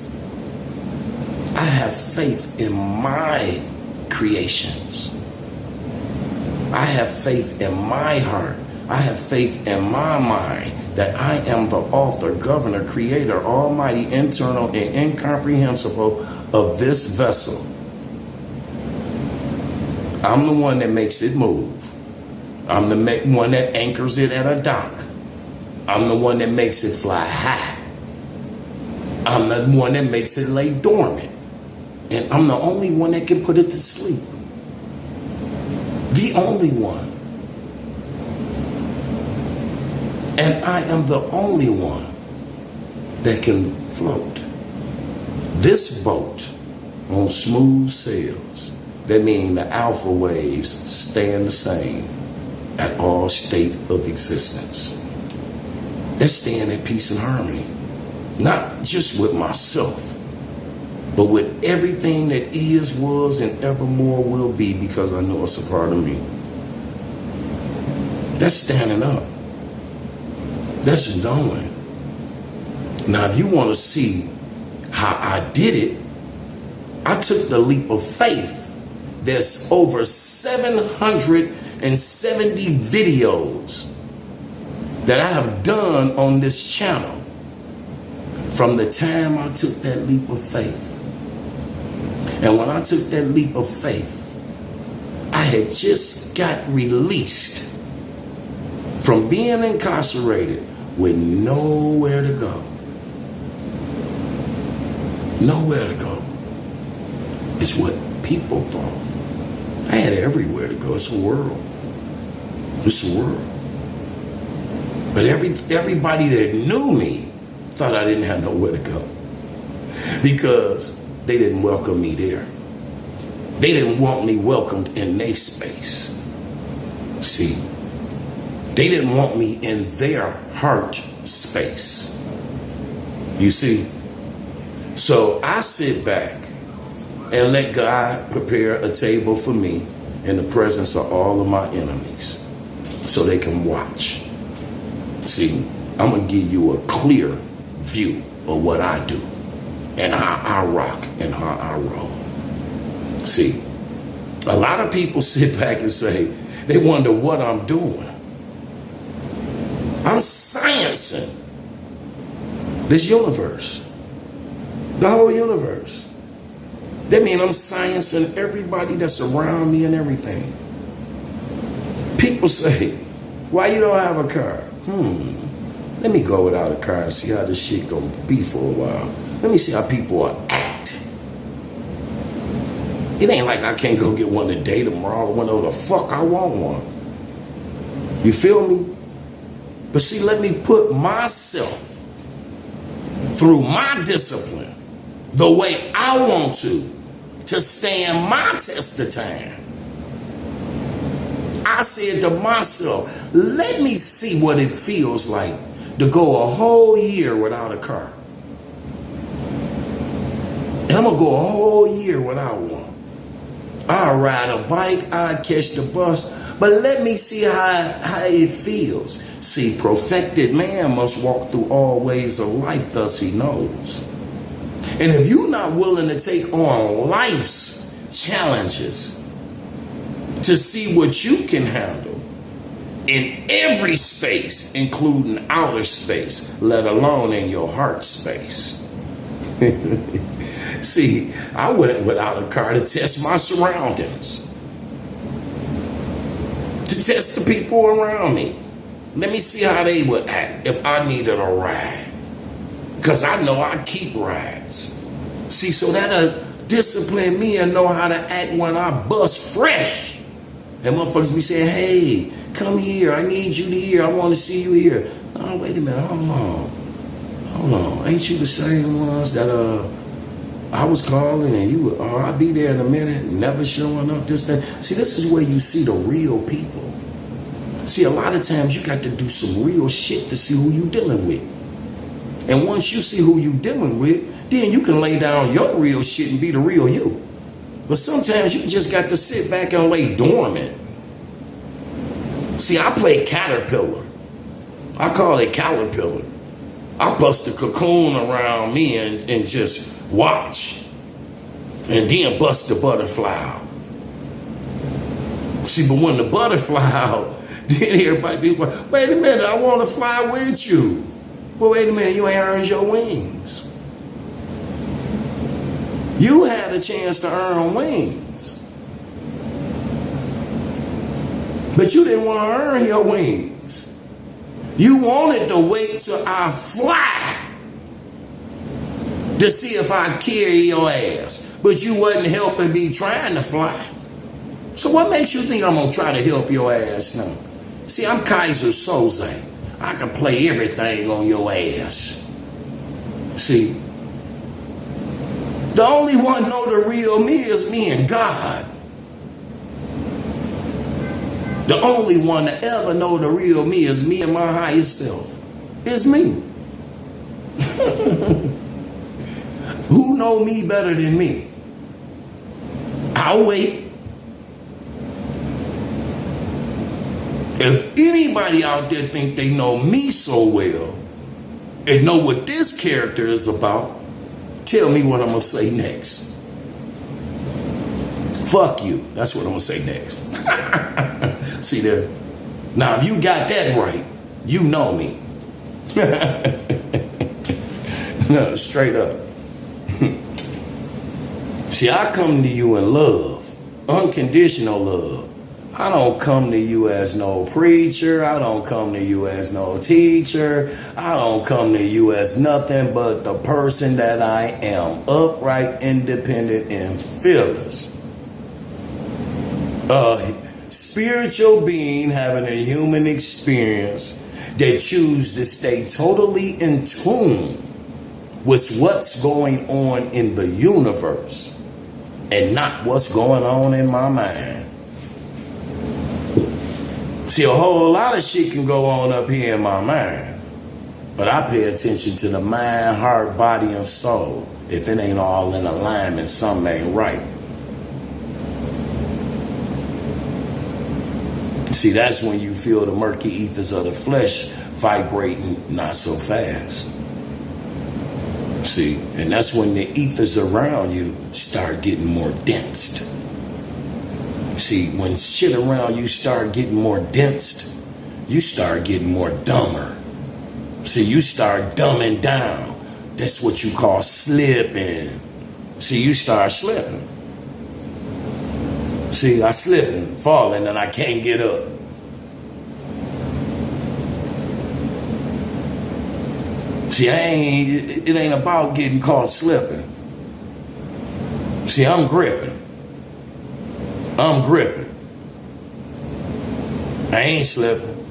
I have faith in my creations. I have faith in my heart. I have faith in my mind that I am the author, governor, creator, almighty, internal, and incomprehensible of this vessel. I'm the one that makes it move. I'm the one that anchors it at a dock. I'm the one that makes it fly high. I'm the one that makes it lay dormant. And I'm the only one that can put it to sleep. The only one. And I am the only one that can float this boat on smooth sails. That means the alpha waves stand the same at all state of existence. They're staying in peace and harmony. Not just with myself, but with everything that is, was, and evermore will be, because I know it's a part of me. That's standing up. That's knowing. Now, if you want to see how I did it, I took the leap of faith. There's over 770 videos that I have done on this channel from the time I took that leap of faith. And when I took that leap of faith, I had just got released from being incarcerated with nowhere to go. Nowhere to go. It's what people thought. I had everywhere to go. It's a world. It's a world. But everybody that knew me thought I didn't have nowhere to go, because they didn't welcome me there. They didn't want me welcomed in their space. See, they didn't want me in their heart space. You see? So I sit back and let God prepare a table for me in the presence of all of my enemies so they can watch. See, I'm going to give you a clear view of what I do and how I rock and how I roll. See, a lot of people sit back and say, they wonder what I'm doing. I'm sciencing this universe, the whole universe. That means I'm sciencing everybody that's around me and everything. People say, why you don't have a car? Let me go without a car and see how this shit gonna be for a while. Let me see how people are act. It ain't like I can't go get one today, tomorrow, whenever the fuck I want one. You feel me? But see, let me put myself through my discipline the way I want to stand my test of time. I said to myself, let me see what it feels like to go a whole year without a car. And I'm going to go a whole year without one. I'll ride a bike, I'll catch the bus, but let me see how it feels. See, perfected man must walk through all ways of life, thus he knows. And if you're not willing to take on life's challenges to see what you can handle, in every space, including outer space, let alone in your heart space. See, I went without a car to test my surroundings, to test the people around me. Let me see how they would act if I needed a ride, because I know I keep rides. See, so that'll discipline me and know how to act when I bust fresh. And motherfuckers be saying, hey, come here, I need you here, I want to see you here. Oh, wait a minute, hold on. Ain't you the same ones that I was calling and you were, I'll be there in a minute, never showing up, this, that. See, this is where you see the real people. See, a lot of times you got to do some real shit to see who you dealing with. And once you see who you dealing with, then you can lay down your real shit and be the real you. But sometimes you just got to sit back and lay dormant. See, I play caterpillar. I call it caterpillar. I bust the cocoon around me and just watch. And then bust the butterfly out. See, but when the butterfly out, then everybody be like, wait a minute, I want to fly with you. Well, wait a minute, you ain't earned your wings. You had a chance to earn wings. But you didn't want to earn your wings. You wanted to wait till I fly to see if I'd carry your ass. But you wasn't helping me trying to fly. So what makes you think I'm going to try to help your ass now? See, I'm Kaiser Soze. I can play everything on your ass. See, the only one know the real me is me and God. The only one to ever know the real me is me and my higher self. It's me. Who know me better than me? I'll wait. If anybody out there think they know me so well and know what this character is about, tell me what I'm going to say next. Fuck you. That's what I'm going to say next. See there? Now, if you got that right, you know me. No, straight up. See, I come to you in love, unconditional love. I don't come to you as no preacher. I don't come to you as no teacher. I don't come to you as nothing but the person that I am. Upright, independent, and fearless. A spiritual being having a human experience that choose to stay totally in tune with what's going on in the universe and not what's going on in my mind. See, a whole lot of shit can go on up here in my mind, but I pay attention to the mind, heart, body, and soul. If it ain't all in alignment, something ain't right. See, that's when you feel the murky ethers of the flesh vibrating not so fast. See, and that's when the ethers around you start getting more dense. See, when shit around you start getting more dense, you start getting more dumber. See, you start dumbing down. That's what you call slipping. See, you start slipping. See, I slipping, falling, and I can't get up. See, it ain't about getting caught slipping. See, I'm gripping. I'm gripping. I ain't slipping.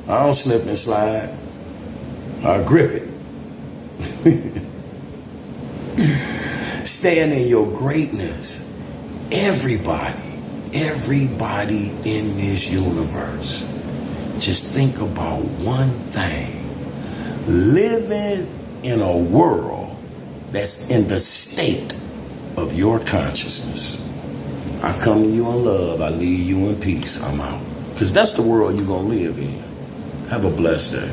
I don't slip and slide. I grip it. Stand in your greatness. Everybody in this universe, just think about one thing. Living in a world that's in the state of your consciousness. I come to you in love. I leave you in peace. I'm out. Because that's the world you're going to live in. Have a blessed day.